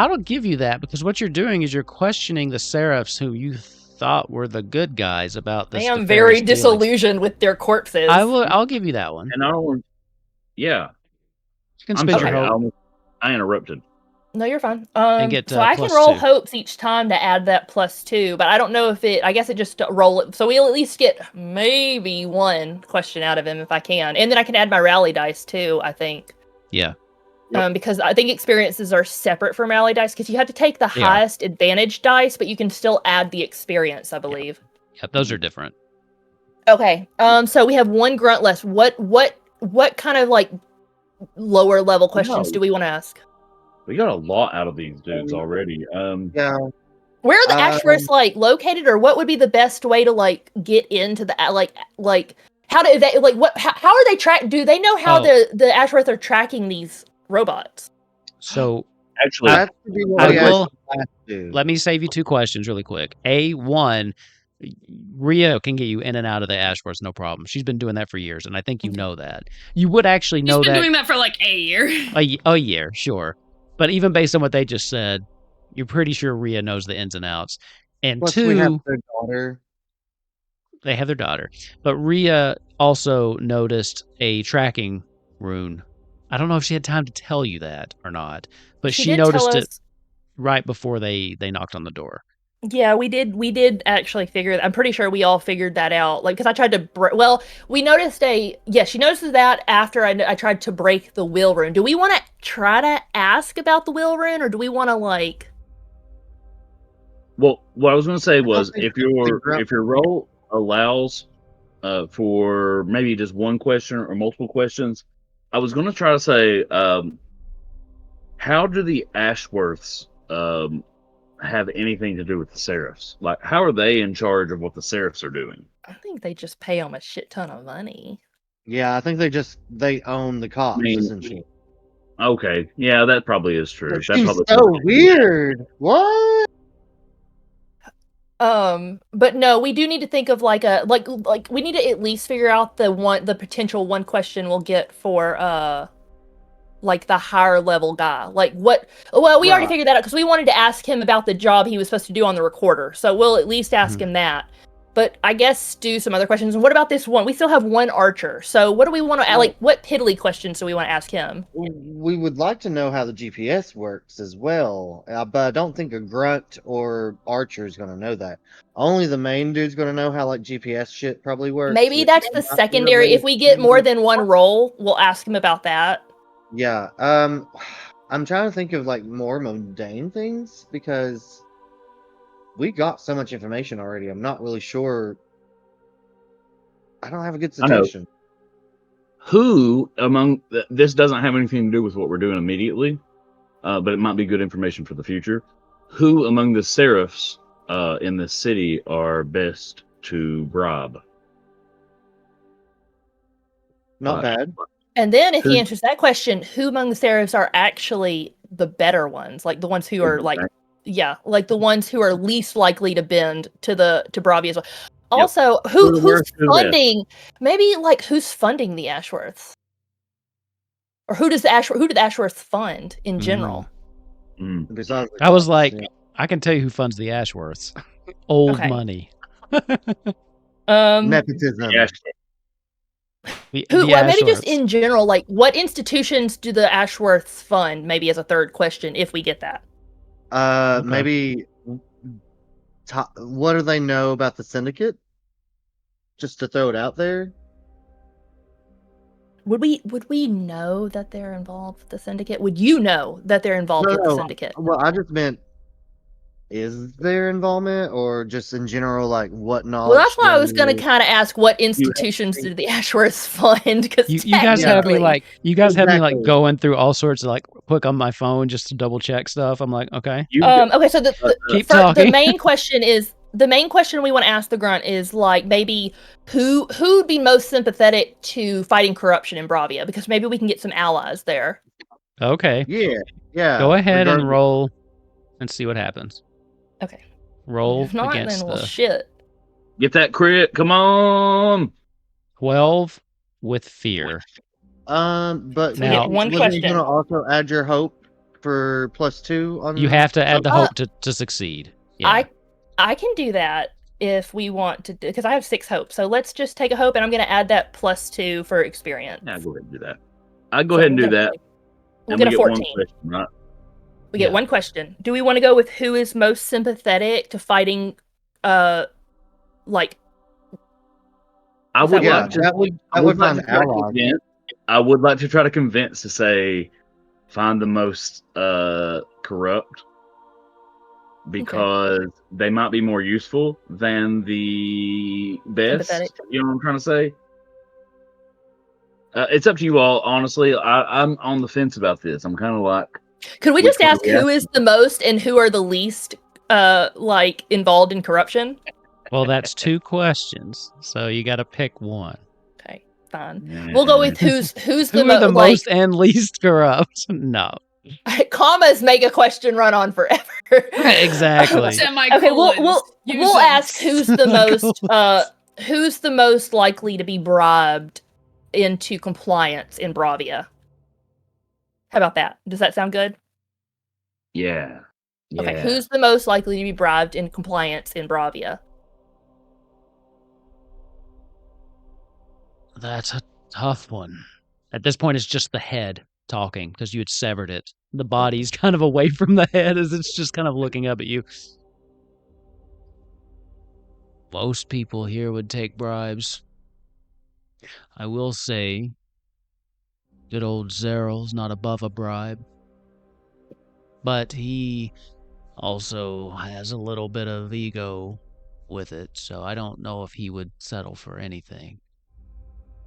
don't give you that because what you're doing is you're questioning the Seraphs who you thought were the good guys about this. I am very nefarious dealings. disillusioned with their corpses. I'll give you that one. And I don't. Yeah, You can I'm spend sorry. your hope. I interrupted. No, you're fine. get, So I can plus roll 2. hopes each time to add that +2, but I don't know if it. I guess it just roll it. So we'll at least get maybe one question out of him if I can, and then I can add my rally dice too. I think. Yeah. Because I think experiences are separate from rally dice because you have to take the They are. highest advantage dice, but you can still add the experience. I believe. Yeah, those are different. Okay. So we have one grunt less. What kind of like lower level questions do we want to ask? We got a lot out of these dudes already. Yeah. Where are the Ashworths like located, or what would be the best way to like get into the like how do they like what how are they track? Do they know how the Ashworth are tracking these robots? So actually, That should be what I we will- actually have to do. let me save you 2 questions really quick. A1, Ria can get you in and out of the Ashworths, no problem. She's been doing that for years, and I think you know that. You would actually He's know been that doing that for like a year. a year, sure. But even based on what they just said, you're pretty sure Ria knows the ins and outs. And Plus, 2, we have their daughter. they have their daughter. But Ria also noticed a tracking rune. I don't know if she had time to tell you that or not, but she did noticed tell it us- right before they knocked on the door. Yeah, we did actually figure. I'm pretty sure we all figured that out. Like, because I tried to. We noticed she notices that after I tried to break the will rune. Do we want to try to ask about the will rune, or do we want to like? well, what I was going to say was think if your figure out- role allows for maybe just one question or multiple questions, I was going to try to say, how do the Ashworths have anything to do with the Seraphs? Like, how are they in charge of what the Seraphs are doing? I think they just pay them a shit ton of money. Yeah, I think they own the cops I mean, essentially. Okay, yeah, that probably is true. That She's probably so weird. What? But no, we do need to think of like a like we need to at least figure out the potential one question we'll get for like the higher level guy. Like what? Well, we already Right. figured that out because we wanted to ask him about the job he was supposed to do on the recorder. So we'll at least ask him that. But I guess do some other questions. And what about this one? We still have one archer. So what do we want to like? What piddly questions do we want to ask him? We would like to know how the GPS works as well, but I don't think a grunt or archer is going to know that. Only the main dude's going to know how like GPS shit probably works. Maybe which that's is the not secondary. really- If we get more than one role, we'll ask him about that. Yeah. I'm trying to think of like more mundane things because we got so much information already. I'm not really sure. I don't have a good I know. suggestion. Who among this doesn't have anything to do with what we're doing immediately, but it might be good information for the future. Who among the Seraphs in this city are best to bribe? Not bad. And then if he Who- answers that question, who among the Seraphs are actually the better ones? Like the ones who are like, yeah, like the ones who are least likely to bend to Bravi as well. Also, Who the who's worst, who the best? funding? Maybe like who's funding the Ashworths, or who did the Ashworths fund in general? Mm. Besides the I was cops, like, yeah. I can tell you who funds the Ashworths. Old Okay. money. Nepotism. Yeah, Maybe just Ashworths. in general, like what institutions do the Ashworths fund? Maybe as a third question, if we get that. Okay. Maybe. What do they know about the syndicate? Just to throw it out there. Would we know that they're involved with the syndicate? Would you know that they're involved with the No. syndicate? Well, I just meant, is there involvement or just in general, like what knowledge? Well, that's why I was do going to they- kind of ask what institutions did the Ashworths fund? Because You guys have me like Exactly. going through all sorts of like quick on my phone just to double check stuff. I'm like, okay. You okay, so Keep the talking. main question is the main question we want to ask the grunt is like maybe who would be most sympathetic to fighting corruption in Bravia, because maybe we can get some allies there. Okay. Yeah. Go ahead and regardless. roll and see what happens. Okay. Roll If not, against then well the shit. Get that crit. Come on. 12 with fear. But We Now- get one wasn't you question. gonna also add your hope for +2 on? You have to add the Uh, hope to succeed. Yeah. I can do that if we want to, because I have 6 hope. So let's just take a hope, and I'm going to add that +2 for experience. Yeah, go ahead and do that. I'll go So ahead and we'll do get a- that. We'll and get a we one 14. question, right? We get Yeah. one question. Do we want to go with who is most sympathetic to fighting, like, I Is would that Yeah, like to. that would like find to try to allies. convince- I would like to try to convince to say, find the most corrupt, because they might be more useful than the best. Sympathetic. You know what I'm trying to say? It's up to you all. Honestly, I'm on the fence about this. I'm kind of like, could we Which just one ask do we who is the most and who are the least, like, involved in corruption? Well, that's 2 questions, so you got to pick one. Okay, fine. We'll go with who's Who the, are the like, most and least corrupt? No. commas make a question run on forever. Exactly. Okay, we'll ask who's the most who's the most likely to be bribed into compliance in Bravia. How about that? Does that sound good? yeah. Okay, Yeah. who's the most likely to be bribed in compliance in Bravia? That's a tough one. At this point, it's just the head talking because you had severed it. The body's kind of away from the head as it's just kind of looking up at you. Most people here would take bribes. I will say, good old Zeryl's not above a bribe. But he also has a little bit of ego with it, so I don't know if he would settle for anything.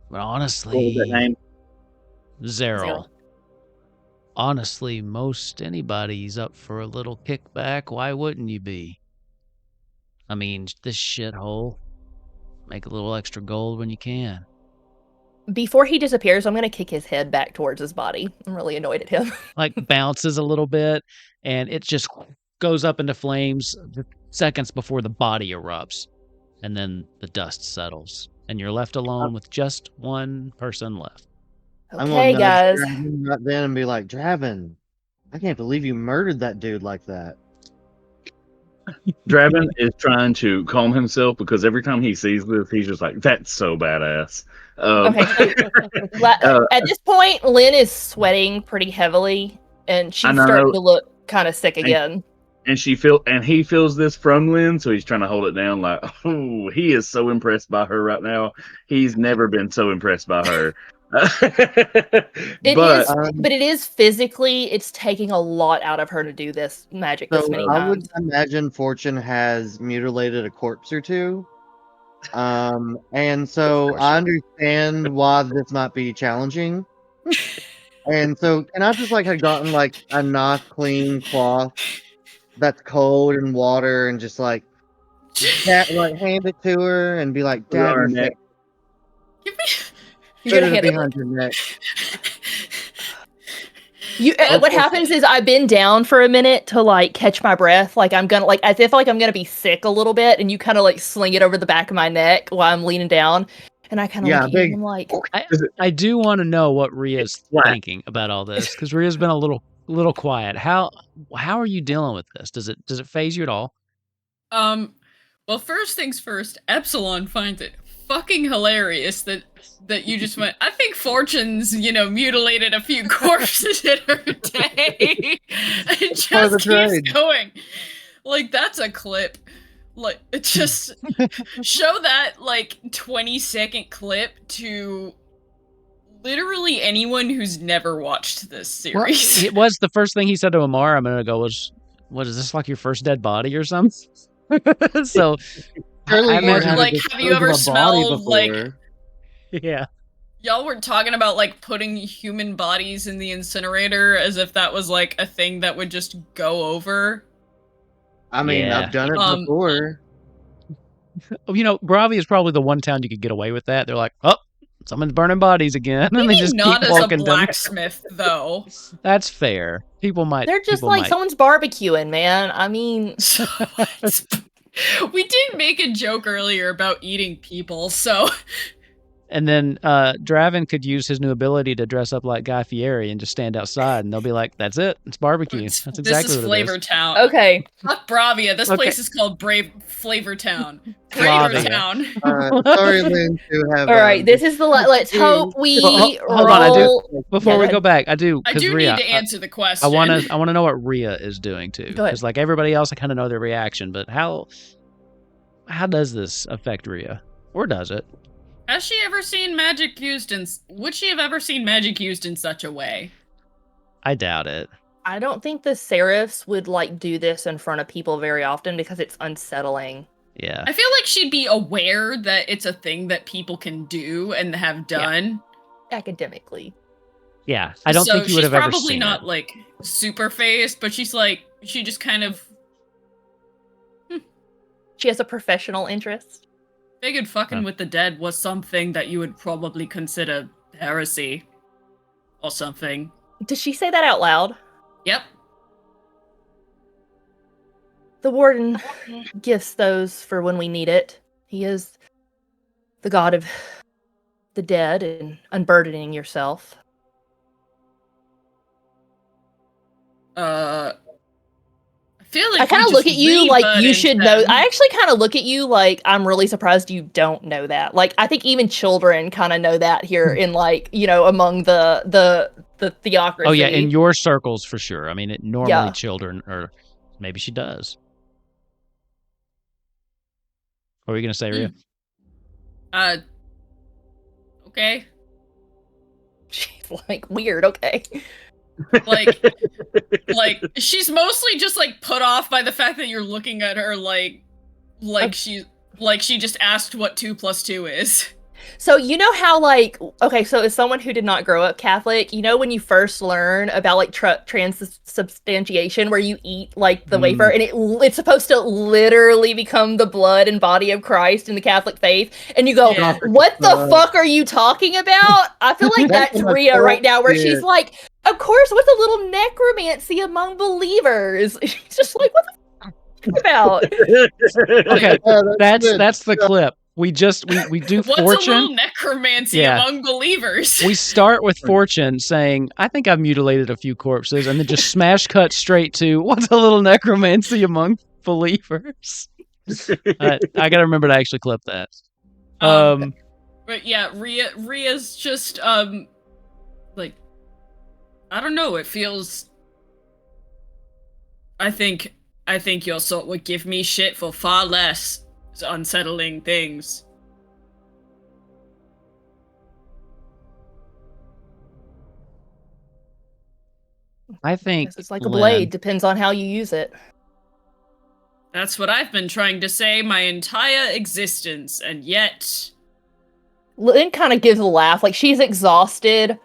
But honestly, What was that name? Zeryl. Honestly, most anybody's up for a little kickback. Why wouldn't you be? I mean, this shithole. Make a little extra gold when you can. Before he disappears, I'm gonna kick his head back towards his body. I'm really annoyed at him. Like bounces a little bit, and it just goes up into flames seconds before the body erupts. And then the dust settles. And you're left alone with just one person left. I'm Okay, gonna guys. nudge Draven right then and be like, Draven, I can't believe you murdered that dude like that. Draven is trying to calm himself because every time he sees this, he's just like, "That's so badass." Okay, at this point, Lynn is sweating pretty heavily, and she's I know. starting to look kind of sick again. and he feels this from Lynn, so he's trying to hold it down. Like, oh, he is so impressed by her right now. He's never been so impressed by her. But Um, it is physically, it's taking a lot out of her to do this magic this So many I would times. imagine Fortune has mutilated a corpse or two. And so I understand why this might be challenging. And so can I just like have gotten like a nice clean cloth that's cold and water and just like hand it to her and be like, Put it on Dad, her you neck. Give me. You're put gonna it hand it. behind your neck. What happens is I bend down for a minute to like catch my breath, like I'm gonna like as if like I'm gonna be sick a little bit, and you kind of like sling it over the back of my neck while I'm leaning down, and I kind of Yeah, look at you big- and I'm like, I do want to know what Ria's flat. thinking about all this because Ria's been a little quiet. How are you dealing with this? Does it phase you at all? Well, first things first, Epsilon finds it fucking hilarious that you just went, I think Fortune's, mutilated a few corpses in her day. And part of the just keeps trade. going. Like, that's a clip. Like, just show that, 20-second clip to literally anyone who's never watched this Well, series. it was the first thing he said to Amara a minute ago was, "What is this, like your first dead body or something?" So Surely I you imagine- had Like, to have you dispose of ever a body smelled, like- before. yeah. Y'all were talking about, putting human bodies in the incinerator as if that was, a thing that would just go over. I mean, Yeah. I've done it Um, before. Bravi is probably the one town you could get away with that. They're like, oh, someone's burning bodies again, and they Maybe just not keep as a walking down. blacksmith, though. That's fair. People might. They're just people like might. someone's barbecuing, man. I mean, So we did make a joke earlier about eating people, so And then Draven could use his new ability to dress up like Guy Fieri and just stand outside, and they'll be like, "That's it. It's barbecue. That's exactly this is what Flavor it is." Town. okay. Fuck Bravia. This Okay. place is called Flavor Town. Bravia. Flavor Town. Sorry, Lynn, to have. All right. This is the. Let's hope we Hold on, I do- roll. Before Yeah, we go go back, I do. I 'cause do Rhea, need to answer the question. I want to know what Rhea is doing too, Go ahead. because like everybody else, I kind of know their reaction, but how does this affect Rhea, or does it? Has she ever seen magic used in? Would she have ever seen magic used in such a way? I doubt it. I don't think the Seraphs would like do this in front of people very often because it's unsettling. Yeah. I feel like she'd be aware that it's a thing that people can do and have done. Academically. Yeah. I don't think you would have ever She's probably seen not it. like super faced, but she's like she just kind of She has a professional interest. figured fucking Huh. with the dead was something that you would probably consider heresy or something. Did she say that out loud? Yep. The warden gifts those for when we need it. He is the god of the dead and unburdening yourself. I feel like I kind we of look just at you like you rebutted should know. them. I actually kind of look at you like I'm really surprised you don't know that. Like I think even children kind of know that here in like among the theocracy. Oh yeah, in your circles for sure. I mean, normally Yeah. children, or maybe she does. What were you gonna say, Rhea? Okay. She's like weird. Okay. Like she's mostly just like put off by the fact that you're looking at her like she just asked what 2 + 2 is. So you know how so as someone who did not grow up Catholic, when you first learn about like transubstantiation, where you eat like the wafer and it's supposed to literally become the blood and body of Christ in the Catholic faith, and you go, Yeah. "What the fuck are you talking about?" I feel like That's that's what I Rhea right now, where thought, she's yeah. like, "Of course, what's a little necromancy among believers?" She's just like, "What the fuck are you talking about?" Okay, Yeah, that's the clip. We do What's a fortune. little necromancy Yeah. among believers? We start with fortune saying, "I think I've mutilated a few corpses," and then just smash cut straight to what's a little necromancy among believers. I gotta remember to actually clip that. But yeah, Rhea's just like I don't know, it feels I think your sort would give me shit for far less unsettling things. I think It's like a Lynn- blade, depends on how you use it. That's what I've been trying to say my entire existence, and yet Lynn kind of gives a laugh, like she's exhausted,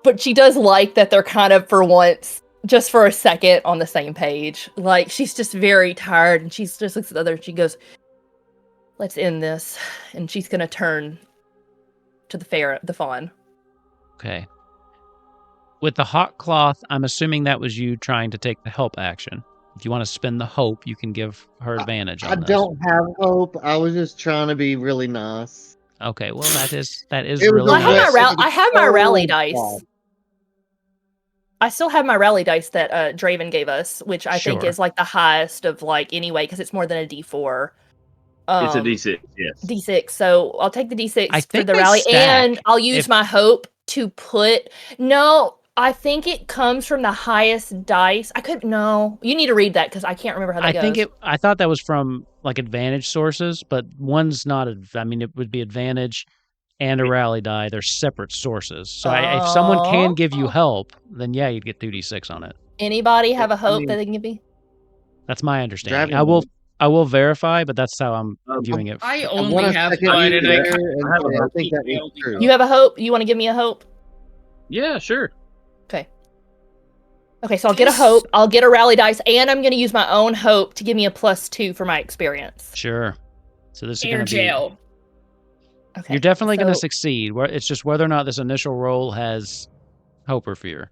but she does like that they're kind of for once, just for a second, on the same page. Like she's just very tired, and she's just looks at the other. And she goes, "Let's end this," and she's gonna turn to the fawn. Okay. With the hot cloth, I'm assuming that was you trying to take the help action. If you want to spend the hope, you can give her advantage on I this. don't have hope. I was just trying to be really nice. Okay, well that is It was really Well, I have nice. I have my rally so dice. bad. I still have my rally dice that Draven gave us, which I think Sure. is like the highest of like anyway, because it's more than a D4. It's a D6, yes. D6. So I'll take the D6 I for think the they rally, stack. and I'll use If- my hope to put. No, I think it comes from the highest dice. You need to read that because I can't remember how that goes. I thought that was from like advantage sources, but one's not. I mean, it would be advantage and a rally die. They're separate sources. So if someone can give you help, then yeah, you'd get 2d6 on it. Anybody have a hope mean- that they can give me? That's my understanding. Draven- I will verify, but that's how I'm Um, viewing it. I I only wanna have second one, you and I there kind and have say a I think that is detailed true. You have a hope? You want to give me a hope? Yeah, sure. Okay. Okay, so I'll get a hope, I'll get a rally dice, and I'm going to use my own hope to give me a +2 for my experience. Sure. So this is Air going to jail. be... Okay. You're definitely going to so- succeed. It's just whether or not this initial roll has hope or fear.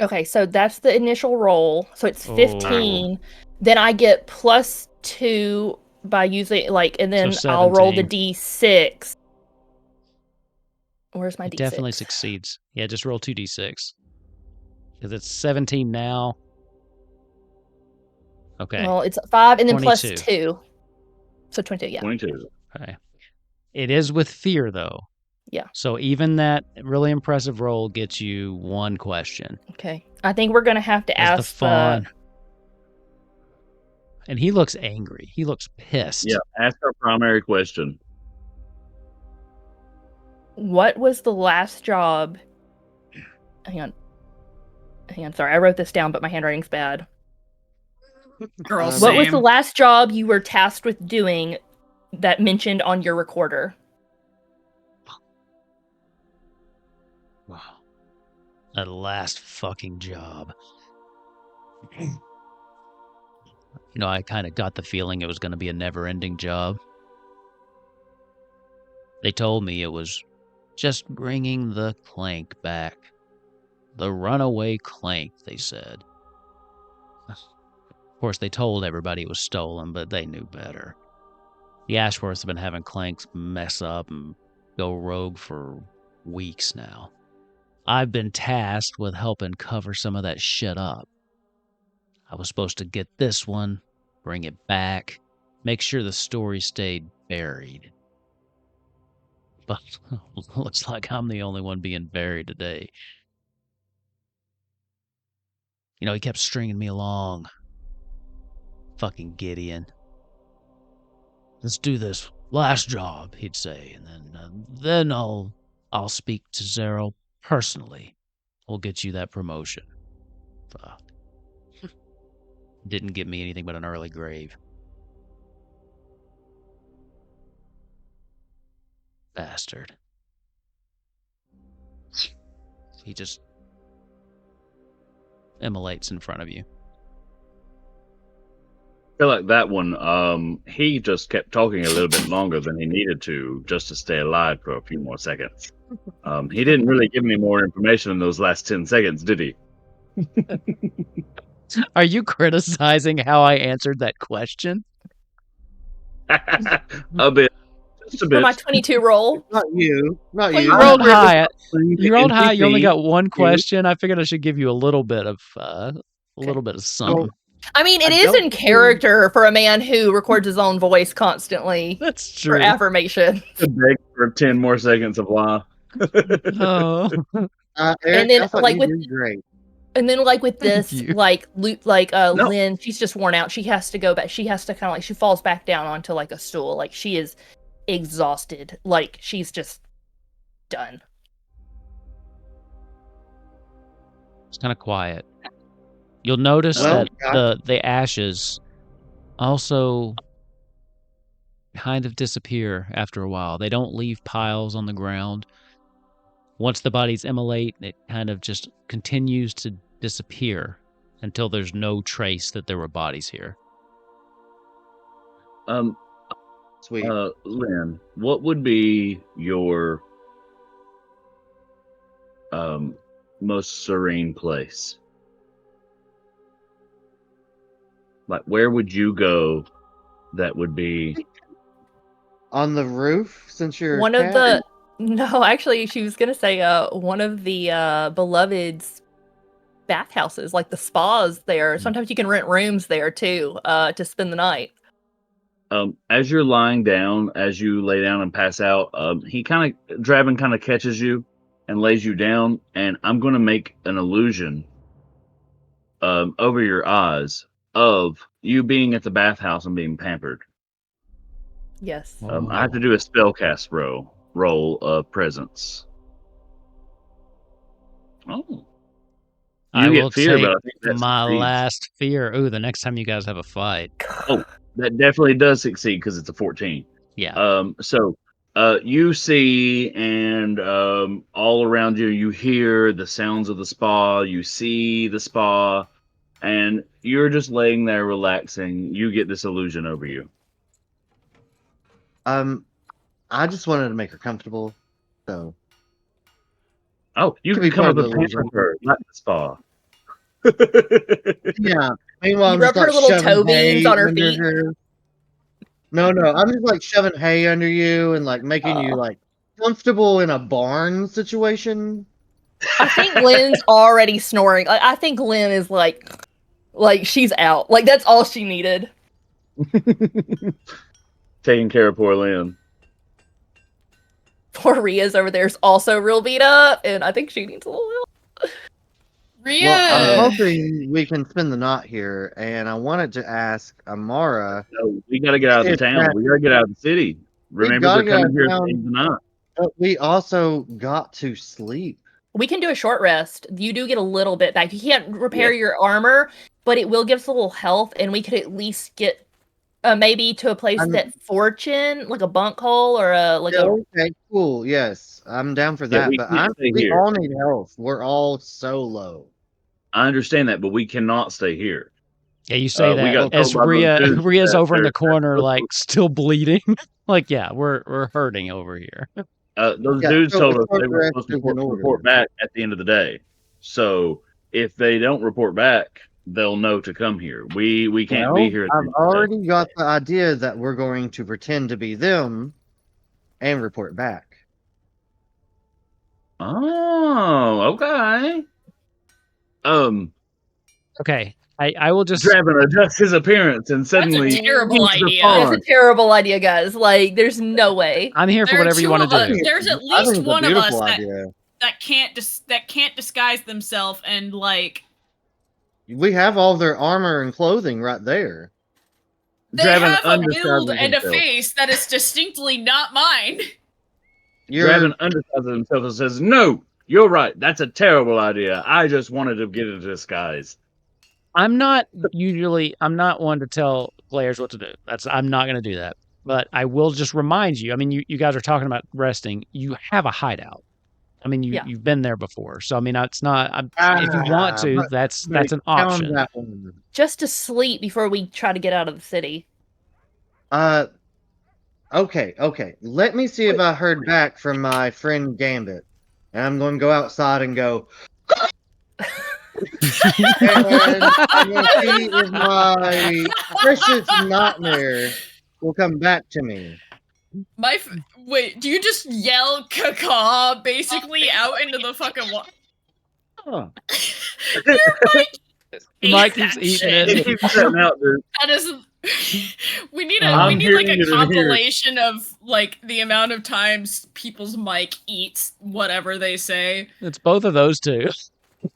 Okay, so that's the initial roll. So it's Oh. 15. Then I get +2 by using, like, and then So I'll roll the 17. D6. Where's my It D6? definitely succeeds. Yeah, just roll 2d6. Because it's 17 now. Okay. Well, it's 5 and then 22. +2. So 22, yeah. 22. Okay. It is with fear, though. Yeah. So even that really impressive roll gets you one question. Okay. I think we're going to have to As the ask fawn... And he looks angry. He looks pissed. Yeah, ask our primary question. what was the last job? Hang on, sorry, I wrote this down, but my handwriting's bad. Girl, What What was the same. last job you were tasked with doing that mentioned on your recorder? Wow. That last fucking job. You know, I kind of got the feeling it was going to be a never-ending job. They told me it was just bringing the clank back. The runaway clank, they said. Of course, they told everybody it was stolen, but they knew better. The Ashworths have been having clanks mess up and go rogue for weeks now. I've been tasked with helping cover some of that shit up. I was supposed to get this one, bring it back, make sure the story stayed buried. But looks like I'm the only one being buried today. You know, he kept stringing me along. Fucking Gideon. Let's do this last job, he'd say, and then I'll speak to Zero personally. We'll get you that promotion. Fuck. Didn't get me anything but an early grave. Bastard. He just immolates in front of you. I feel like that one, he just kept talking a little bit longer than he needed to just to stay alive for a few more seconds. He didn't really give me more information in those last 10 seconds, did he? Are you criticizing how I answered that question? A bit. Just a For bit. my 22 roll. Not you. Not Well, you. you rolled high. The You rolled high. You only NPC got one question. I figured I should give you a little bit of something. I mean, it I is don't in character for a man who records his own voice constantly That's for true. affirmation. to beg for 10 more seconds of laugh. Oh, Eric, And then, I thought like, you with- did great. And then, like with Thank this, you. No. Lynn, she's just worn out. She has to go back. She has to kind of like she falls back down onto like a stool. Like she is exhausted. Like she's just done. it's kind of quiet. You'll notice Well, that the ashes also kind of disappear after a while. They don't leave piles on the ground. Once the bodies immolate, it kind of just continues to disappear until there's no trace that there were bodies here. Sweet. Lynn, what would be your most serene place? Like, where would you go that would be... On the roof, since you're One of the no, actually, she was gonna say one of the beloved's bathhouses, like the spas there. Sometimes you can rent rooms there too to spend the night. As you're lying down, as you lay down and pass out, Draven kind of catches you and lays you down, and I'm going to make an illusion over your eyes of you being at the bathhouse and being pampered. Yes. I have to do a spellcast roll of presence. Oh. I You will get fear, take but I think that's my last fear. Ooh, the next time you guys have a fight. That definitely does succeed because it's a 14. Yeah. So You see, and all around you, you hear the sounds of the spa. You see the spa, and you're just laying there relaxing. You get this illusion over you. I just wanted to make her comfortable, so Oh, you Could can be come part up of a the pamper illusion. her, not the spa. yeah. Meanwhile, You I'm rub just her like little toe shoving beans hay on her under feet. her. No, I'm just like shoving hay under you and like making you Oh. like comfortable in a barn situation. I think Lynn's already snoring. I think Lynn is like she's out. Like that's all she needed. Taking care of poor Lynn. Poor Ria's over there is also real beat up, and I think she needs a little help. Rhea. Well, I'm hoping we can spend the night here, and I wanted to ask Amara. No, we got to get out of the If town. that- We got to get out of the city. Remember, gotta they're get out coming of here at town. the end of the night. But we also got to sleep. We can do a short rest. You do get a little bit back. You can't repair your armor, but it will give us a little health, and we could at least get maybe to a place that Fortune, like a bunk hole or a like a. Okay, cool. Yes, I'm down for Yeah, that. we But can't stay we here. all need health. We're all so low. I understand that, but we cannot stay here. Yeah, you say we that got as told by those dudes Rhea's that over in the they're corner, supposed like to- still bleeding. Like, yeah, we're hurting over here. those Yeah, dudes so told a us they short were rest supposed to is in order. report back at the end of the day. So if they don't report back, they'll know to come here. We can't be here. At the I've end of the day. already got the idea that we're going to pretend to be them and report back. Oh, okay. Okay, I will just. Draven adjusts his appearance and suddenly terrible he's the idea. fawn. That's a terrible idea, guys. Like, there's no way. I'm here for There are whatever you two want of to us. do. There's at I think least it's a one of us beautiful that, idea. that can't disguise themselves and like We have all their armor and clothing right there. they Draven have a build undersizes and a himself. face that is distinctly not mine. Draven undersizes himself and says, "No, you're right. That's a terrible idea. I just wanted to get into disguise." I'm not one to tell players what to do. I'm not going to do that. But I will just remind you. I mean, you guys are talking about resting. You have a hideout. I mean, you've been there before. So I mean, it's not. If you want to, but- that's Like, an count option. that one. Just to sleep before we try to get out of the city. Okay. Let me see if I heard back from my friend Gambit. And I'm going to go outside and go. And I'm going to see if my precious nightmare will come back to me. Wait, do you just yell caca basically out into the fucking wall? Huh. Mike keeps eating it. It keeps cutting out, dude. That is. We need I'm like hearing a it in here. compilation of like the amount of times people's mic eats whatever they say. It's both of those two.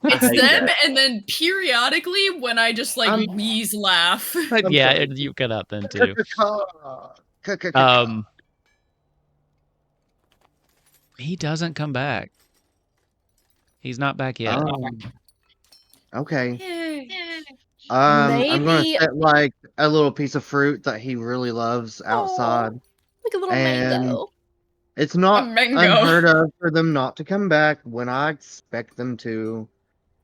It's hate them, that. and then periodically when I just like wheeze laugh. But yeah, sorry. you cut out then too. Um, He doesn't come back. He's not back yet. okay. I'm going Maybe- to set like a little piece of fruit that he really loves outside. Like a little And- mango. It's not A mango. unheard of for them not to come back when I expect them to.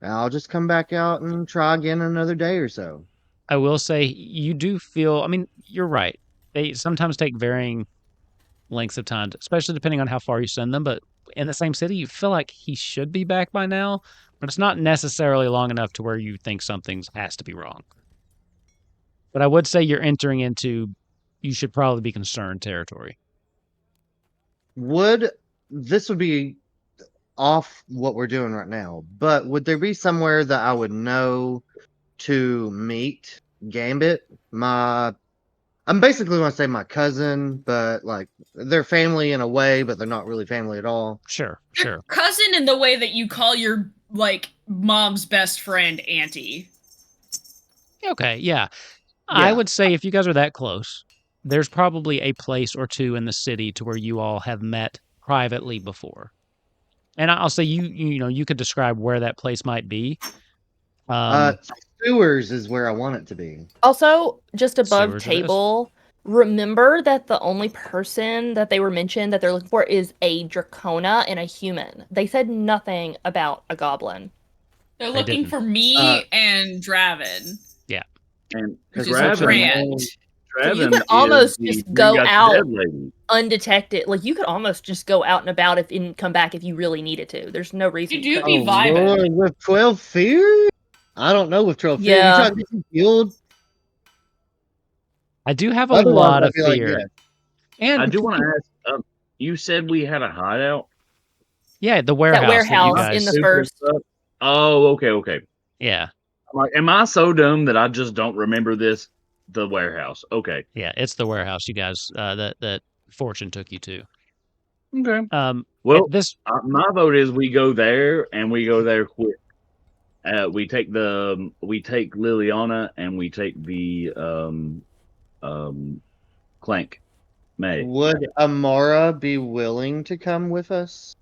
I'll just come back out and try again another day or so. I will say you do feel. I mean, you're right. They sometimes take varying lengths of time, especially depending on how far you send them. But in the same city, you feel like he should be back by now, but it's not necessarily long enough to where you think something has to be wrong. But I would say you're entering into you should probably be concerned territory. This would be off what we're doing right now, but would there be somewhere that I would know to meet Gambit? I'm basically going to say my cousin, but like they're family in a way, but they're not really family at all. Sure. Cousin in the way that you call your like mom's best friend auntie. Okay, yeah. I Yeah. would say if you guys are that close, there's probably a place or two in the city to where you all have met privately before. And I'll say you could describe where that place might be. Sewers is where I want it to be. Also, just above Sewers it is. table, remember that the only person that they were mentioned that they're looking for is a Dracona and a human. They said nothing about a goblin. They're They looking didn't. for me and Draven, And which is Draven- grand. So you Draven could almost is the just go Green Guy's out dead lady. undetected. Like, you could almost just go out and about and come back if you really needed to. There's no reason. You do couldn't. be vibing. Lord, with 12 fear? I don't know with 12 fear. You Yeah. trying to get me healed? I do have a Otherwise, lot I'd of be like, fear. yeah. And I do want to ask. You said we had a hideout. yeah, the warehouse. that you warehouse guys, in the Super first. stuff? Oh, okay. yeah, I'm like, am I so dumb that I just don't remember this? The warehouse. Okay. yeah, it's the warehouse you guys that Fortune took you to. Okay. Um, Well, this my vote is we go there and we go there quick. We take Lilliana and we take the Clank May. Would Amara be willing to come with us?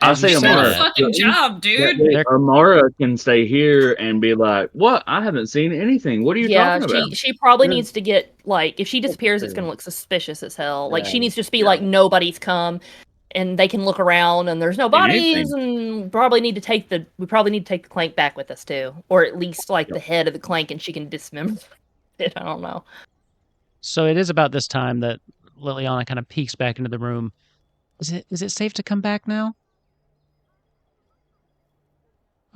I As you say say Amara. Good that, fucking job, dude. They're- Amara can stay here and be like, "What? I haven't seen anything. What are you Yeah, talking about?" she probably Good. needs to get, like, if she disappears, it's true. gonna look suspicious as hell. Like, she Yeah. needs to just be Yeah. like, nobody's come, and they can look around, and there's no bodies, Anything. and we probably need to take the clank back with us too, or at least like the head of the clank, and she can dismember it. I don't know. so it is about this time that Liliana kind of peeks back into the room. Is it safe to come back now?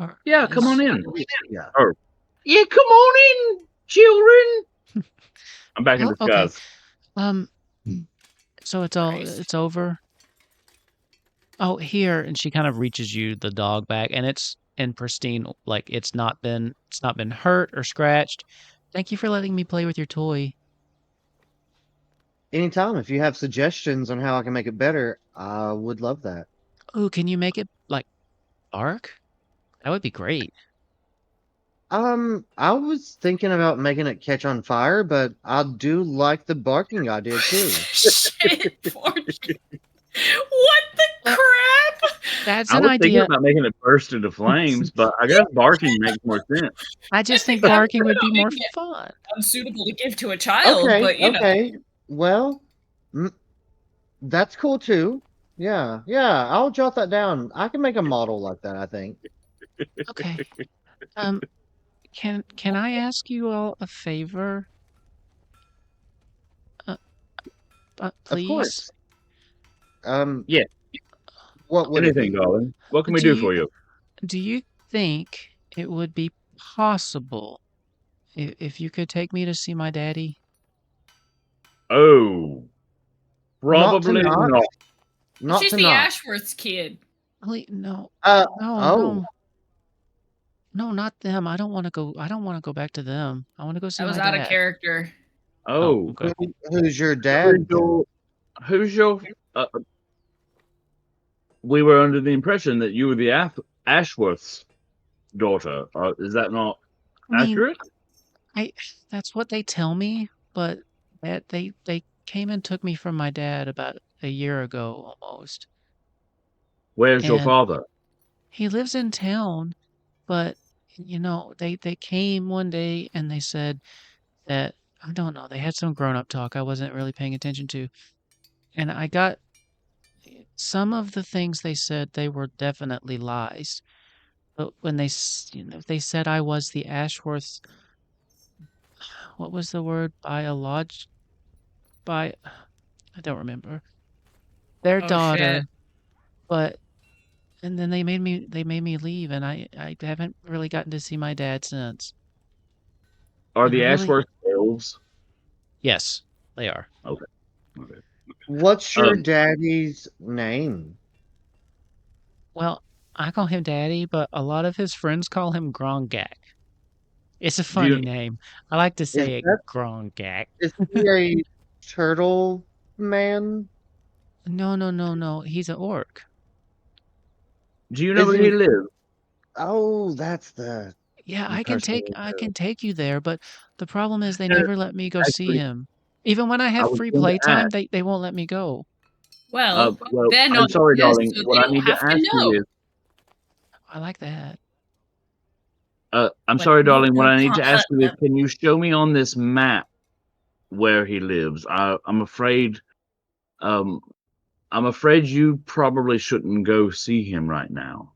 Or Yeah, come on in. Yeah. Yeah, come on in, children. I'm back in Oh, okay. disguise. So it's Christ. over. Oh, here, and she kind of reaches you the dog back, and it's in pristine, like it's not been hurt or scratched. Thank you for letting me play with your toy. Anytime, if you have suggestions on how I can make it better, I would love that. Oh, can you make it like bark? That would be great. I was thinking about making it catch on fire, but I do like the barking idea too. Shit, Fortune. What the crap? That's I an was thinking idea. about making it burst into flames, but I guess barking makes more sense. I just think think that barking would be more Yeah. fun. Unsuitable to give to a child, Okay, but you know. okay. Well, that's cool too. Yeah, I'll jot that down. I can make a model like that, I think. Okay. Can I ask you all a favor? Please. Of course. Yeah. What would it be? Anything, darling. What can we Do do you- for you? Do you think it would be possible if you could take me to see my daddy? Oh, Not probably tonight. not. Not She's the tonight. Ashworth's kid. No, Oh. no, not them. I don't want to go. I don't want to go back to them. I want to go see That was my out dad. of character. Oh, okay. Who's your dad? then? who's your? We were under the impression that you were the Ashworth's daughter. Is that not I mean, accurate? that's what they tell me, but that they came and took me from my dad about a year ago almost. Where's your and- father? He lives in town, but they came one day and they said that I don't know, they had some grown-up talk I wasn't really paying attention to. And I got some of the things they said, they were definitely lies. But when they said I was the Ashworth, what was the word? I don't remember. Their Oh, daughter, shit. but and then they made me leave, and I haven't really gotten to see my dad since. Are and the I really- Ashworth elves? Yes, they are. Okay. What's your Um, daddy's name? Well, I call him Daddy, but a lot of his friends call him Grongak. It's a Do you- funny name. I like to say it, that- Grongak. Is he a turtle man? No. He's an orc. Do you know Is where he- he lives? Oh, that's the. Yeah, You I can personally take you there, but the problem is they Yeah, never let me go see actually, him. Even when I have was free going to playtime, ask. they won't let me go. Well, Well, then I'm on sorry, this, darling. so What they I don't need to have to ask know. you is, I like that. I'm Like, sorry, darling. What you I need to can't ask hurt you is, them. can you show me on this map where he lives. I'm afraid you probably shouldn't go see him right now.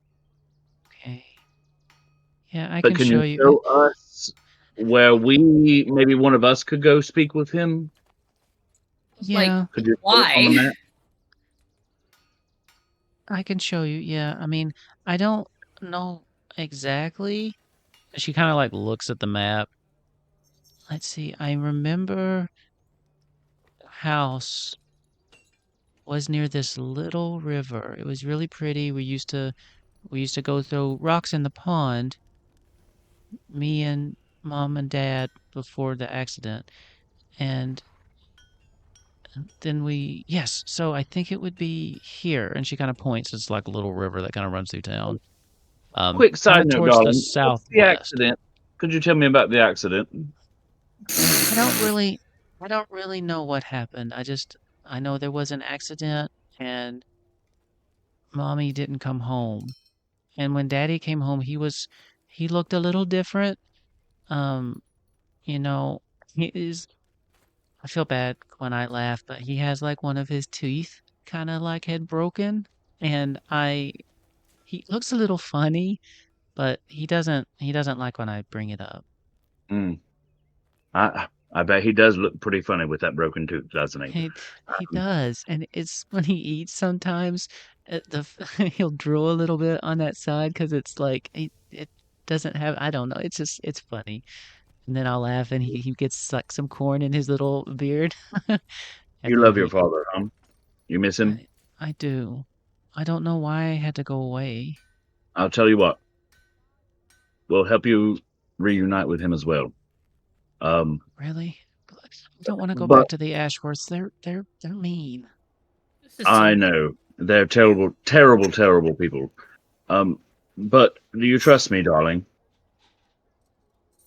Okay. Yeah, I But can can show you you. show us where maybe one of us could go speak with him? Yeah, Could you show us on the Why? map? I can show you. Yeah, I mean, I don't know exactly. She kind of like looks at the map. Let's see. I remember the house was near this little river. It was really pretty. We used to go throw rocks in the pond, me and mom and dad before the accident. And then yes, so I think it would be here. And she kind of points. It's like a little river that kind of runs through town. Quick Kind side of note, towards the darling. What's the southwest. accident? Could you tell me about the accident? I don't really know what happened. I know there was an accident and mommy didn't come home. And when daddy came home, he looked a little different. Um, you know, he is, I feel bad when I laugh, but he has like one of his teeth kind of like had broken. And he looks a little funny, but he doesn't like when I bring it up. Mm. I bet he does look pretty funny with that broken tooth, doesn't he? He does, and it's when he eats sometimes, he'll drool a little bit on that side because it's like it doesn't have. I don't know. It's funny, and then I'll laugh, and he gets like some corn in his little beard, and You then love your father, huh? You miss him? I do. I don't know why I had to go away. I'll tell you what. We'll help you reunite with him as well. Really, I don't want to go But back to the Ashworths. They're mean. This is I so- know they're terrible, terrible, terrible people. But do you trust me, darling?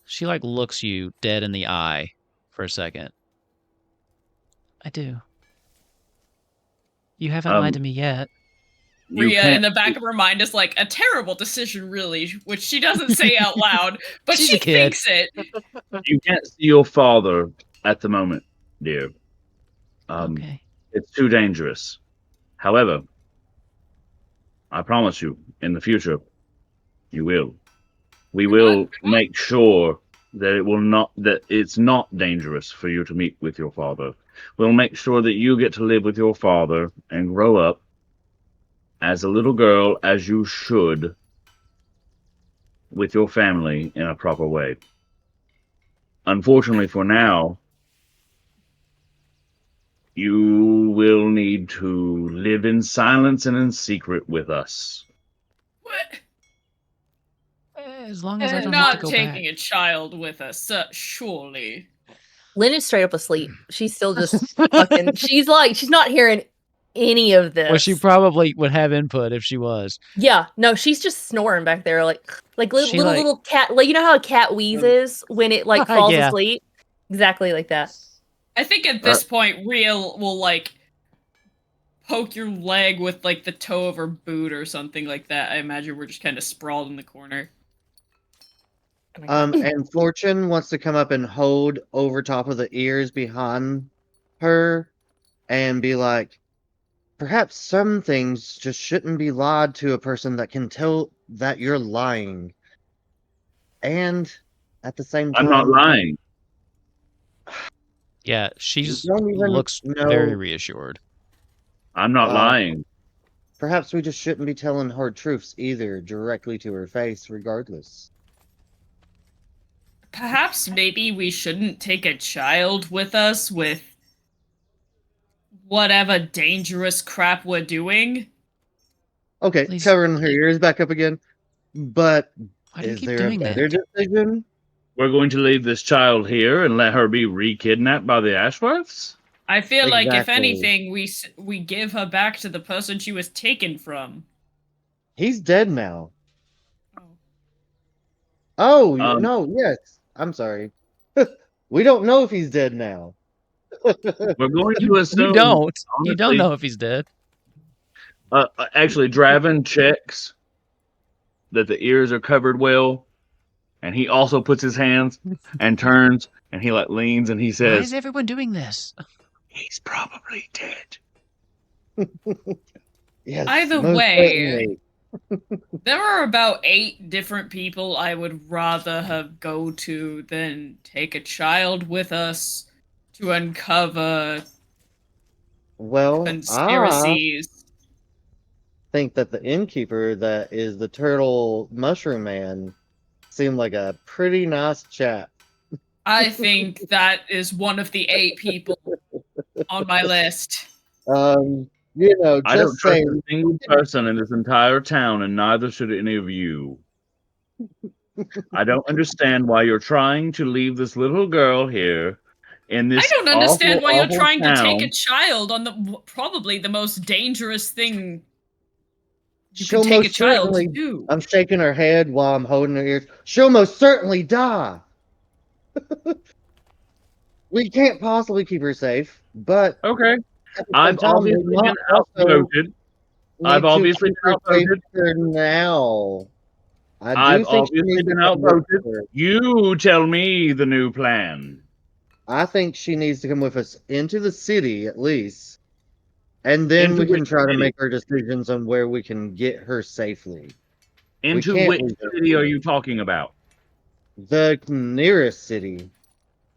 She like looks you dead in the eye for a second. I do. You haven't lied to me yet. You Rhea in can't. the back of her mind is like, a terrible decision, really, which she doesn't say out loud, but She's she a kid. thinks it. You can't see your father at the moment, dear. Okay. It's too dangerous. However, I promise you, in the future, you will. We will make sure that it's not dangerous for you to meet with your father. We'll make sure that you get to live with your father and grow up as a little girl, as you should, with your family in a proper way. Unfortunately for now, you will need to live in silence and in secret with us. What? As long as I don't have to Not go taking back. a child with us, surely. Lynn is straight up asleep. She's still just fucking. She's not hearing any of this. Well, she probably would have input if she was. Yeah, no, she's just snoring back there, like She, little cat. Like, you know how a cat wheezes when it like falls Yeah. asleep, exactly like that. I think at this point, Rhea will like poke your leg with like the toe of her boot or something like that. I imagine we're just kind of sprawled in the corner. And Fortune wants to come up and hold over top of the ears behind her and be like, perhaps some things just shouldn't be lied to a person that can tell that you're lying. And at the same time, I'm not lying. Yeah, she's don't even looks know- very reassured. I'm not lying. perhaps we just shouldn't be telling hard truths either directly to her face, regardless. Perhaps maybe we shouldn't take a child with us with whatever dangerous crap we're doing. Okay, Please- covering her ears back up again. But Why do you is keep there a doing better that? decision? We're going to leave this child here and let her be re-kidnapped by the Ashworths? I feel like if Exactly. anything, we give her back to the person she was taken from. He's dead now. Oh, Um, no, yes. I'm sorry. We don't know if he's dead now. We're going to assume. You don't. You don't honestly, know if he's dead. Actually, Draven checks that the ears are covered well, And he also puts his hands and turns and he like leans and he Why says, is everyone doing this? "He's probably dead." Yes, Either most way, certainly. there are about 8 different people I would rather have go to than take a child with us to uncover Well, I conspiracies. think that the innkeeper that is the turtle mushroom man seemed like a pretty nice chap. I think that is one of the 8 people on my list. I don't Just trust saying. a single person in this entire town, and neither should any of you. I don't understand why you're trying to leave this little girl here in I this don't understand awful, why you're awful trying to take a town. child on the probably the most dangerous thing you She'll could take a most child to certainly. do. I'm shaking her head while I'm holding her ears. She'll most certainly die. We can't possibly keep her safe, but Okay. at the same I've time, we obviously might been also outvoted. I've need to obviously keep been her safe outvoted. for now. I do I've think she obviously needs to been come with outvoted. her. You tell me the new plan. I think she needs to come with us into the city at least, and then Into we which can try to city? make our decisions on where we can get her safely. We Into can't which leave her city are you talking about? the nearest city. And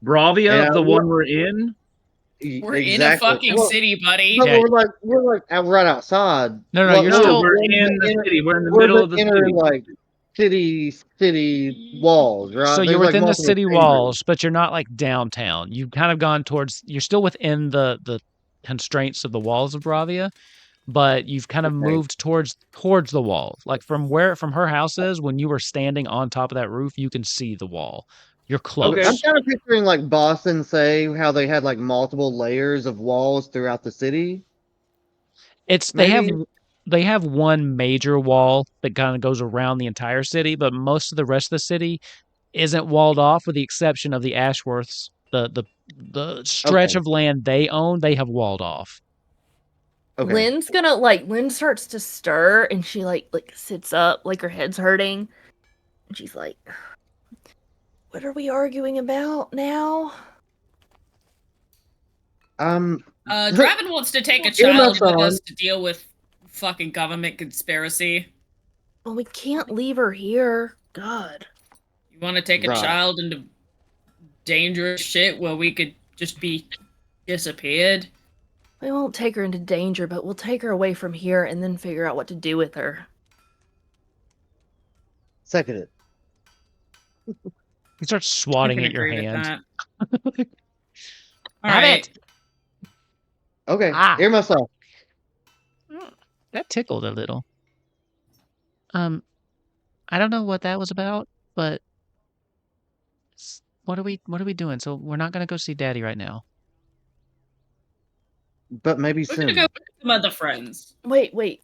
Bravia, I the will, one we're in? We're in a exactly. fucking Well, city, buddy. but Yeah. we're like out right outside. No, you're No, still. we're in the city. We're in the We're middle the of the inner city. like city walls, right? So you're There's like within the multiple city chambers. walls, but you're not like downtown. You've kind of gone towards. You're still within the constraints of the walls of Bravia, but you've kind of Okay. moved towards the wall. Like from her house is, when you were standing on top of that roof, you can see the wall. You're close. Okay. I'm kind of picturing like Boston, say how they had like multiple layers of walls throughout the city. It's Maybe. they have one major wall that kind of goes around the entire city, but most of the rest of the city isn't walled off, with the exception of the Ashworths. The stretch Okay. of land they own, they have walled off. Okay. Lynn's gonna Lynn starts to stir and she like sits up, like her head's hurting. And she's like, "What are we arguing about now?" Draven wants to take a Get my child with son. us to deal with fucking government conspiracy. Well, we can't leave her here. God. You want to take a Right. child into dangerous shit where we could just be disappeared? We won't take her into danger, but we'll take her away from here and then figure out what to do with her. Second it. You start I swatting can at your agree with hand. that. All Have right. it. Okay. Ah. Hear myself. That tickled a little. I don't know what that was about, but what are we doing? So we're not gonna go see Daddy right now. But maybe We're soon. gonna go with some other friends. Wait.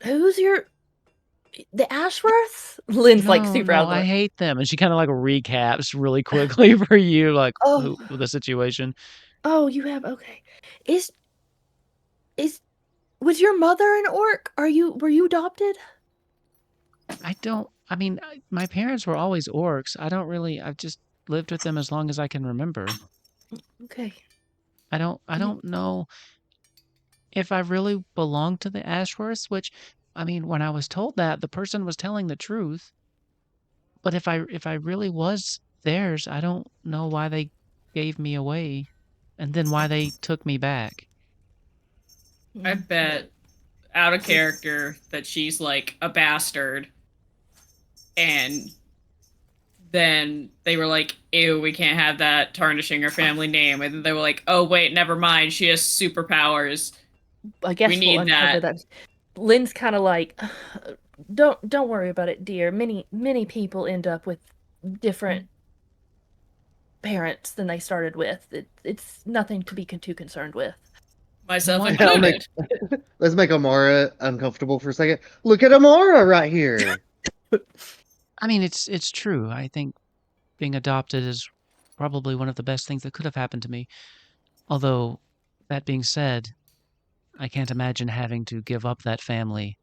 Who's the Ashworths? Lynn's like No, super no, out of I the hate them. And she kind of like recaps really quickly for you, like Oh. the situation. Oh, you have okay. Was your mother an orc? Were you adopted? I mean, my parents were always orcs. I've just lived with them as long as I can remember. Okay. I don't know if I really belong to the Ashworths, which, I mean, when I was told that, the person was telling the truth. But if I really was theirs, I don't know why they gave me away, and then why they took me back. I bet, out of character, that she's like a bastard. And then they were like, ew, we can't have that tarnishing her family name. And then they were like, oh, wait, never mind. She has superpowers. I guess We we'll need uncover that. Lynn's kind of like, don't worry about it, dear. Many people end up with different parents than they started with. It's nothing to be too concerned with. Myself Why- included. Let's make Amara uncomfortable for a second. Look at Amara right here. I mean, it's true. I think being adopted is probably one of the best things that could have happened to me. Although, that being said, I can't imagine having to give up that family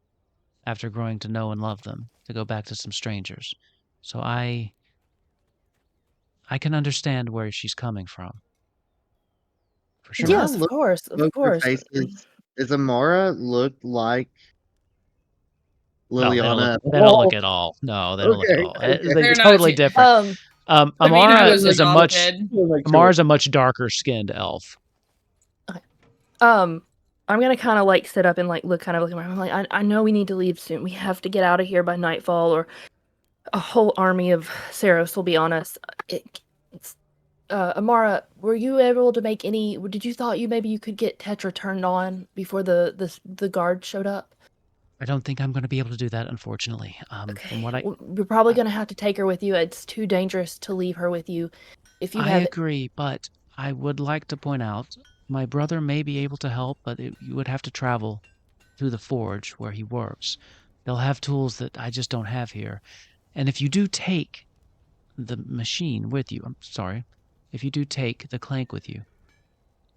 after growing to know and love them to go back to some strangers. So I can understand where she's coming from. For sure. Yes, of course, of Both their course. faces. Does Amara look like No, Lilliana? they don't look at all. No, they don't look at Okay, all. okay. They're They're not totally too- different. Um, Amara was a is a young much kid. Amara's a much darker skinned elf. I'm gonna kind of like sit up and like look around. I'm like, I know we need to leave soon. We have to get out of here by nightfall, or a whole army of Seraphs will be on us. Amara, were you able to make any? Did you thought maybe you could get Tetra turned on before the guard showed up? I don't think I'm going to be able to do that, unfortunately. Okay, From what you're probably gonna have to take her with you. It's too dangerous to leave her with you. If you I have, agree, but I would like to point out my brother may be able to help, but you would have to travel through the forge where he works. They'll have tools that I just don't have here. And if you do take the machine with you, I'm sorry, if you do take the clank with you,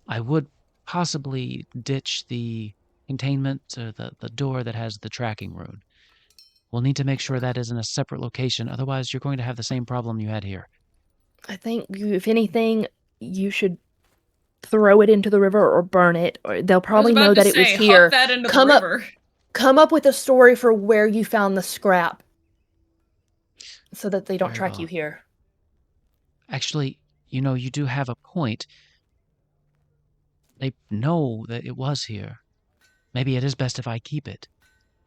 I would possibly ditch the containment, the door that has the tracking rune. We'll need to make sure that is in a separate location, otherwise you're going to have the same problem you had here. I think if anything, you should throw it into the river or burn it, or they'll probably know that it was here. Huck that into Come the up- river. Come up with a story for where you found the scrap, so that they don't Very track well. you here. Actually, you do have a point. They know that it was here. Maybe it is best if I keep it.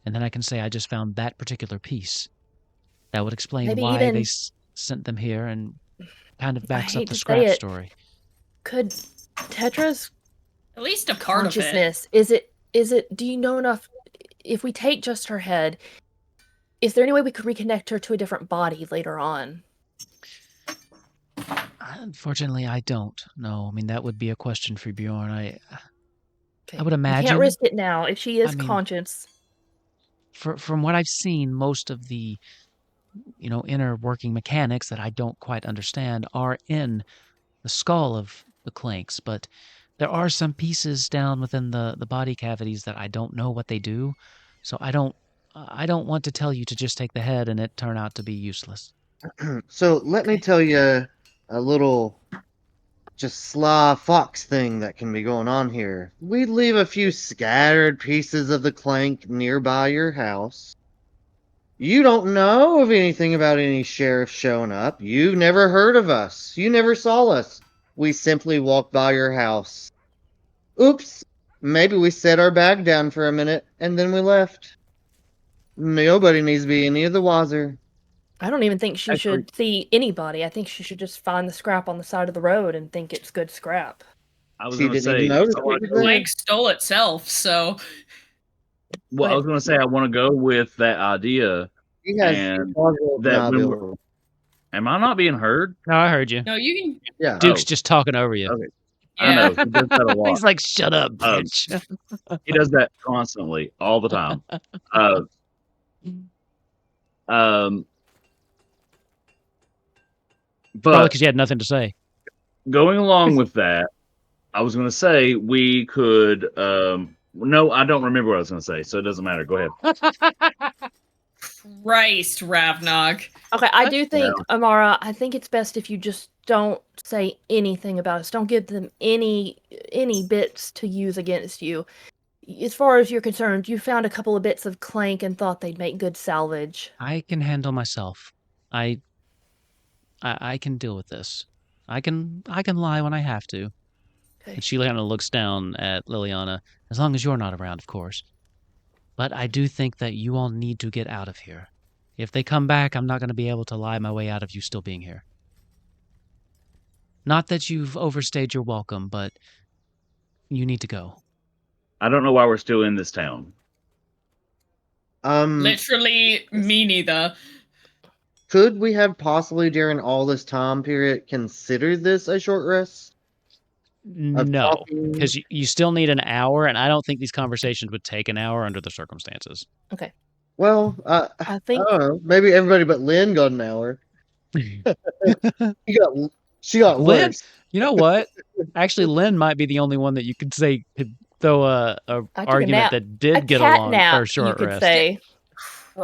And then I can say I just found that particular piece. That would explain Maybe why even- they sent them here and kind of backs up hate the to say scrap it, story. Could Tetra's At least a part of it. consciousness, is it, do you know enough, if we take just her head, is there any way we could reconnect her to a different body later on? Unfortunately, I don't. No, I mean, that would be a question for Bjorn. I would You imagine. can't risk it now. If she is I mean, conscious, From what I've seen, most of the, inner working mechanics that I don't quite understand are in the skull of the clanks, but there are some pieces down within the body cavities that I don't know what they do. So I don't want to tell you to just take the head and it turn out to be useless. So let me tell you a little just sly fox thing that can be going on here. We leave a few scattered pieces of the clank nearby your house. You don't know of anything about any sheriff showing up. You've never heard of us. You never saw us. We simply walked by your house. Oops. Maybe we set our bag down for a minute and then we left. Nobody needs to be any of the wiser. I don't even think she should see anybody. I think she should just find the scrap on the side of the road and think it's good scrap. I was She going to didn't say, even notice so it I was go- there. Plank stole itself, so well, I was going to say I want to go with that idea. He has And plausible that when deniability. Am I not being heard? No, I heard you. no, you can. Yeah. Duke's Oh. just talking over you. Okay. Yeah. I know. He does that a lot. He's like, shut up, bitch. He does that constantly, all the time. Probably But because you had nothing to say. going along with that, I was going to say we could. No, I don't remember what I was going to say, so it doesn't matter. Go ahead. Christ, Ravnog. Okay, I do think, Amara, I think it's best if you just don't say anything about us. Don't give them any bits to use against you. As far as you're concerned, you found a couple of bits of clank and thought they'd make good salvage. I can handle myself. I can deal with this. I can lie when I have to. Okay. And she kind of looks down at Lilliana, as long as you're not around, of course. But I do think that you all need to get out of here. If they come back, I'm not going to be able to lie my way out of you still being here. Not that you've overstayed your welcome, but you need to go. I don't know why we're still in this town. Literally, me neither. Could we have possibly during all this time period considered this a short rest? No, talking- because you still need an hour, and I don't think these conversations would take an hour under the circumstances. Well, I think I don't know. Maybe everybody but Lynn got an hour. She got Lynn? worse. You know what? Actually, Lynn might be the only one that you could say could throw a I took a argument nap. that did a get cat along nap, for a short you could rest. say.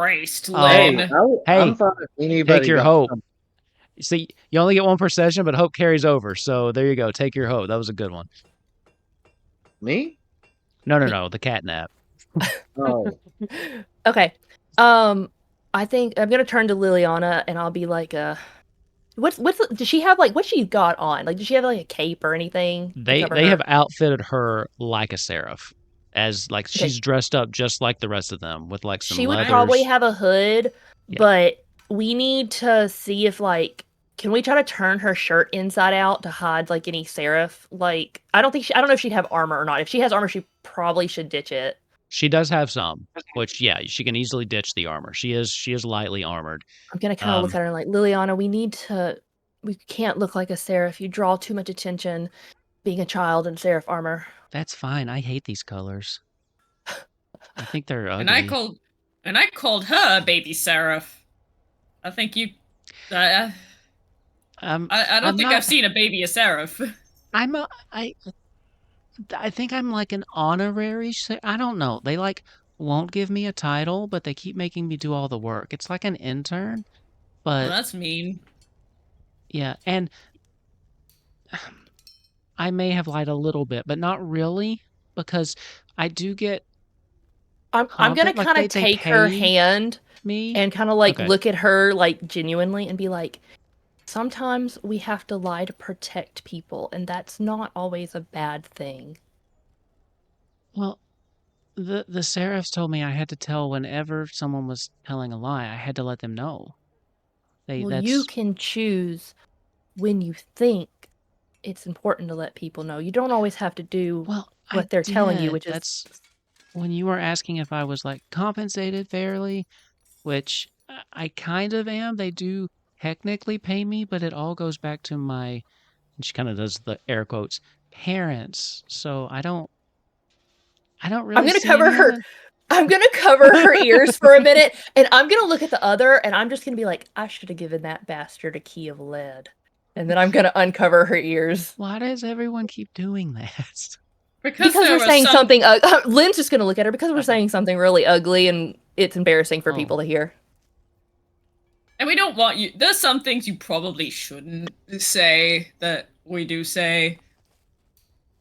Christ, Oh. Lynn. I'm Hey, fine if anybody take your does hope. something. See, you only get one per session, but hope carries over. So there you go. Take your hope. That was a good one. Me? No, the catnap. Oh, Okay. I think I'm gonna turn to Liliana and I'll be like, does she have like what's she got on? Like, does she have like a cape or anything to They cover they her? have outfitted her like a seraph, as like Okay. she's dressed up just like the rest of them with like some She would leathers. probably have a hood, Yeah. but we need to see if like can we try to turn her shirt inside out to hide like any seraph? Like I don't know if she'd have armor or not. If she has armor, she probably should ditch it. She does have some, which yeah, she can easily ditch the armor. She is lightly armored. I'm gonna kind of look at her and like, Liliana, we can't look like a seraph. You draw too much attention being a child in seraph armor. That's fine. I hate these colors. I think they're ugly. And I called her a baby seraph. I think you. I don't think I've seen a baby a seraph. I think I'm like an honorary. I don't know. They like won't give me a title, but they keep making me do all the work. It's like an intern, but Well, that's mean. yeah, and I may have lied a little bit, but not really, because I do get. I'm gonna Like, kind they of take her pay hand me and kind of like Okay. look at her like genuinely and be like, sometimes we have to lie to protect people, and that's not always a bad thing. Well, the Seraphs told me I had to tell whenever someone was telling a lie. I had to let them know. You can choose when you think it's important to let people know. You don't always have to do what they're telling you, which is when you were asking if I was like compensated fairly, which I kind of am. They do technically pay me, but it all goes back to my, and she kind of does the air quotes, parents. So I don't really I'm gonna see cover any her. of it. I'm gonna cover her ears for a minute, and I'm gonna look at the other, and I'm just gonna be like, I should have given that bastard a key of lead, and then I'm gonna uncover her ears. Why does everyone keep doing that? Because we're saying something. Lynn's just gonna look at her because we're saying something really ugly, and it's embarrassing for people to hear. And we don't want you. There's some things you probably shouldn't say that we do say.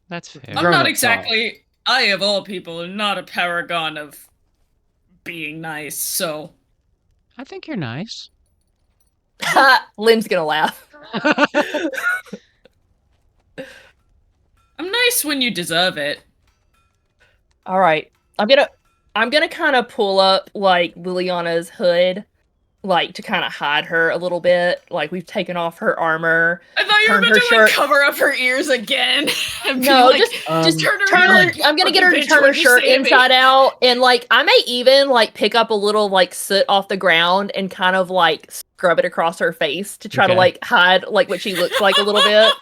That's fair. I'm not exactly. I, of all people, am not a paragon of being nice, so. I think you're nice. Lynn's gonna laugh. I'm nice when you deserve it. All right, I'm gonna kind of pull up like Liliana's hood, like to kind of hide her a little bit. Like we've taken off her armor. I thought you were going to like cover up her ears again. No, like, just turn her. like, I'm gonna get her to turn her shirt inside out, and like I may even like pick up a little like soot off the ground and kind of like scrub it across her face to try to like hide like what she looks like a little bit.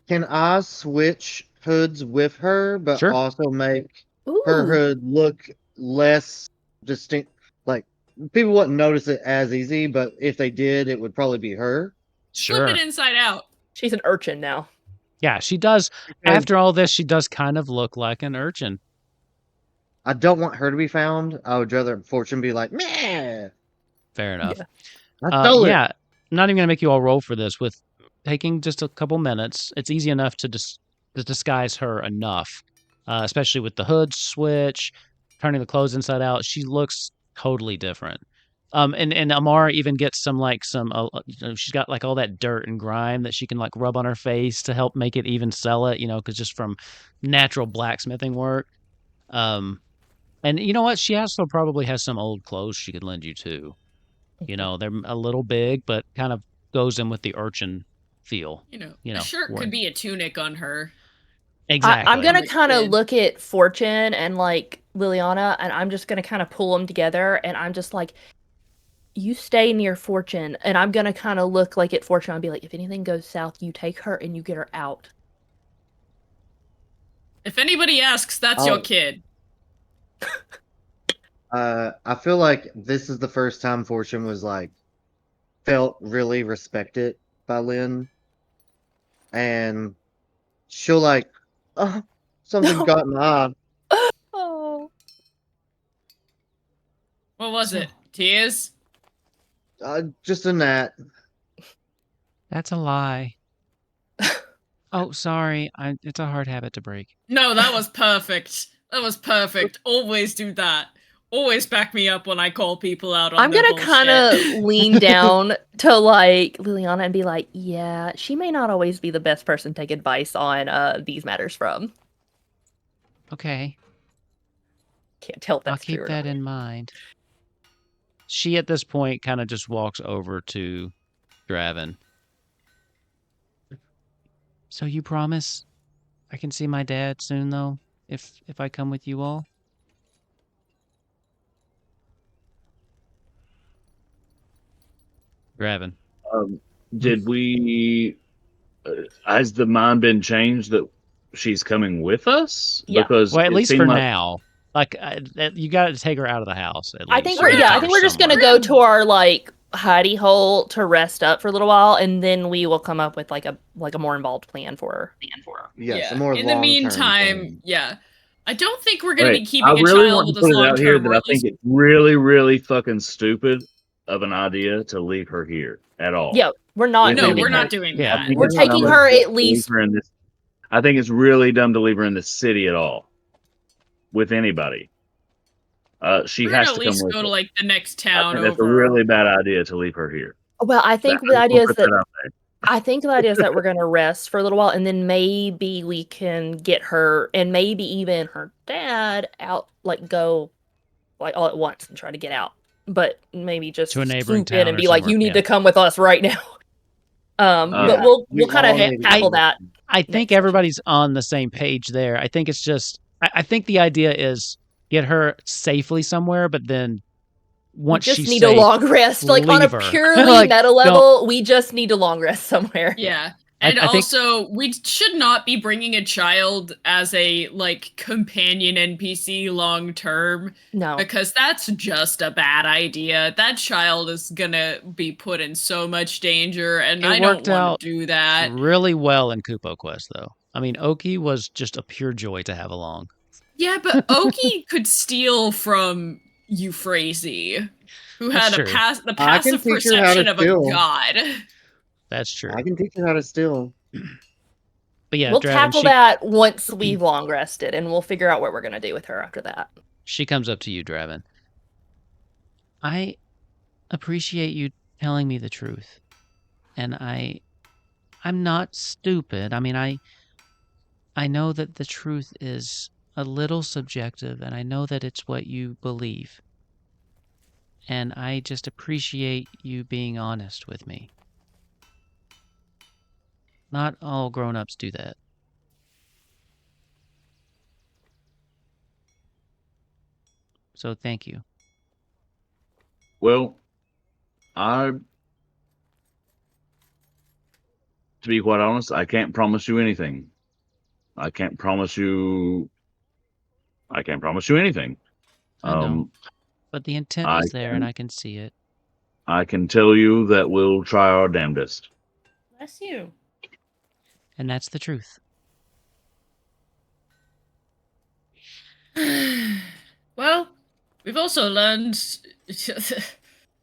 Can I switch hoods with her, but also make her hood look less distinct? Like people wouldn't notice it as easy, but if they did, it would probably be her. Flip it inside out. She's an urchin now. Yeah, she does. After all this, she does kind of look like an urchin. I don't want her to be found. I would rather Fortune be like, meh. Fair enough. Yeah. I'm not even gonna make you all roll for this. With taking just a couple minutes, it's easy enough to disguise her enough, especially with the hood switch, turning the clothes inside out. She looks totally different. And Amara even gets she's got like all that dirt and grime that she can like rub on her face to help make it even sell it, because just from natural blacksmithing work. And you know what? She also probably has some old clothes she could lend you too. They're a little big, but kind of goes in with the urchin feel. A shirt could be a tunic on her. Exactly. I'm gonna kind of look at Fortune and like Liliana, and I'm just gonna kind of pull them together, and I'm just like, you stay near Fortune, and I'm gonna kind of look like at Fortune and be like, if anything goes south, you take her and you get her out. If anybody asks, that's your kid. I feel like this is the first time Fortune was like felt really respected by Lynn, and she'll like, oh, something's got my eye. Oh, What was it? Tears? Just a gnat. That's a lie. Oh, sorry. It's a hard habit to break. No, that was perfect. That was perfect. Always do that. Always back me up when I call people out on I'm their gonna kind bullshit. of lean down to like Lilliana and be like, yeah, she may not always be the best person to take advice on these matters from. Okay. Can't tell if I'll that's true keep or that not. in mind. She, at this point, kind of just walks over to Draven. So you promise I can see my dad soon, though, if I come with you all? Draven. Did we? Has the mind been changed that she's coming with us? Yeah. Because Well, at it least seemed for like now. Like, you got to take her out of the house, at least. I think or we're get I her think we're just gonna somewhere. go to our like hidey hole to rest up for a little while, and then we will come up with like a more involved plan for her. Yes, a more In the long-term meantime, plan. yeah. I don't think we're gonna okay, be I keeping a really child want with to us put it long out here term. that I think it's really, really fucking stupid of an idea to leave her here at all. Yeah, we're not. With No, leaving we're her. not doing Yeah, that. I think We're it's taking dumb her to at leave least. her in this. I think it's really dumb to leave her in this city at all. With anybody, she We're gonna has at to come least with go to us. like the next I town think that's a over. really bad idea to leave her here. Well, I think I the just idea wanna is put that that out there. I think the idea is that we're gonna rest for a little while, and then maybe we can get her, and maybe even her dad out, like go, like all at once and try to get out. But maybe just To a neighboring swoop in town and or be like, somewhere, "You need yeah. to come with us right now." But Yeah. we'll kind all of need to tackle go. that. I think Next session. everybody's on the same page there. I think it's just, I think the idea is get her safely somewhere, but then We once just she's need safe, a long rest, like on a leave her. purely Like, meta don't- level. We just need a long rest somewhere. Yeah. I- And I think- also, we should not be bringing a child as a like companion NPC long term No, because that's just a bad idea. That child is gonna be put in so much danger, and It I don't worked want out to do that. really well in Kupo Quest, though. I mean, Oki was just a pure joy to have along. Yeah, but Oki could steal from Euphrasia, who That's had true. the I can passive teach her how to perception of a steal. god. That's true. I can teach her how to steal. But yeah, we'll Draven, tackle she, that once we've long rested, and we'll figure out what we're gonna do with her after that. she comes up to you, Draven. I appreciate you telling me the truth. And I'm not stupid. I mean, I know that the truth is a little subjective, and I know that it's what you believe. And I just appreciate you being honest with me. Not all grown-ups do that. So thank you. Well, to be quite honest, I can't promise you anything. I can't promise you anything. I know. But the intent I was there, and can- I can see it. I can tell you that we'll try our damnedest. Bless you. And that's the truth. Well, we've also learned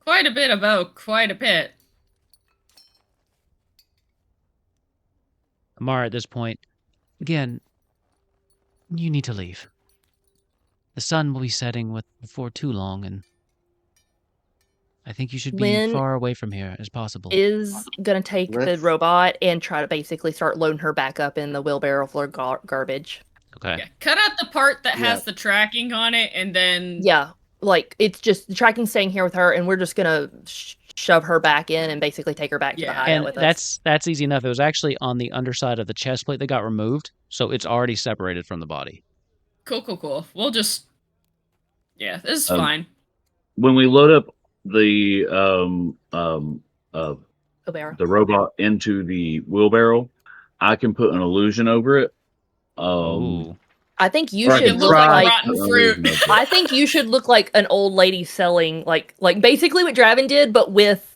quite a bit about quite a bit. Amara, at this point, again, you need to leave. The sun will be setting before too long, and I think you should be Lynn far away from here as possible. Is gonna take the Let's- robot and try to basically start loading her back up in the wheelbarrow full of garbage. Okay. Yeah, cut out the part that Yeah. has the tracking on it, and then Yeah, like it's just the tracking staying here with her, and we're just gonna shove her back in and basically take her back to the Yeah. hideout And with us. that's easy enough. It was actually on the underside of the chest plate that got removed, so it's already separated from the body. cool. We'll just this is Um, fine. When we load up the Wheelbarrow. the robot into the wheelbarrow, I can put an illusion over it. Oh. I think you or I should can look try like. rotten put an fruit. illusion over it. I think you should look like an old lady selling like basically what Draven did, but with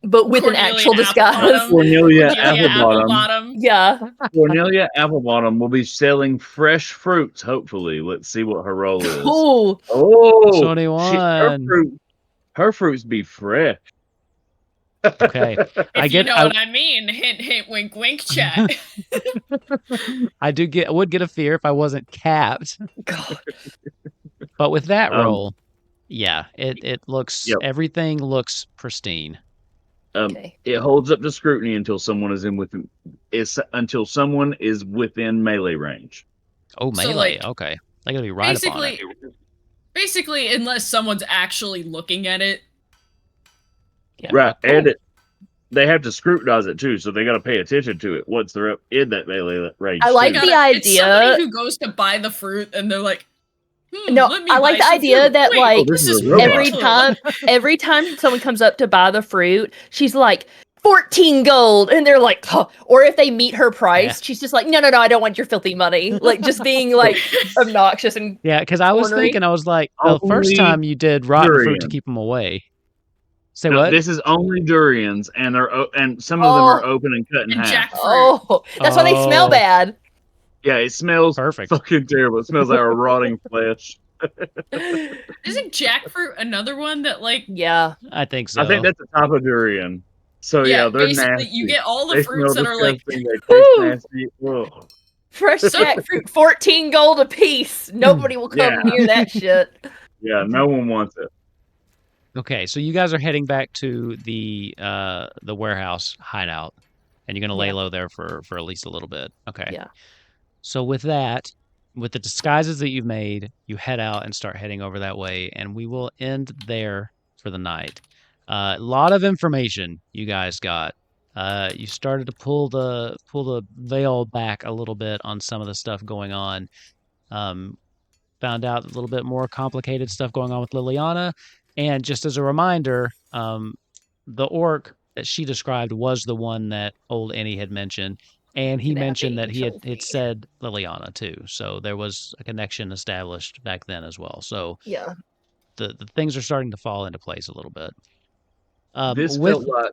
an Cornelia actual disguise. Applebottom. Cornelia Cornelia Applebottom. Applebottom. Yeah. Cornelia Applebottom will be selling fresh fruits. Hopefully, let's see what her role is. Ooh. Oh, 21. Her fruits be fresh. Okay. If you know what I mean. Hint, hint, wink, wink, chat. I would get a fear if I wasn't capped. God. But with that Um, roll, yeah, it looks Yep. everything looks pristine. Okay. It holds up to scrutiny until someone is until someone is within melee range. Oh, So, melee. like, Okay. I gotta be right upon it. Basically, unless someone's actually looking at it. Yeah. Right, Cool. and they have to scrutinize it too, so they got to pay attention to it once they're up in that melee range. I like too. the It's somebody idea. who goes to buy the fruit and they're like, No, let me I like buy the some idea fruit. that, Wait, like, this is a robot. every time someone comes up to buy the fruit, she's like 14 gold, and they're like, huh. Or if they meet her price, Yeah. she's just like, no, I don't want your filthy money. Like, just being like obnoxious and Yeah, because I was ornery. thinking, I was like, the first Only time you did rotten fruit to durian. keep them away. Say No, what? this is only durians, and and some of them are Oh. open and cut in And half. jackfruit. Oh, that's why they smell Oh. bad. Yeah, it smells Perfect. fucking terrible. It smells like a rotting flesh. Isn't jackfruit another one that, like, Yeah. I think so. I think that's the type of durian. So yeah, they're basically nasty. you get all the They fruits smell that are like, disgusting. They taste Woo! nasty. Ugh. Fresh jackfruit, 14 gold a piece. Nobody will come Yeah. near that shit. Yeah, no one wants it. Okay, so you guys are heading back to the warehouse hideout, and you're gonna lay Yeah. low there for at least a little bit. Okay. Yeah. So with that, with the disguises that you've made, you head out and start heading over that way, and we will end there for the night. A lot of information you guys got. You started to pull the veil back a little bit on some of the stuff going on. Found out a little bit more complicated stuff going on with Lilliana, and just as a reminder, the orc that she described was the one that old Annie had mentioned. And he mentioned that he had said Lilliana too. So there was a connection established back then as well. So Yeah. the things are starting to fall into place a little bit. This felt like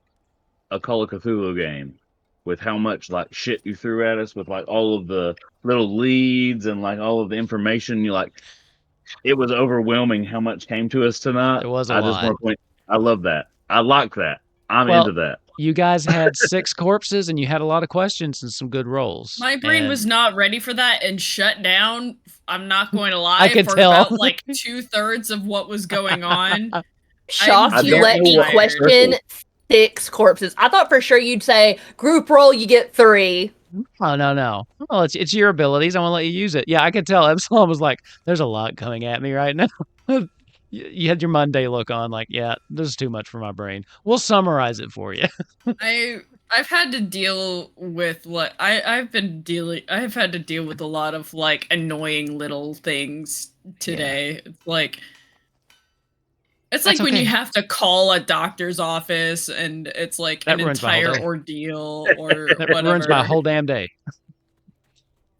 a Call of Cthulhu game with how much like shit you threw at us with like all of the little leads and like all of the information. It was overwhelming how much came to us tonight. It was a I just lot. want to point. I love that. I like that. I'm Well, into that. You guys had 6 corpses and you had a lot of questions and some good rolls. my brain And was not ready for that and shut down. I'm not going to lie. I could for tell. about like 2/3 of what was going on. Shocked I'm you very let me tired. question 6 corpses. I thought for sure you'd say group roll, you get 3. Oh no. Well, it's your abilities. I want to let you use it. Yeah, I could tell. Absalom was like, "There's a lot coming at me right now." You had your Monday look on, like, yeah, this is too much for my brain. We'll summarize it for you. I've had to deal with I've had to deal with a lot of like annoying little things today. It's That's like when okay. you have to call a doctor's office and it's like That an ruins my whole entire day. ordeal or That whatever. ruins my whole damn day.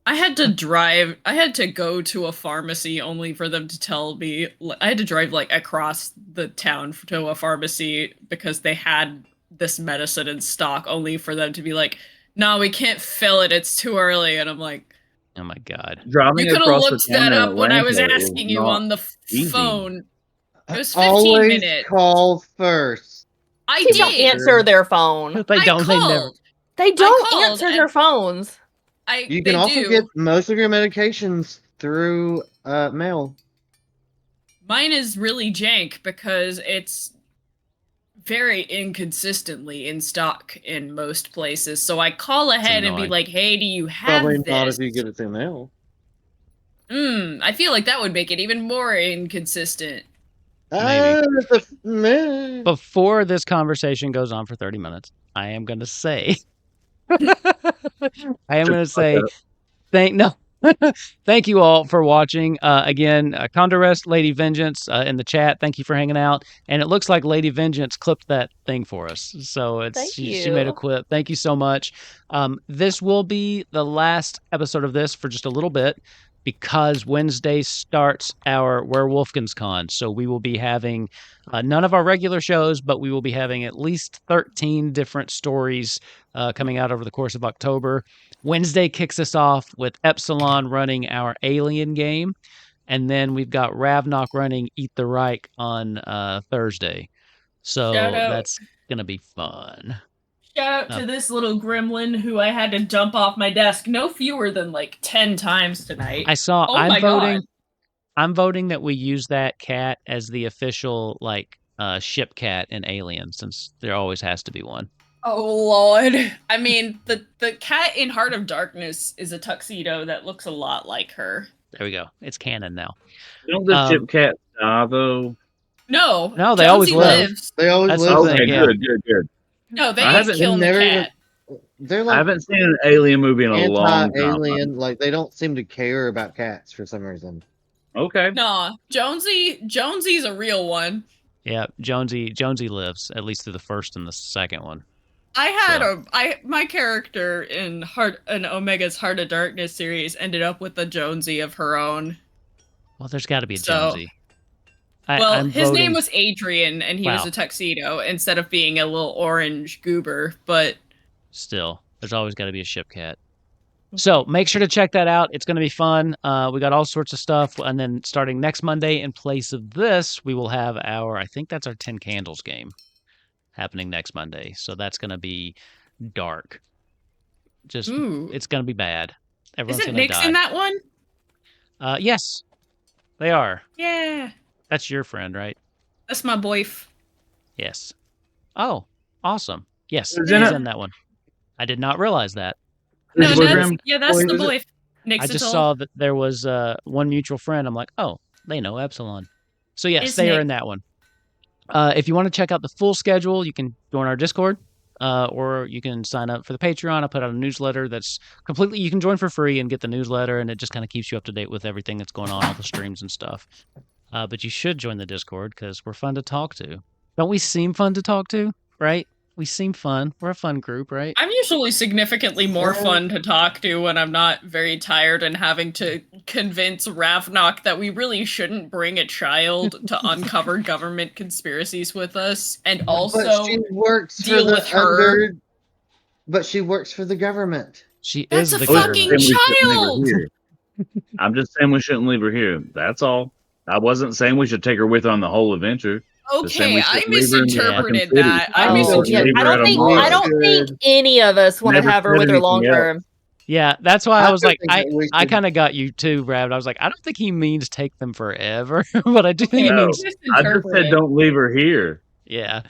I had to go to a pharmacy only for them to tell me. I had to drive like across the town to a pharmacy because they had this medicine in stock, only for them to be like, "No, we can't fill it. It's too early." And I'm like, Oh my god. Driving "You could have across the looked town that in up when I was Atlanta is asking you not on the easy. phone." It was 15 Always minutes. call first. I They don't did. answer their phone. They I don't. They never. called. They don't called answer their and- phones. You They can also do. get most of your medications through mail. Mine is really jank because it's very inconsistently in stock in most places. So I call ahead and be annoying. like, "Hey, do you have Probably this?" not if you get it through mail. I feel like that would make it even more inconsistent. Maybe. Meh. Before this conversation goes on for 30 minutes, I am going to say, thank you all for watching. Again, Condorest, Lady Vengeance in the chat. Thank you for hanging out. And it looks like Lady Vengeance clipped that thing for us. So Thank she made a you. clip. Thank you so much. This will be the last episode of this for just a little bit, because Wednesday starts our Werewolfkins Con. So we will be having none of our regular shows, but we will be having at least 13 different stories coming out over the course of October. Wednesday kicks us off with Epsilon running our Alien game. And then we've got Ravnok running Eat the Reich on Thursday. So Shout out. that's going to be fun. Shout out to this little gremlin who I had to dump off my desk no fewer than like 10 times tonight. I saw. Oh my God. I'm voting that we use that cat as the official ship cat in Alien, since there always has to be one. Oh Lord. I mean, the cat in Heart of Darkness is a tuxedo that looks a lot like her. There we go. It's canon now. Don't the ship cat die though? No. No, they always Jonesy live. lives. They always That's live. the Okay, thing, yeah. good. No, they I ain't haven't- killing the never cat. They're I like haven't seen an alien movie in a long time. anti-alien. Like they don't seem to care about cats for some reason. Okay. Nah, Jonesy's a real one. Yeah, Jonesy lives, at least through the first and the second one. I had my character in Omega's Heart of Darkness series ended up with a Jonesy of her own. Well, there's got to be a So- Jonesy. His name was Adrian, and he was Wow. a tuxedo instead of being a little orange goober. But Still, there's always got to be a ship cat. So make sure to check that out. It's going to be fun. We got all sorts of stuff. And then starting next Monday, in place of this, we will have I think that's our 10 Candles game happening next Monday. So that's going to be dark. ooh, It's going to be bad. Everyone's isn't going to Nick's die. in that one? Yes, they are. Yeah, That's your friend, right? that's my boyf. Yes. Oh, awesome. Yes, Who's he's in it? in that one. I did not realize that. No, Who's that's, him? yeah, that's Boy, the was it- boyf. Nick's I just a saw that there was one mutual friend. I'm like, oh, they know Epsilon. So yes, It's they are Nick. in that one. If you want to check out the full schedule, you can join our Discord, or you can sign up for the Patreon. I put out a newsletter that's completely, you can join for free and get the newsletter, and it just kind of keeps you up to date with everything that's going on, all the streams and stuff. But you should join the Discord because we're fun to talk to. Don't we seem fun to talk to, right? We seem fun. We're a fun group, right? I'm usually significantly more fun to talk to when I'm not very tired and having to convince Ravnok that we really shouldn't bring a child to uncover government conspiracies with us, and also but she works deal for the with her. But she works for the government. She That's is a the I'm fucking government. just saying we shouldn't leave her child! here. I'm just saying we shouldn't leave her here. That's all. I wasn't saying we should take her with on the whole adventure. Just saying Okay, we I should leave her in the misinterpreted fucking that. city. I Oh, misinterpreted. leave I her at don't a think mall. I don't think any of us want to Never have her said with her long anything else. term. Yeah, that's why I was do like, think that we I should- kind of got you too, Brad. I was like, I don't think he means take them forever, but I do think he No. means, I just Misinterpreted. said don't leave her here. yeah.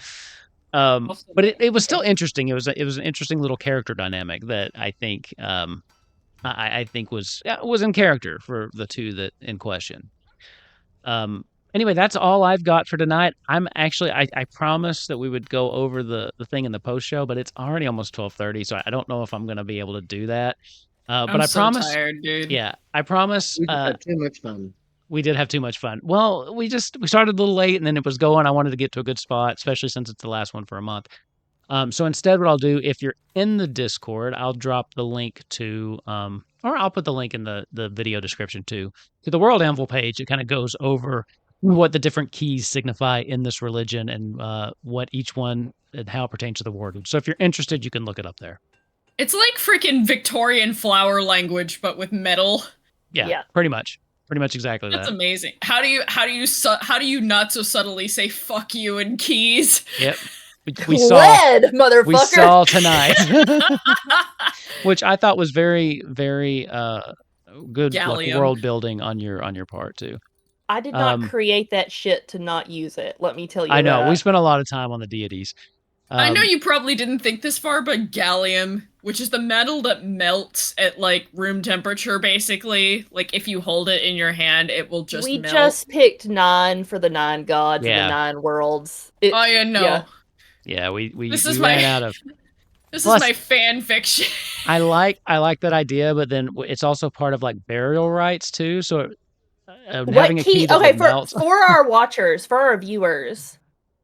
Also- But it was still interesting. It was an interesting little character dynamic that I think I think was in character for the two that in question. Anyway, that's all I've got for tonight. I'm actually I promised that we would go over the thing in the post show, but it's already almost 12:30, so I don't know if I'm going to be able to do that. But I'm I so promise. tired, dude. Yeah, I promise. We just had too much fun. We did have too much fun. Well, we started a little late and then it was going. I wanted to get to a good spot, especially since it's the last one for a month. So instead, what I'll do, if you're in the Discord, I'll drop the link to, or I'll put the link in the video description too, to the World Anvil page. It kind of goes over what the different keys signify in this religion and what each one and how it pertains to the ward. So if you're interested, you can look it up there. It's like freaking Victorian flower language, but with metal. Yeah. Pretty much exactly That's that. amazing. How do you not so subtly say "fuck you" in keys? Yep. We saw. Lead, motherfucker. We saw tonight, which I thought was very, very good Gallium. world building on your part too. I did not create that shit to not use it. Let me tell you. I know that. we spent a lot of time on the deities. I know you probably didn't think this far, but gallium, which is the metal that melts at like room temperature, basically. Like if you hold it in your hand, it will just we melt. just picked 9 for the 9 gods Yeah. and the 9 worlds. Oh yeah, no. Yeah. Yeah, we This we is ran my- out of. This Plus- is my fan fiction. I like that idea, but then it's also part of like burial rites too. So having What a key? key that Okay, would for melt. for our watchers, for our viewers,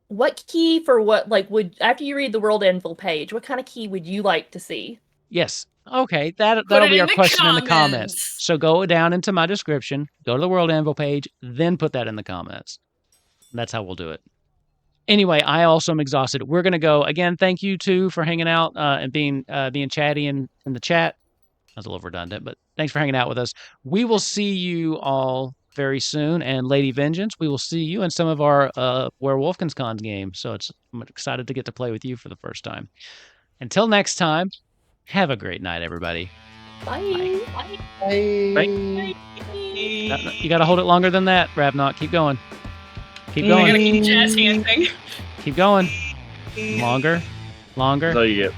what key for what? Like, would after you read the World Anvil page, what kind of key would you like to see? Yes. Okay, that'll Put it be in our the question in the comments. comments. So go down into my description, go to the World Anvil page, then put that in the comments. That's how we'll do it. Anyway, I also am exhausted. We're gonna go again. Thank you too for hanging out and being chatty in the chat. That was a little redundant, but thanks for hanging out with us. We will see you all very soon. And Lady Vengeance, we will see you in some of our Werewolfkinscon games. So I'm excited to get to play with you for the first time. Until next time, have a great night, everybody. Bye. Bye. You got to hold it longer than that, Ravnot. Keep going. Keep I going. gotta keep jazz handing. Keep going. Longer. That's all you get.